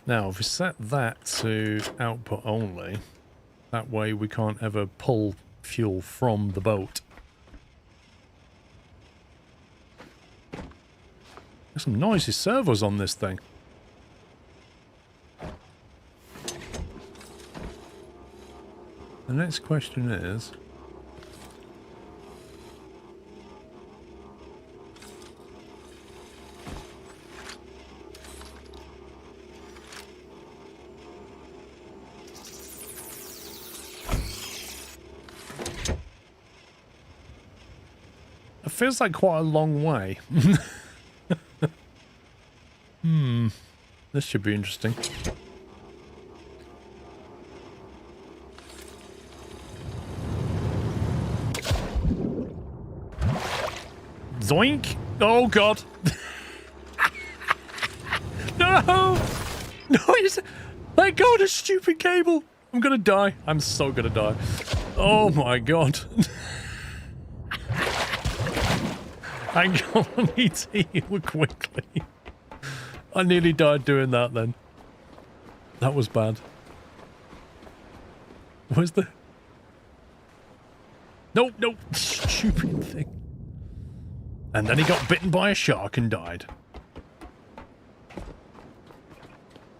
Now, if we set that to output only, that way we can't ever pull fuel from the boat. There's some noisy servos on this thing. The next question is... It feels like quite a long way. This should be interesting. Zoink! Oh god! No! No, let go of the stupid cable! I'm gonna die. I'm so gonna die. Oh my god. Hang on, I need to heal quickly. I nearly died doing that then. That was bad. Where's the... No, no, stupid thing. And then he got bitten by a shark and died.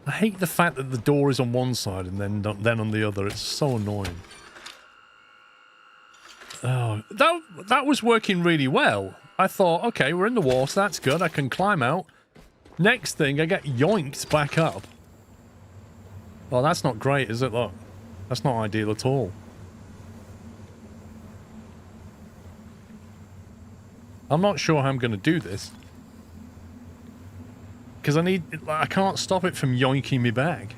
I hate the fact that the door is on one side and then on the other. It's so annoying. Oh, that was working really well. I thought, okay, we're in the water, that's good, I can climb out. Next thing, I get yoinked back up. Oh, that's not great, is it? Look, that's not ideal at all. I'm not sure how I'm going to do this. Because I can't stop it from yoinking me back.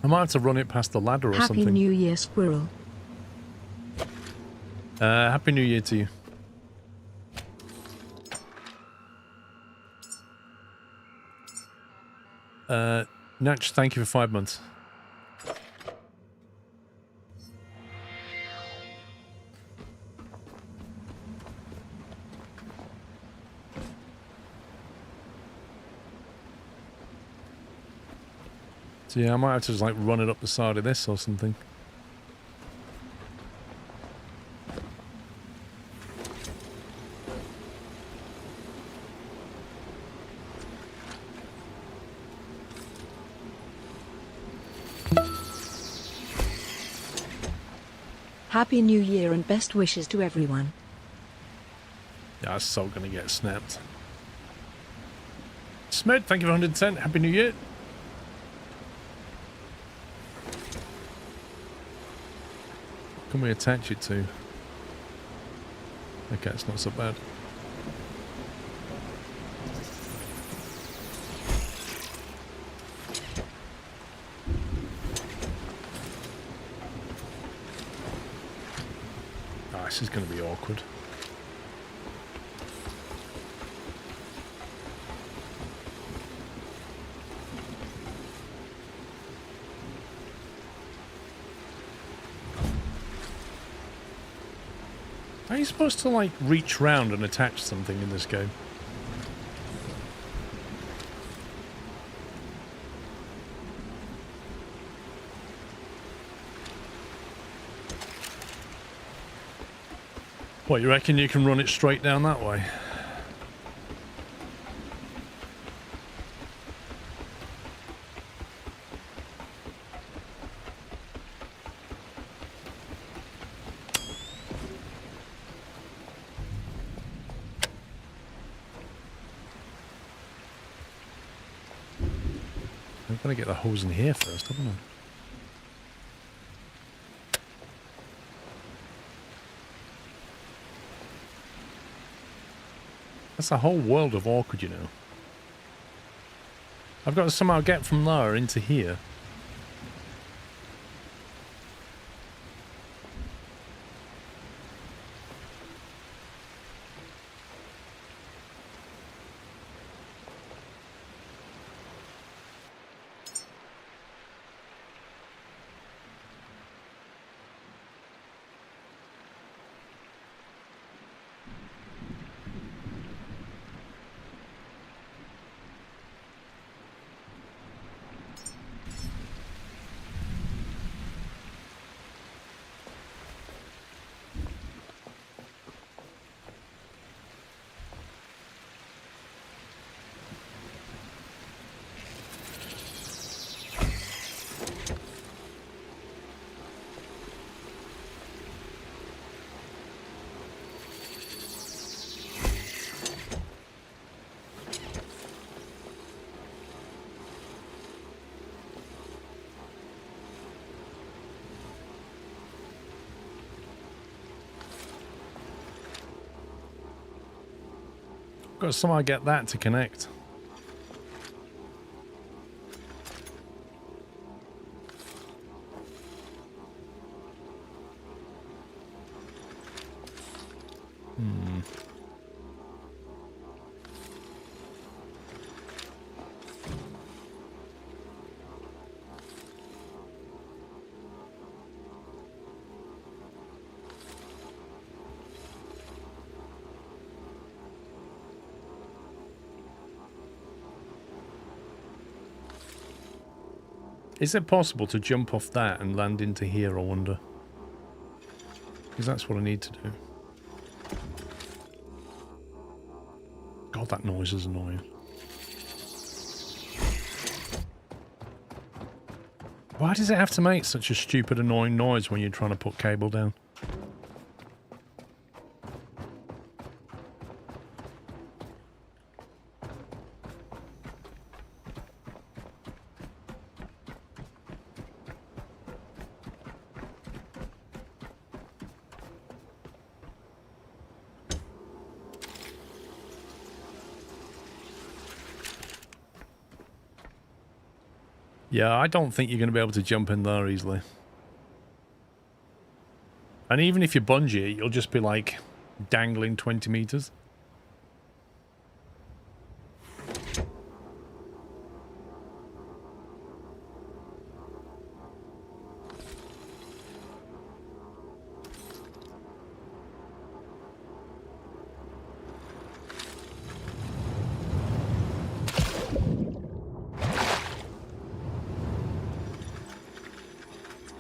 I might have to run it past the ladder or something. Happy New Year, Squirrel. Happy New Year to you. Natch, thank you for 5 months. So yeah, I might have to just like run it up the side of this or something. Happy New Year and best wishes to everyone. Yeah, it's so gonna get snapped. Smith, thank you for 110. Happy New Year. What can we attach it to? Okay, it's not so bad. Oh, this is going to be awkward. Are you supposed to, like, reach round and attach something in this game? What, you reckon you can run it straight down that way? Gotta get the hose in here first, haven't I? That's a whole world of awkward, you know. I've got to somehow get from there into here. Got to somehow get that to connect. Is it possible to jump off that and land into here, I wonder? Because that's what I need to do. God, that noise is annoying. Why does it have to make such a stupid, annoying noise when you're trying to put cable down? Yeah, I don't think you're going to be able to jump in there easily. And even if you bungee, you'll just be like dangling 20 meters.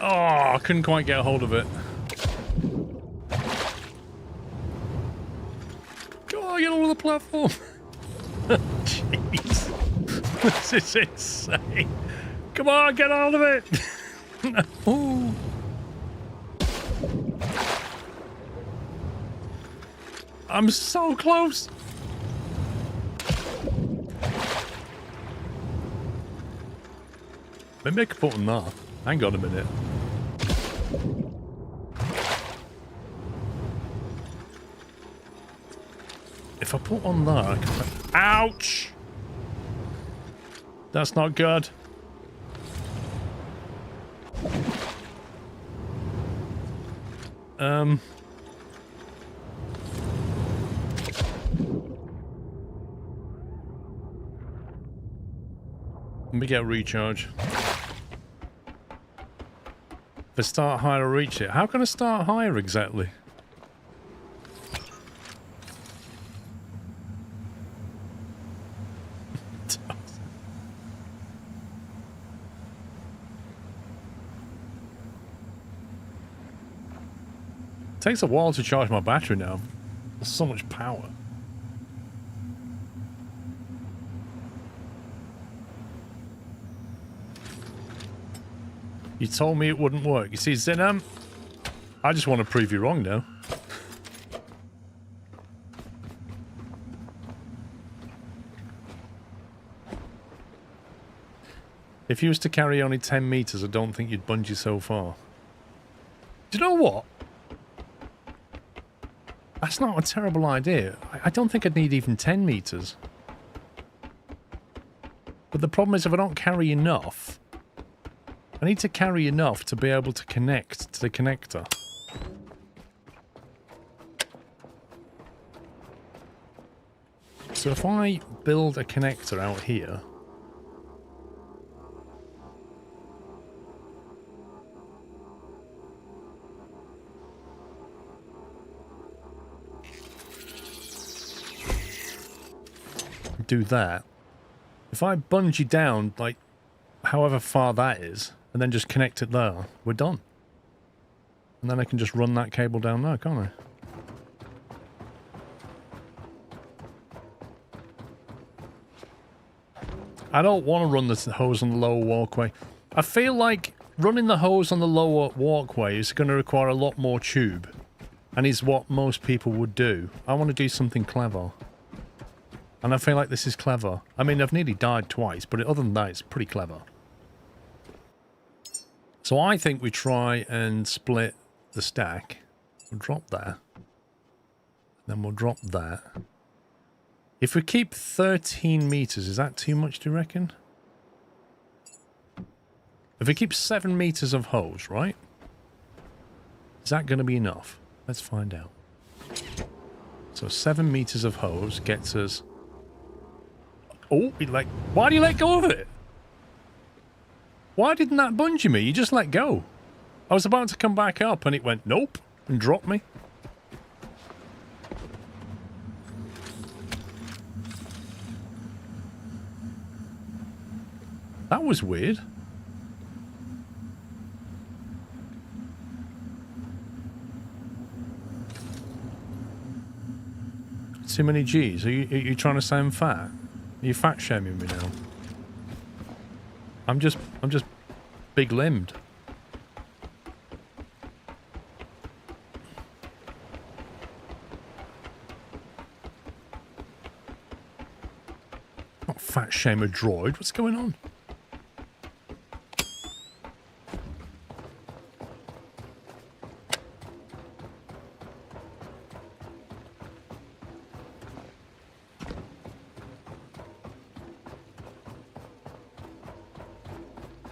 Oh, I couldn't quite get a hold of it. Come on, get over the platform. Jeez. This is insane. Come on, get out of it. No. I'm so close. Maybe I could put on that. Hang on a minute. If I put on that, I can... Ouch! That's not good. Let me get a recharge. If I start higher, I reach it. How can I start higher exactly? It takes a while to charge my battery now. There's so much power. You told me it wouldn't work. You see, Zinam, I just want to prove you wrong now. If you was to carry only 10 meters, I don't think you'd bungee so far. Do you know what? That's not a terrible idea. I don't think I'd need even 10 meters. But the problem is if I don't carry enough, I need to carry enough to be able to connect to the connector. So if I build a connector out here, do that. If I bungee down, like, however far that is, and then just connect it there, we're done. And then I can just run that cable down there, can't I? I don't want to run the hose on the lower walkway. I feel like running the hose on the lower walkway is going to require a lot more tube. And is what most people would do. I want to do something clever. And I feel like this is clever. I mean, I've nearly died twice, but other than that, it's pretty clever. So I think we try and split the stack. We'll drop that. Then we'll drop that. If we keep 13 meters, is that too much, do you reckon? If we keep 7 meters of hose, right? Is that going to be enough? Let's find out. So 7 meters of hose gets us... Oh, why do you let go of it? Why didn't that bungee me? You just let go. I was about to come back up and it went nope and dropped me. That was weird. Too many G's. Are you trying to sound fat? Are you fat shaming me now? I'm just big limbed. Not fat shame a droid. What's going on?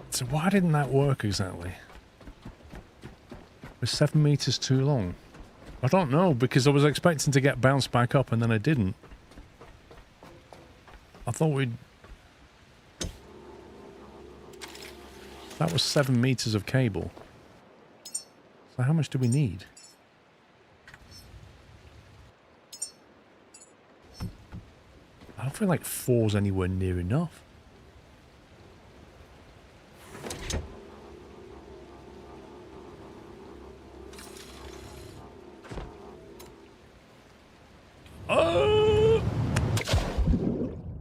So why didn't that work exactly? Was 7 meters too long? I don't know, because I was expecting to get bounced back up and then I didn't. I thought we'd... That was 7 meters of cable. So how much do we need? I don't feel like 4's anywhere near enough.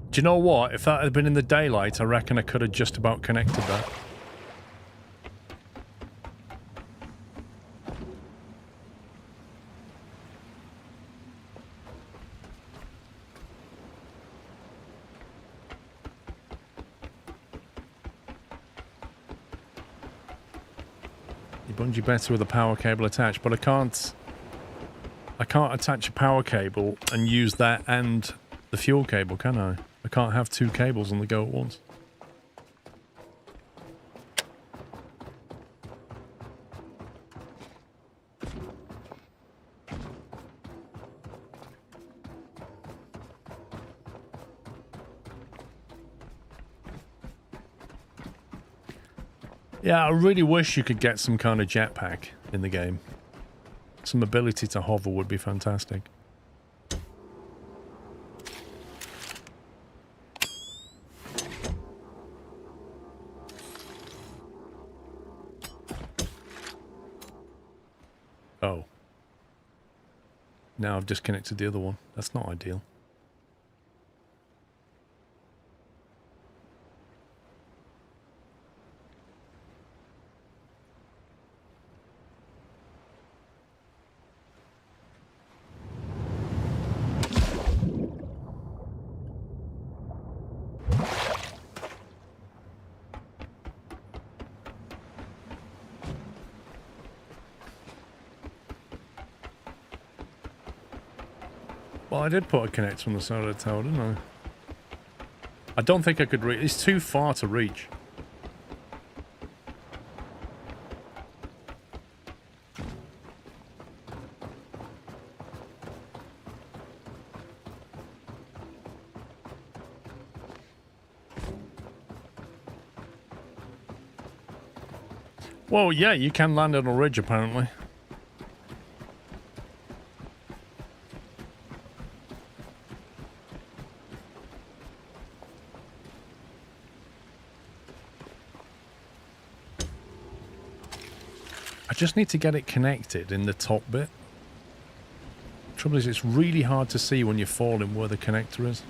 Do you know what? If that had been in the daylight, I reckon I could have just about connected that. You bungee better with a power cable attached, but I can't attach a power cable and use that and the fuel cable, can I? I can't have 2 cables on the go at once. Yeah, I really wish you could get some kind of jetpack in the game. Some ability to hover would be fantastic. Oh. Now I've disconnected the other one. That's not ideal. Well, I did put a connector on the side of the tower, didn't I? I don't think I could reach. It's too far to reach. Well, yeah, you can land on a ridge, apparently. I just need to get it connected in the top bit. Trouble is, it's really hard to see when you're falling where the connector is.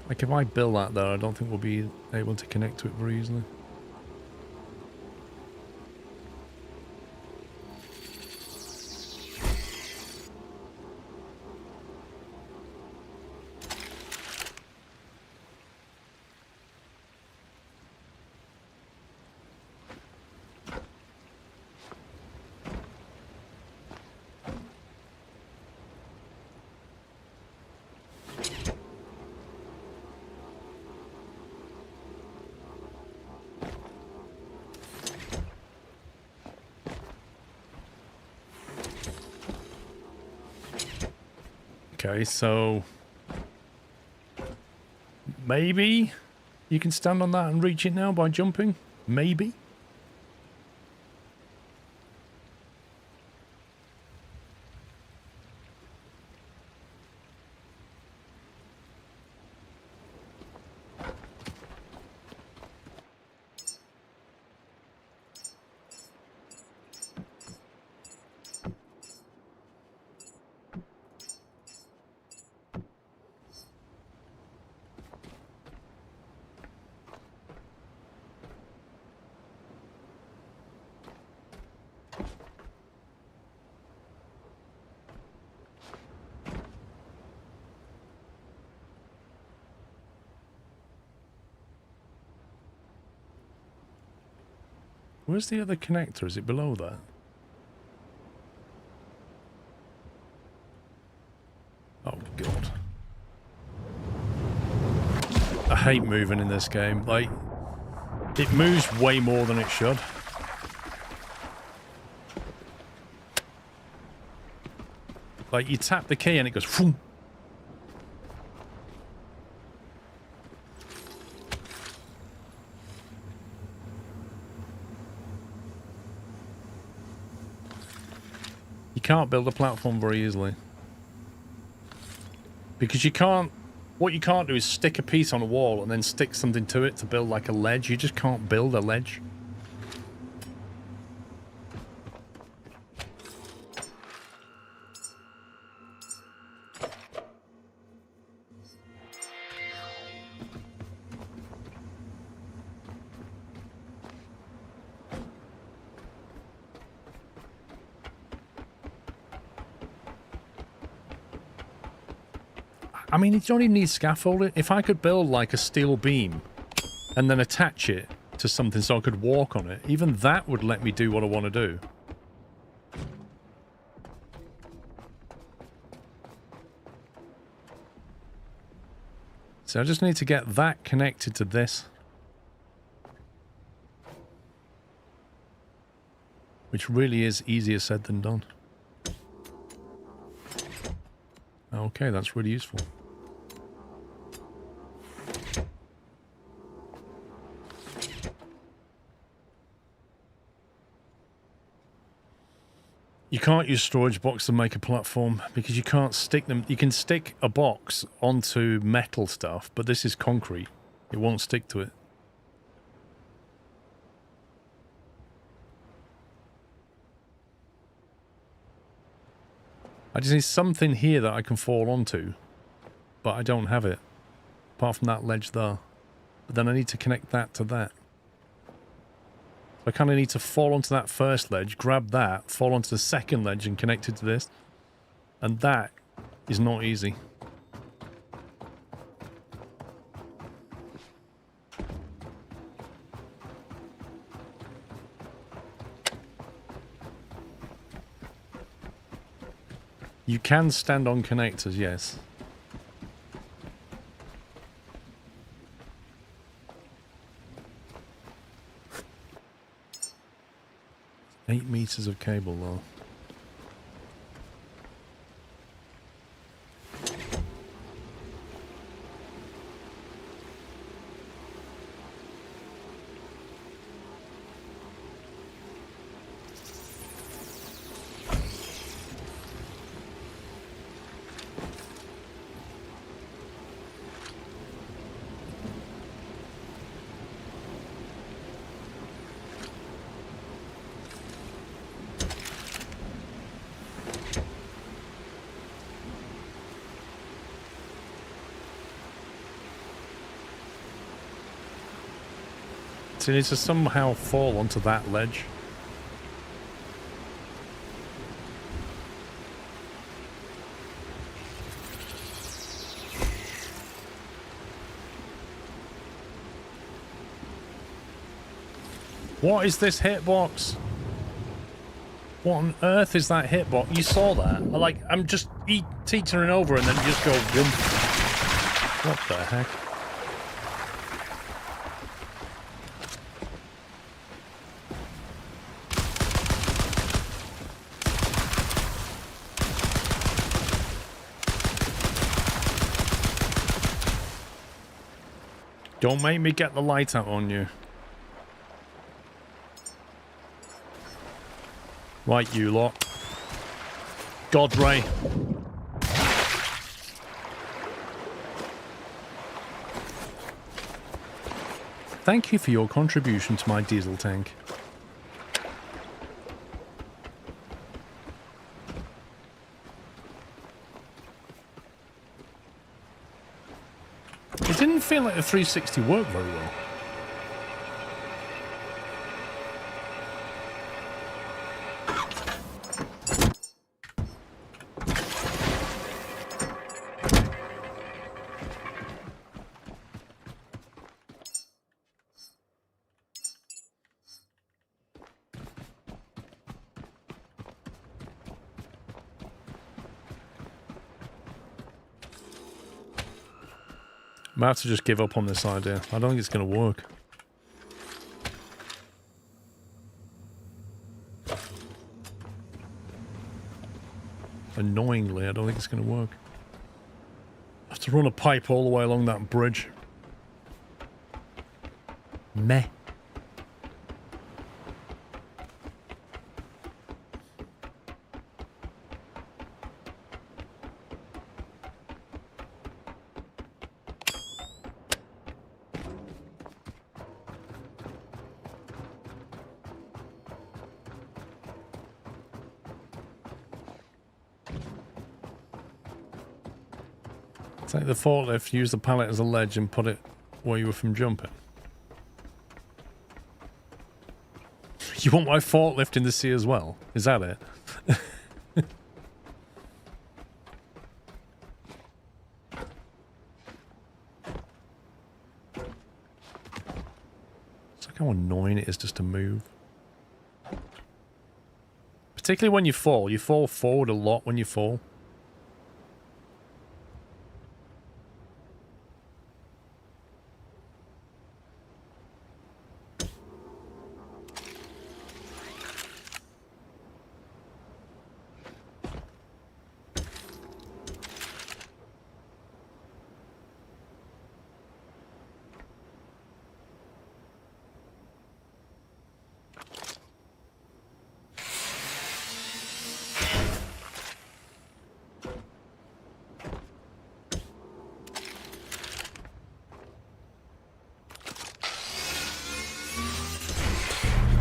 Like, if I build that there, I don't think we'll be able to connect to it very easily. Okay, so maybe you can stand on that and reach it now by jumping? Maybe? Where's the other connector? Is it below that? Oh, God. I hate moving in this game. Like, it moves way more than it should. Like, you tap the key and it goes... Phoom. You can't build a platform very easily. Because you can't... What you can't do is stick a piece on a wall and then stick something to it to build like a ledge. You just can't build a ledge. I mean, you don't even need scaffolding. If I could build like a steel beam and then attach it to something so I could walk on it, even that would let me do what I want to do. So I just need to get that connected to this. Which really is easier said than done. Okay, that's really useful. You can't use storage box to make a platform because you can't stick them. You can stick a box onto metal stuff, but this is concrete. It won't stick to it. I just need something here that I can fall onto, but I don't have it, apart from that ledge there. But then I need to connect that to that. I kind of need to fall onto that first ledge, grab that, fall onto the second ledge and connect it to this. And that is not easy. You can stand on connectors, yes. Eight meters of cable, though. So you need to somehow fall onto that ledge. What is this hitbox? What on earth is that hitbox? You saw that? I'm just teetering over and then you just go whoomp. What the heck? Don't make me get the light out on you. Right, you lot. God Ray. Thank you for your contribution to my diesel tank. It didn't feel like the 360 worked very well. I might have to just give up on this idea. I don't think it's going to work. Annoyingly, I don't think it's going to work. I have to run a pipe all the way along that bridge. Meh. Take the forklift, use the pallet as a ledge and put it where you were from jumping. You want my forklift in the sea as well? Is that it? It's like how annoying it is just to move. Particularly when you fall. You fall forward a lot when you fall.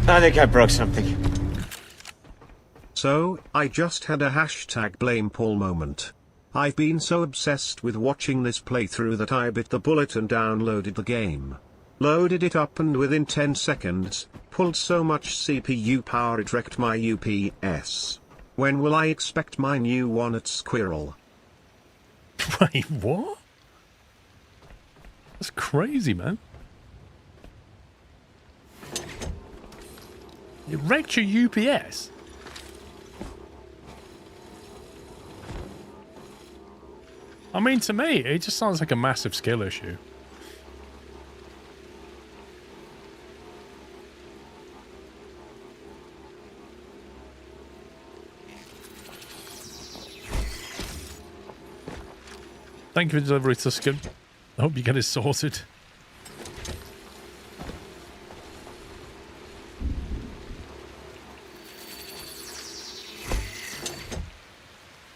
I think I broke something. So, I just had a hashtag blame Paul moment. I've been so obsessed with watching this playthrough that I bit the bullet and downloaded the game. Loaded it up and within 10 seconds, pulled so much CPU power it wrecked my UPS. When will I expect my new one at Squirrel? Wait, what? That's crazy, man. It wrecked your UPS? I mean, to me, it just sounds like a massive skill issue. Thank you for delivery, Tuscan. I hope you get it sorted.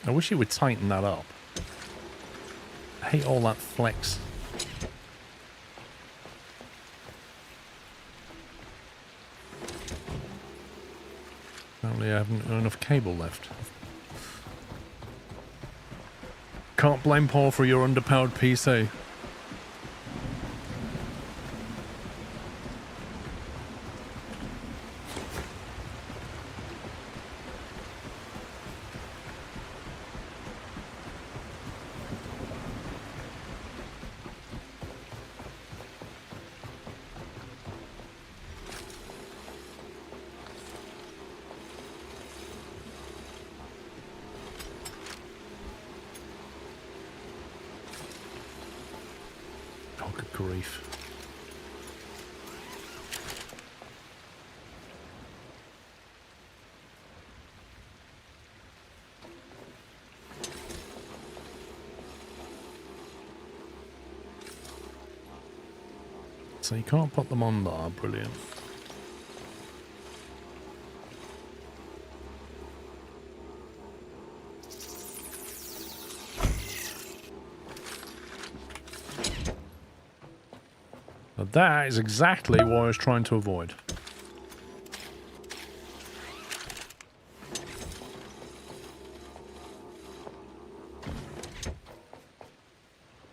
I wish he would tighten that up. I hate all that flex. Apparently I haven't got enough cable left. Can't blame Paul for your underpowered PC. Grief. So you can't put them on there, brilliant. But that is exactly what I was trying to avoid.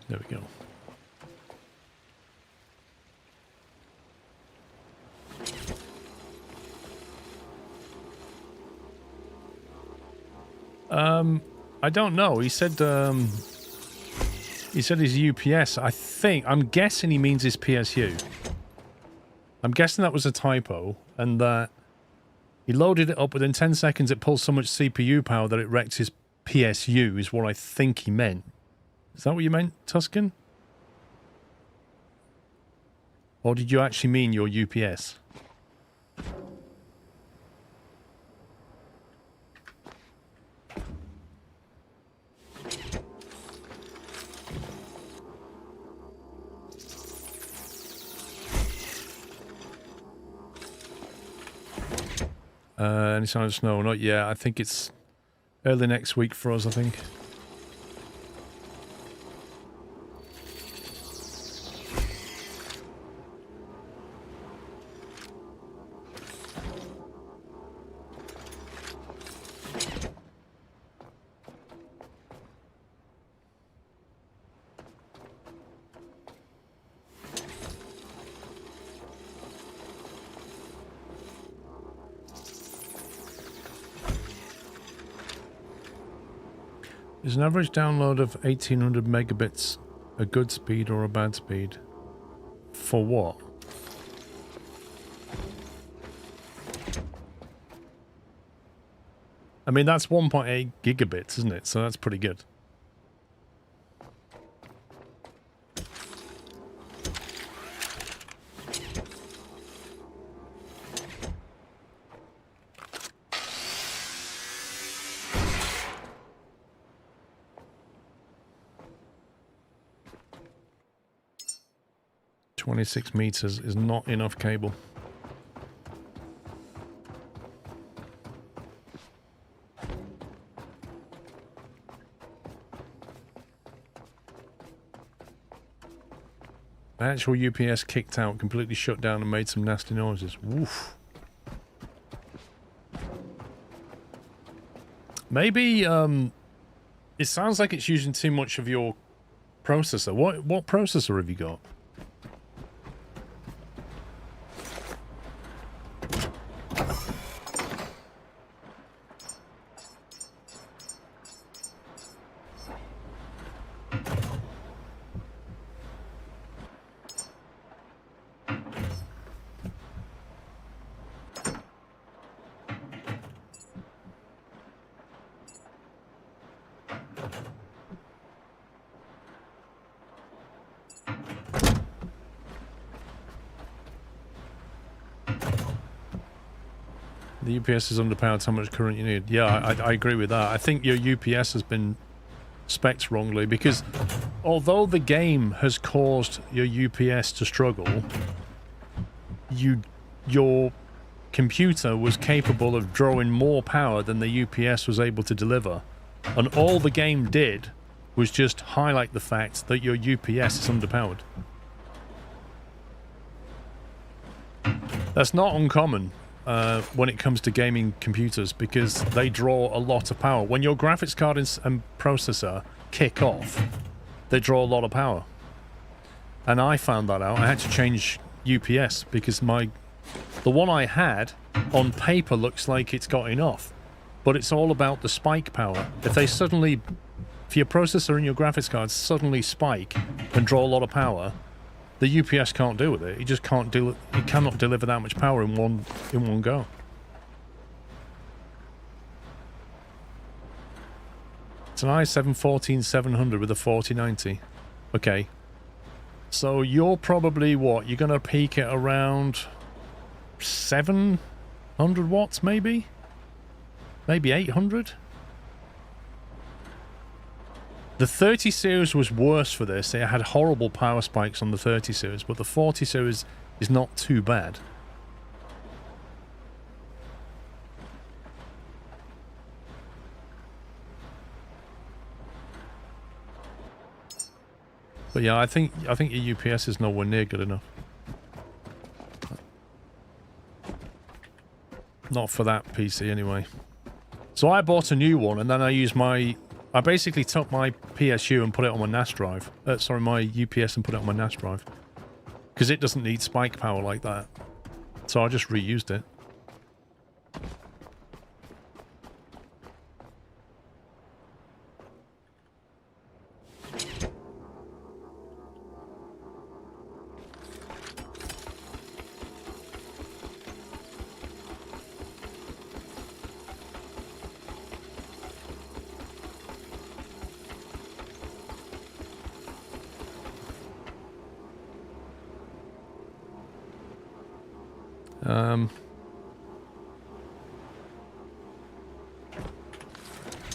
There we go. I don't know. He said his UPS. I'm guessing he means his PSU. I'm guessing that was a typo, and that he loaded it up within 10 seconds. It pulls so much CPU power that it wrecked his PSU. Is what I think he meant. Is that what you meant, Tuscan? Or did you actually mean your UPS? Any sign of snow? Not yet. I think it's early next week for us, I think. Is an average download of 1800 megabits a good speed or a bad speed? For what? I mean, that's 1.8 gigabits, isn't it? So that's pretty good. .26 meters is not enough cable. The actual UPS kicked out, completely shut down and made some nasty noises. Woof. Maybe it sounds like it's using too much of your processor. What processor have you got? The UPS is underpowered, how much current you need. Yeah, I agree with that. I think your UPS has been spec'd wrongly because although the game has caused your UPS to struggle, your computer was capable of drawing more power than the UPS was able to deliver. And all the game did was just highlight the fact that your UPS is underpowered. That's not uncommon when it comes to gaming computers because they draw a lot of power. When your graphics card and processor kick off, they draw a lot of power. And I found that out. I had to change UPS because the one I had on paper looks like it's got enough, but it's all about the spike power. If your processor and your graphics card suddenly spike and draw a lot of power, the UPS can't deal with it. It just can't do it. It cannot deliver that much power in one go. It's an i7-14700 with a 4090. Okay. So you're probably what? You're gonna peak at around 700 watts, maybe? Maybe 800? The 30 series was worse for this. It had horrible power spikes on the 30 series, but the 40 series is not too bad. But yeah, I think your UPS is nowhere near good enough. Not for that PC anyway. So I bought a new one and then I basically took my PSU and put it on my NAS drive. Sorry, my UPS and put it on my NAS drive. Because it doesn't need spike power like that. So I just reused it.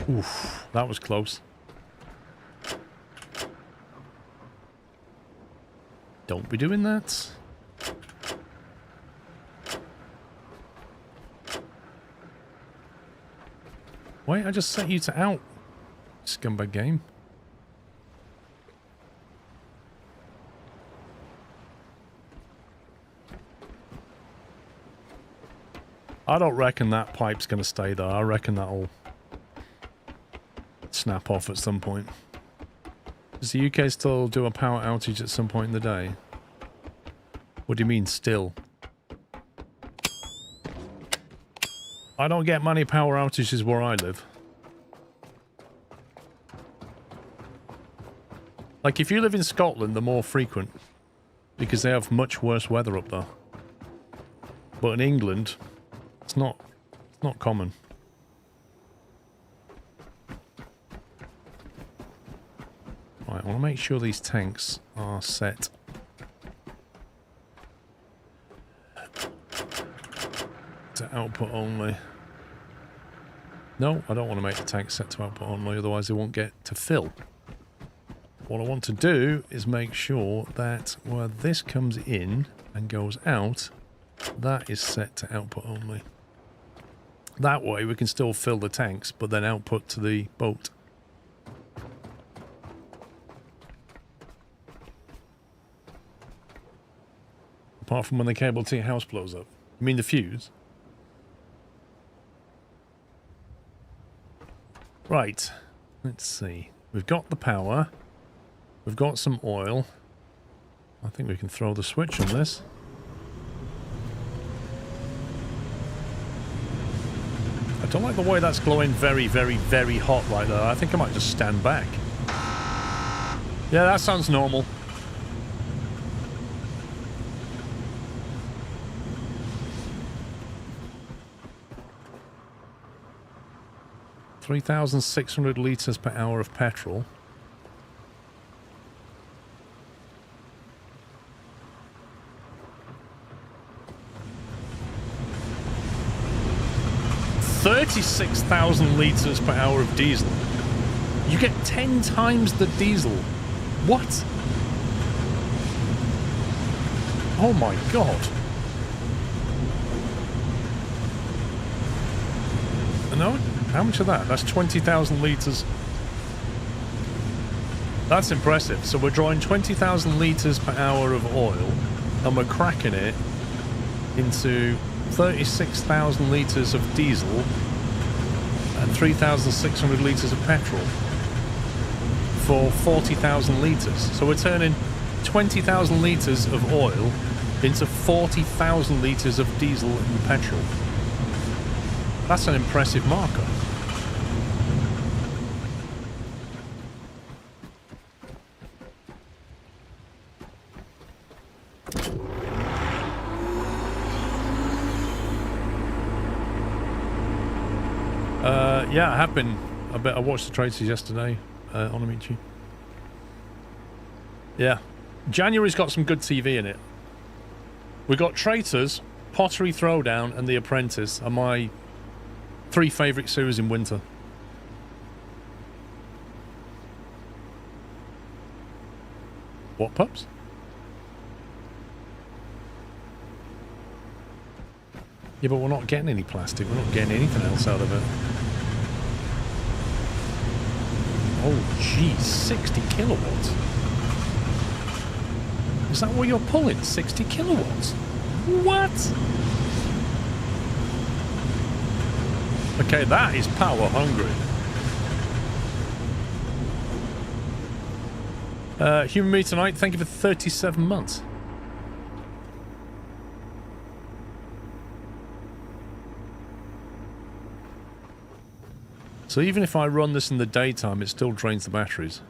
Oof, that was close. Don't be doing that. Wait, I just set you to out. Scumbag game. I don't reckon that pipe's going to stay there. I reckon that'll snap off at some point. Does the UK still do a power outage at some point in the day? What do you mean, still? I don't get many power outages where I live. Like, if you live in Scotland, they're more frequent. Because they have much worse weather up there. But in England, it's not common. Right, I want to make sure these tanks are set to output only. No, I don't want to make the tanks set to output only, otherwise they won't get to fill. What I want to do is make sure that where this comes in and goes out, that is set to output only. That way we can still fill the tanks, but then output to the boat. Apart from when the cable to your house blows up. You mean the fuse? Right. Let's see. We've got the power. We've got some oil. I think we can throw the switch on this. I don't like the way that's glowing very, very, very hot right there. I think I might just stand back. Yeah, that sounds normal. $3,600 litres per hour of petrol. $36,000 litres per hour of diesel. You get 10 times the diesel. What? Oh my god. No? How much of that? That's 20,000 litres. That's impressive. So we're drawing 20,000 litres per hour of oil and we're cracking it into 36,000 litres of diesel and 3,600 litres of petrol for 40,000 litres. So we're turning 20,000 litres of oil into 40,000 litres of diesel and petrol. That's an impressive marker. Yeah, I have been. I watched the traces yesterday, Onamichi. Yeah. January's got some good TV in it. We got Traitors, Pottery Throwdown, and The Apprentice are my 3 favourite series in winter. What, pups? Yeah, but we're not getting any plastic. We're not getting anything else out of it. Oh, geez, 60 kilowatts. Is that what you're pulling? 60 kilowatts? What? Okay, that is power hungry. Human Me Tonight, thank you for 37 months. So even if I run this in the daytime, it still drains the batteries.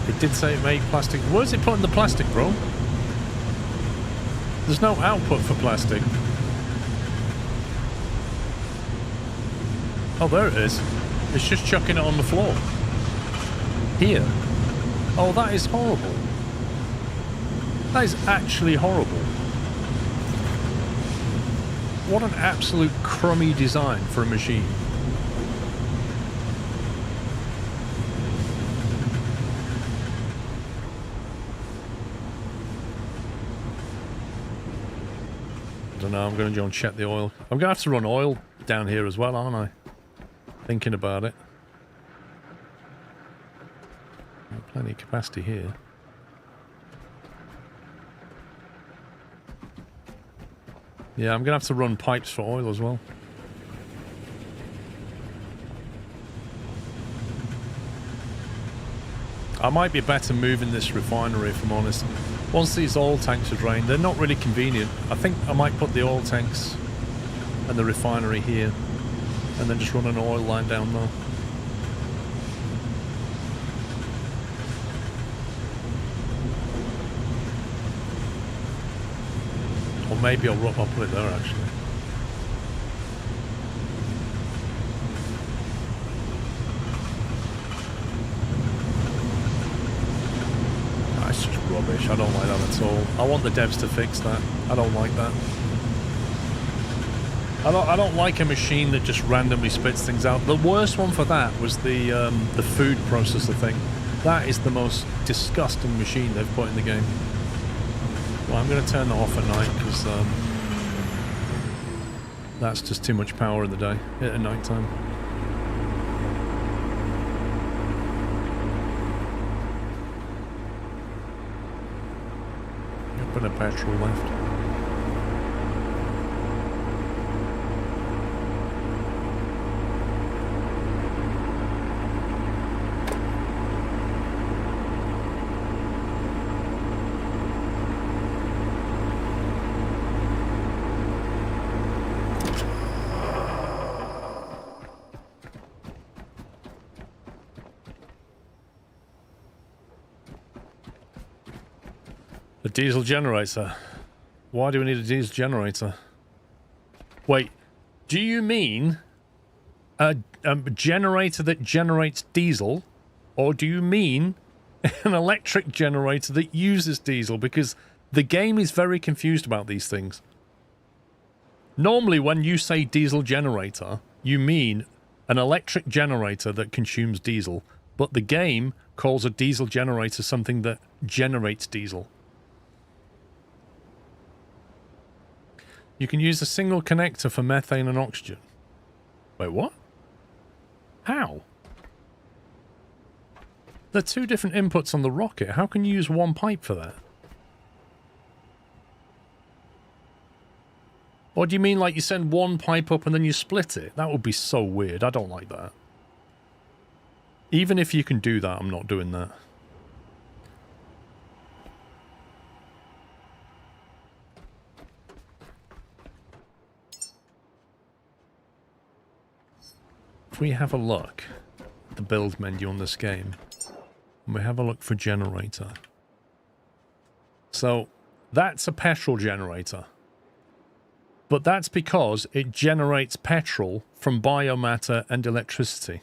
It did say it made plastic. Where's it putting the plastic, bro? There's no output for plastic. Oh, there it is. It's just chucking it on the floor. Here. Oh, that is horrible. That is actually horrible. What an absolute crummy design for a machine. I don't know, I'm going to go and check the oil. I'm going to have to run oil down here as well, aren't I? Thinking about it. Plenty of capacity here. Yeah, I'm going to have to run pipes for oil as well. I might be better moving this refinery, if I'm honest. Once these oil tanks are drained, they're not really convenient. I think I might put the oil tanks and the refinery here, and then just run an oil line down there. Or maybe I'll put it there, actually. That's just rubbish. I don't like that at all. I want the devs to fix that. I don't like that. I don't like a machine that just randomly spits things out. The worst one for that was the food processor thing. That is the most disgusting machine they've put in the game. Well, I'm going to turn that off at night because that's just too much power in the day at night time. A bit of petrol left. diesel generator. Why do we need a diesel generator? Wait, do you mean a generator that generates diesel? Or do you mean an electric generator that uses diesel? Because the game is very confused about these things. Normally, when you say diesel generator, you mean an electric generator that consumes diesel. But the game calls a diesel generator something that generates diesel. You can use a single connector for methane and oxygen. Wait, what? How? There are two different inputs on the rocket. How can you use one pipe for that? Or do you mean like you send one pipe up and then you split it? That would be so weird. I don't like that. Even if you can do that, I'm not doing that. If we have a look at the build menu on this game, and we have a look for generator. So, that's a petrol generator. But that's because it generates petrol from biomatter and electricity.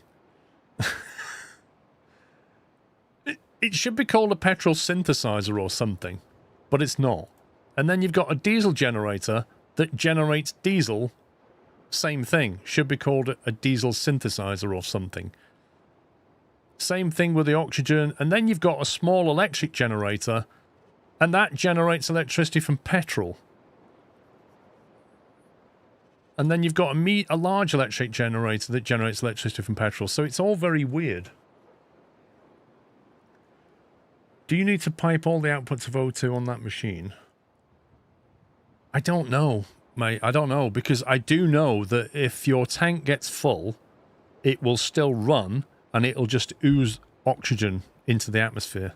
It should be called a petrol synthesizer or something, but it's not. And then you've got a diesel generator that generates diesel. Same thing. Should be called a diesel synthesizer or something. Same thing with the oxygen. And then you've got a small electric generator, and that generates electricity from petrol. And then you've got a large electric generator that generates electricity from petrol. So it's all very weird. Do you need to pipe all the outputs of O2 on that machine? I don't know, mate. I don't know, because I do know that if your tank gets full, it will still run, and it'll just ooze oxygen into the atmosphere.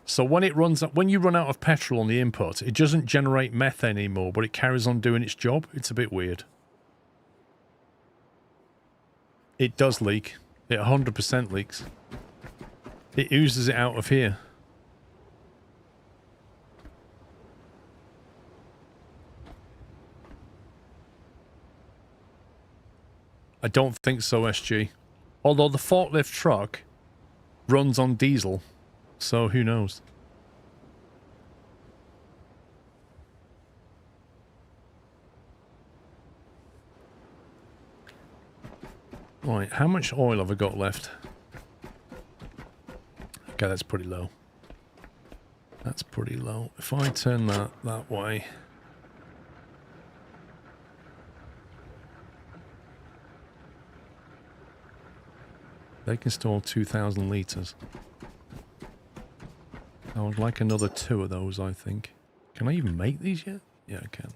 So when you run out of petrol on the input, it doesn't generate methane anymore, but it carries on doing its job. It's a bit weird. It does leak. It 100% leaks. It oozes it out of here. I don't think so, SG. Although the forklift truck runs on diesel, so who knows? Right, how much oil have I got left? Okay, that's pretty low. That's pretty low. If I turn that way... They can store 2,000 litres. I would like another 2 of those, I think. Can I even make these yet? Yeah, I can.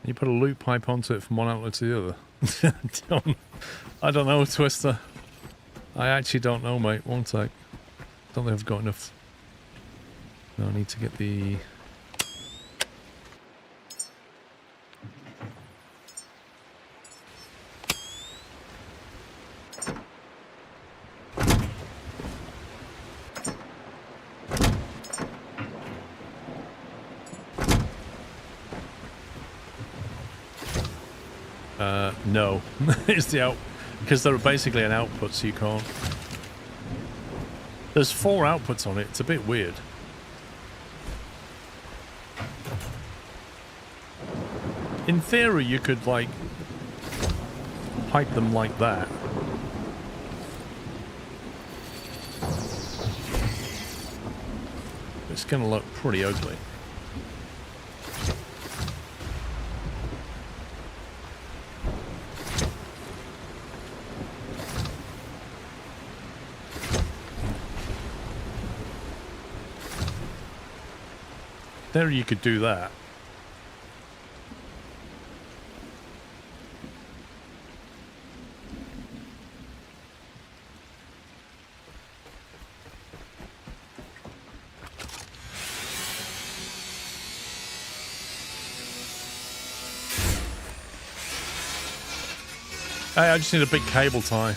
You put a loop pipe onto it from one outlet to the other. I don't know, Twister. I actually don't know, mate. One sec. Don't think I've got enough. No, I need to get the... No. It's the out... Because they're basically an output, so you can't... There's 4 outputs on it. It's a bit weird. In theory, you could, like, pipe them like that. It's gonna look pretty ugly. There you could do that. Hey, I just need a big cable tie.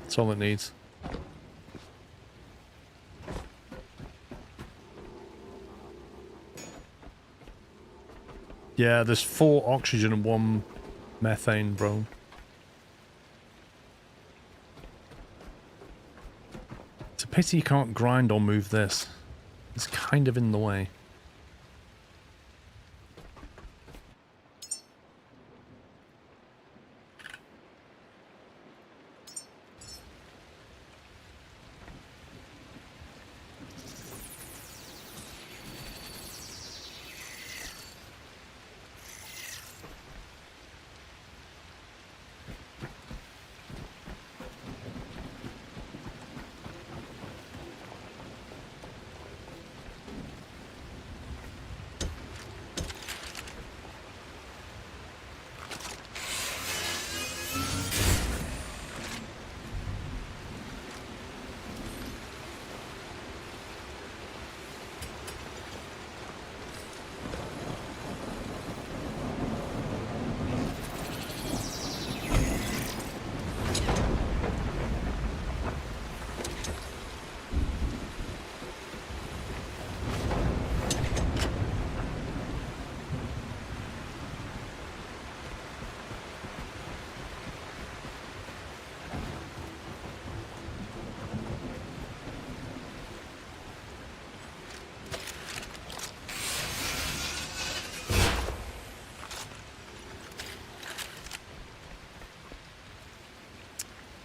That's all it needs. Yeah, there's 4 oxygen and 1 methane, bro. It's a pity you can't grind or move this. It's kind of in the way.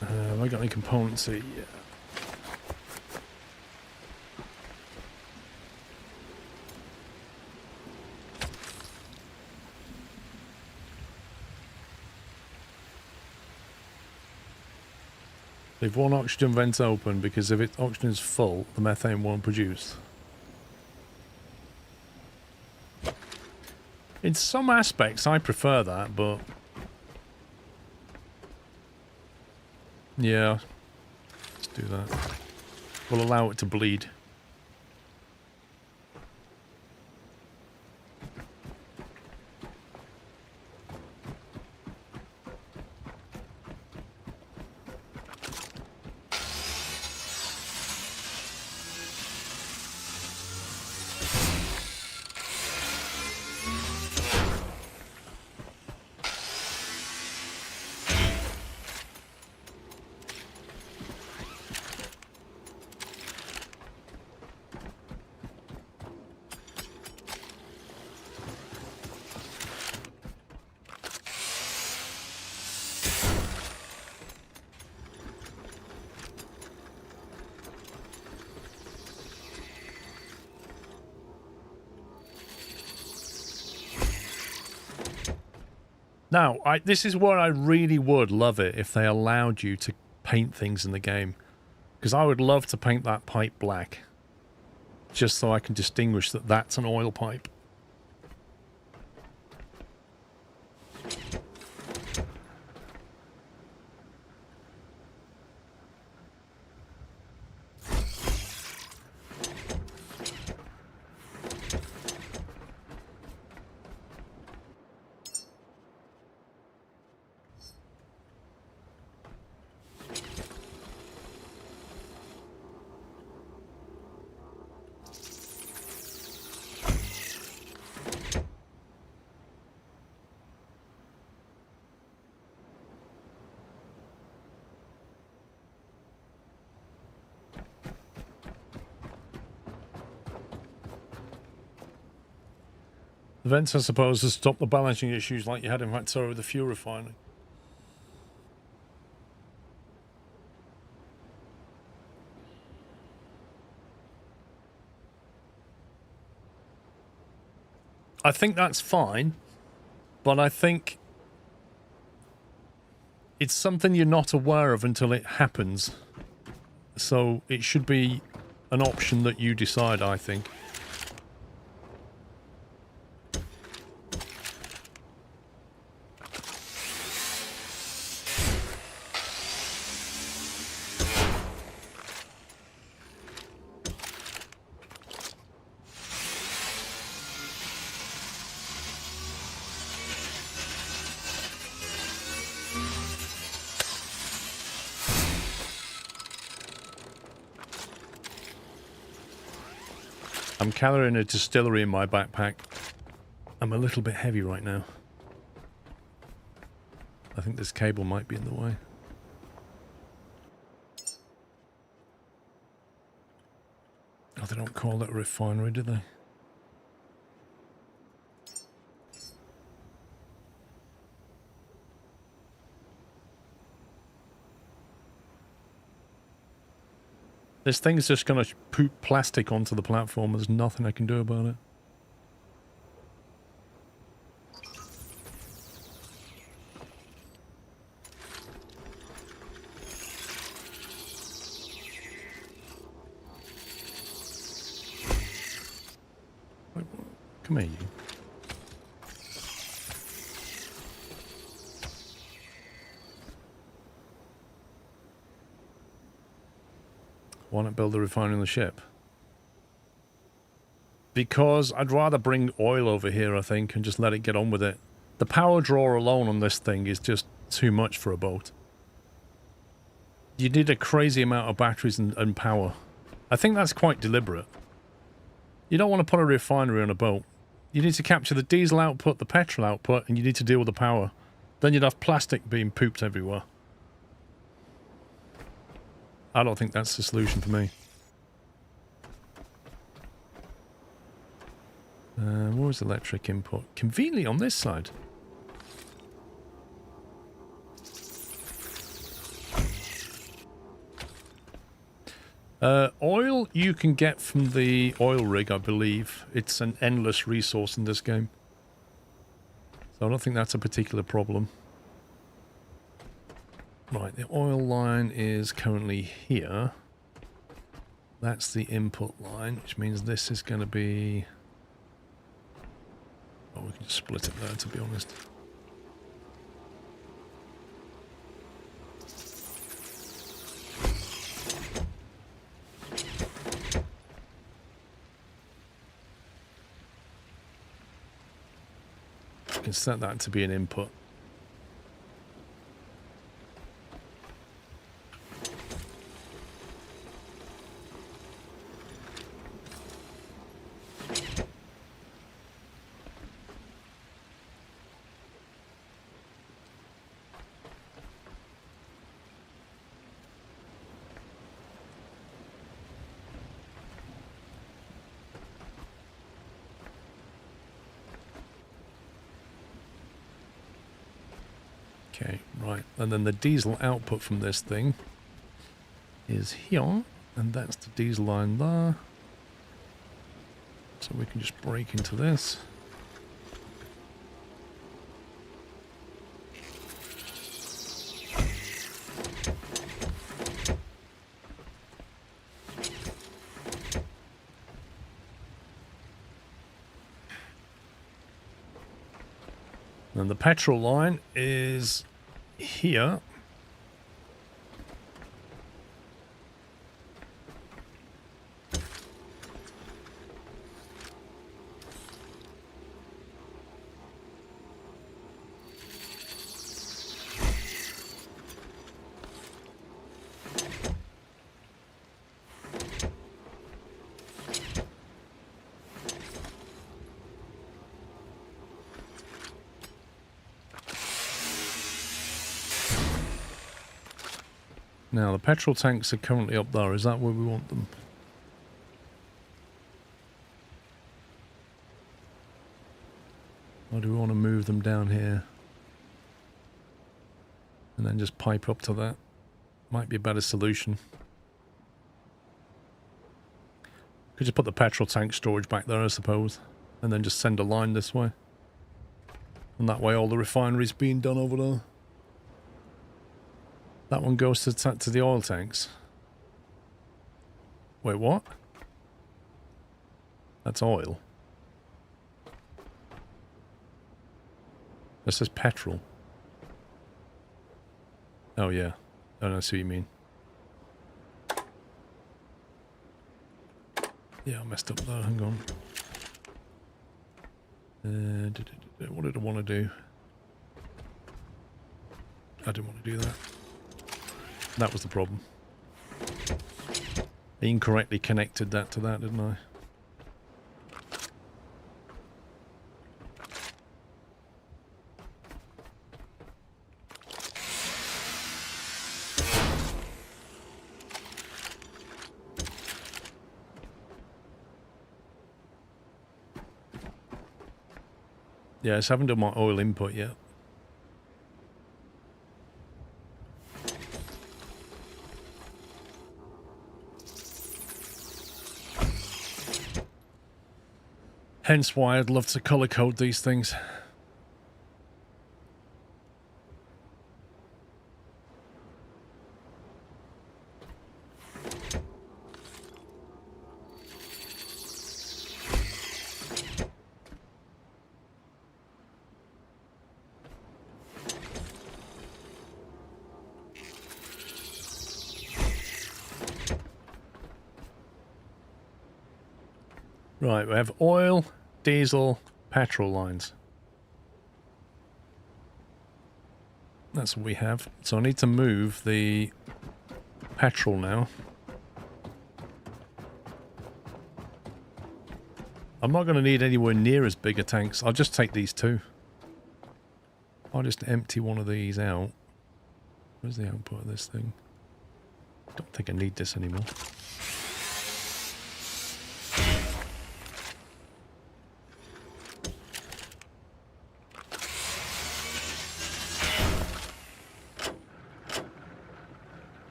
Have I got any components here? Yeah. Leave one oxygen vent open because if oxygen is full, the methane won't produce. In some aspects, I prefer that, but yeah, let's do that. We'll allow it to bleed. Now, this is where I really would love it if they allowed you to paint things in the game. Because I would love to paint that pipe black. Just so I can distinguish that that's an oil pipe. The vents, I suppose, to stop the balancing issues like you had in Factorio with the fuel refinery. I think that's fine, but I think it's something you're not aware of until it happens. So it should be an option that you decide, I think. I'm carrying a distillery in my backpack. I'm a little bit heavy right now. I think this cable might be in the way. Oh, they don't call it a refinery, do they? This thing's just going to poop plastic onto the platform. There's nothing I can do about it. Wait, come here, you. Why not build a refinery on the ship? Because I'd rather bring oil over here, I think, and just let it get on with it. The power draw alone on this thing is just too much for a boat. You need a crazy amount of batteries and power. I think that's quite deliberate. You don't want to put a refinery on a boat. You need to capture the diesel output, the petrol output, and you need to deal with the power. Then you'd have plastic being pooped everywhere. I don't think that's the solution for me. What was electric input? Conveniently on this side. Oil you can get from the oil rig, I believe. It's an endless resource in this game. So I don't think that's a particular problem. Right, the oil line is currently here. That's the input line, which means this is going to be... Oh, we can just split it there, to be honest. We can set that to be an input. Okay, right. And then the diesel output from this thing is here, and that's the diesel line there. So we can just break into this. And the petrol line is here. Now, the petrol tanks are currently up there. Is that where we want them? Or do we want to move them down here? And then just pipe up to that? Might be a better solution. Could just put the petrol tank storage back there, I suppose. And then just send a line this way. And that way all the refinery's being done over there. That one goes to the oil tanks. Wait, what? That's oil. This says petrol. Oh, yeah. Oh, I see what you mean. Yeah, I messed up there. Hang on. What did I want to do? I didn't want to do that. That was the problem. I incorrectly connected that to that, didn't I? Yeah, I just haven't done my oil input yet. Hence why I'd love to color code these things. Right, we have oil, diesel, petrol lines. That's what we have. So I need to move the petrol now. I'm not going to need anywhere near as big a tanks. I'll just take these two. I'll just empty one of these out. Where's the output of this thing? Don't think I need this anymore.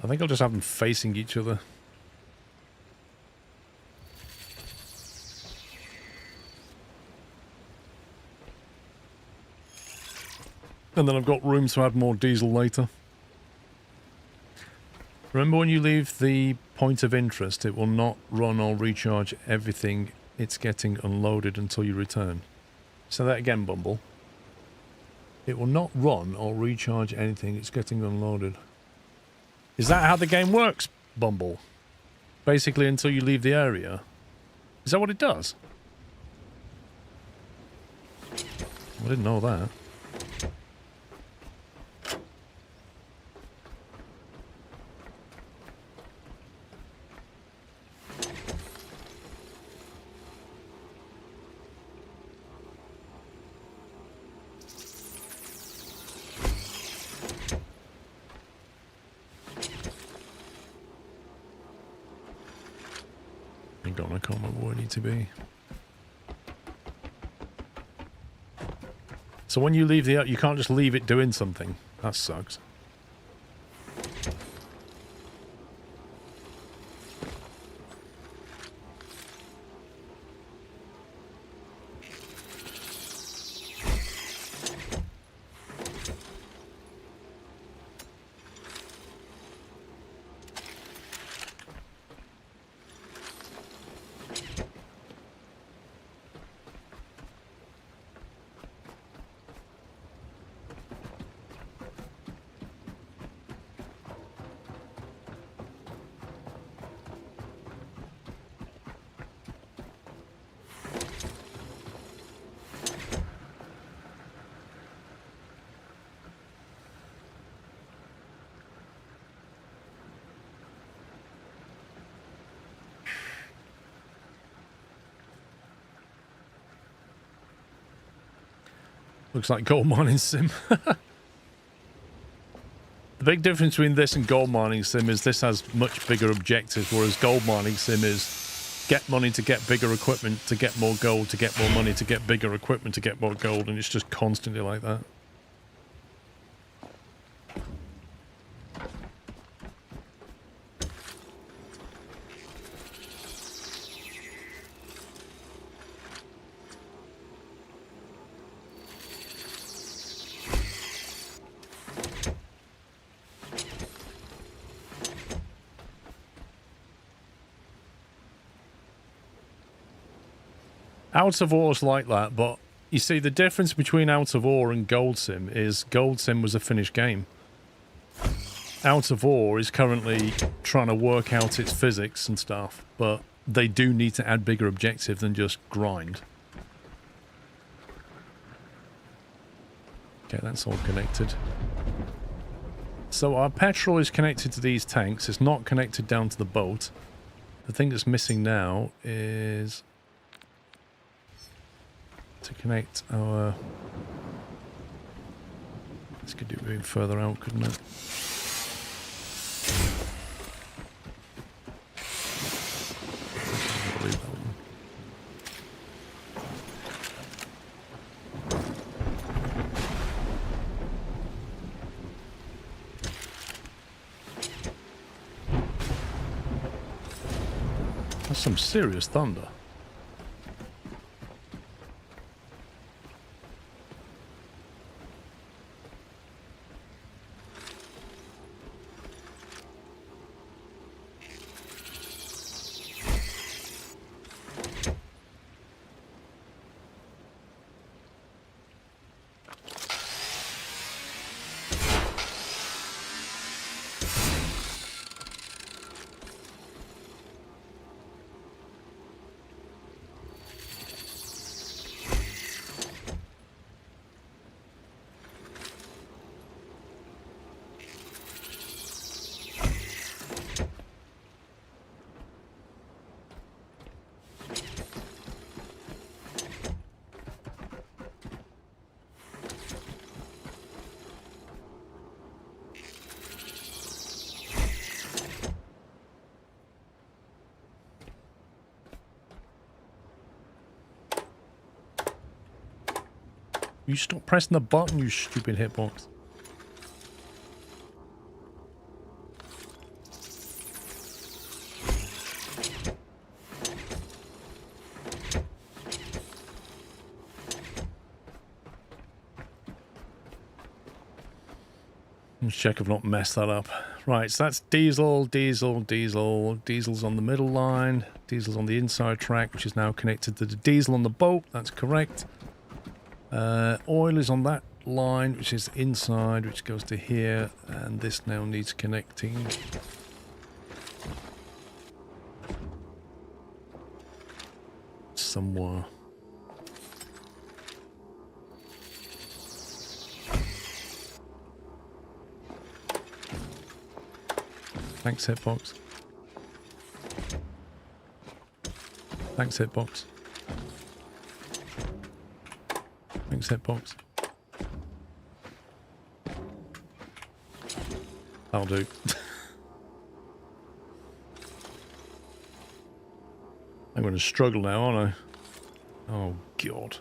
I think I'll just have them facing each other. And then I've got room to add more diesel later. Remember, when you leave the point of interest, it will not run or recharge everything it's getting unloaded until you return. Say that again, Bumble. It will not run or recharge anything it's getting unloaded. Is that how the game works, Bumble? Basically until you leave the area? Is that what it does? I didn't know that. I can't remember where I need to be. So when you leave the... You can't just leave it doing something. That sucks. Looks like gold mining sim. The big difference between this and gold mining sim is this has much bigger objectives, whereas gold mining sim is get money to get bigger equipment, to get more gold, to get more money, to get bigger equipment, to get more gold, and it's just constantly like that. Out of Ore's like that, but you see the difference between Out of Ore and Gold Sim is Gold Sim was a finished game. Out of Ore is currently trying to work out its physics and stuff, but they do need to add bigger objective than just grind. Okay, that's all connected. So our petrol is connected to these tanks. It's not connected down to the boat. The thing that's missing now is to connect our... This could do it moving further out, couldn't it? Leave that one. That's some serious thunder. You stop pressing the button, you stupid hitbox. Let's check I've not messed that up. Right, so that's diesel, diesel, diesel. Diesel's on the middle line. Diesel's on the inside track, which is now connected to the diesel on the boat. That's correct. Oil is on that line, which is inside, which goes to here, and this now needs connecting. Somewhere. Thanks, hitbox. Thanks, hitbox. Thanks, hitbox. That'll do. I'm going to struggle now, aren't I? Oh, God.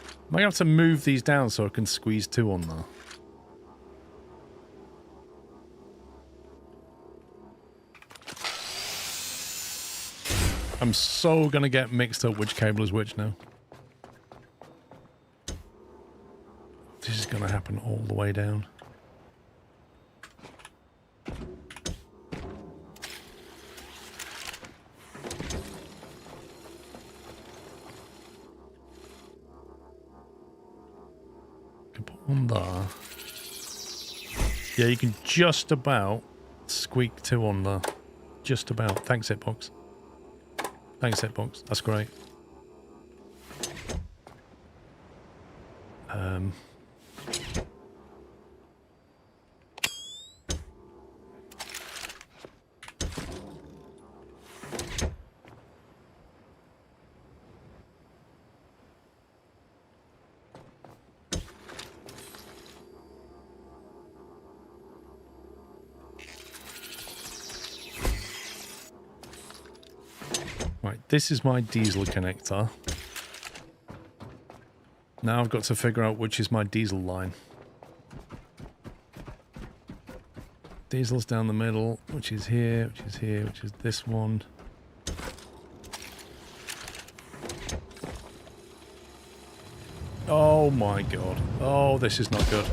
I might have to move these down so I can squeeze two on there. I'm so going to get mixed up which cable is which now. This is going to happen all the way down. Can put one there. Yeah, you can just about squeak two on there. Just about. Thanks, hitbox. Thanks, hitbox. That's great. this is my diesel connector. Now I've got to figure out which is my diesel line. Diesel's down the middle, which is here, which is here, which is this one. Oh my god. Oh, this is not good.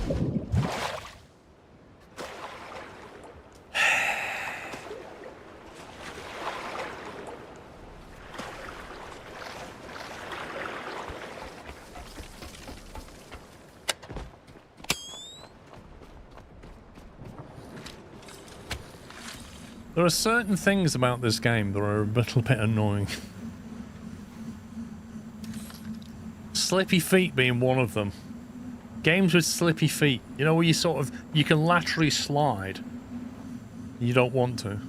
There are certain things about this game that are a little bit annoying. Slippy feet being one of them. Games with slippy feet. You know, where you sort of, you can laterally slide. You don't want to.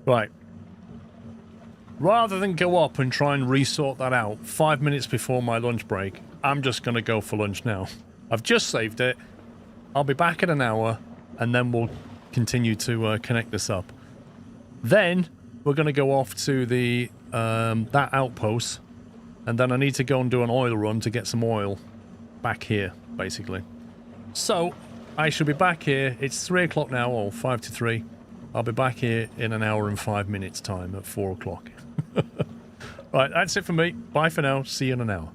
Right. Rather than go up and try and resort that out 5 minutes before my lunch break, I'm just going to go for lunch now. I've just saved it. I'll be back in an hour, and then we'll continue to connect this up. Then, we're going to go off to the that outpost, and then I need to go and do an oil run to get some oil back here, basically. So, I should be back here. It's 3 o'clock now, or 5 to 3. I'll be back here in an hour and 5 minutes time at 4 o'clock. Right, that's it for me. Bye for now. See you in an hour.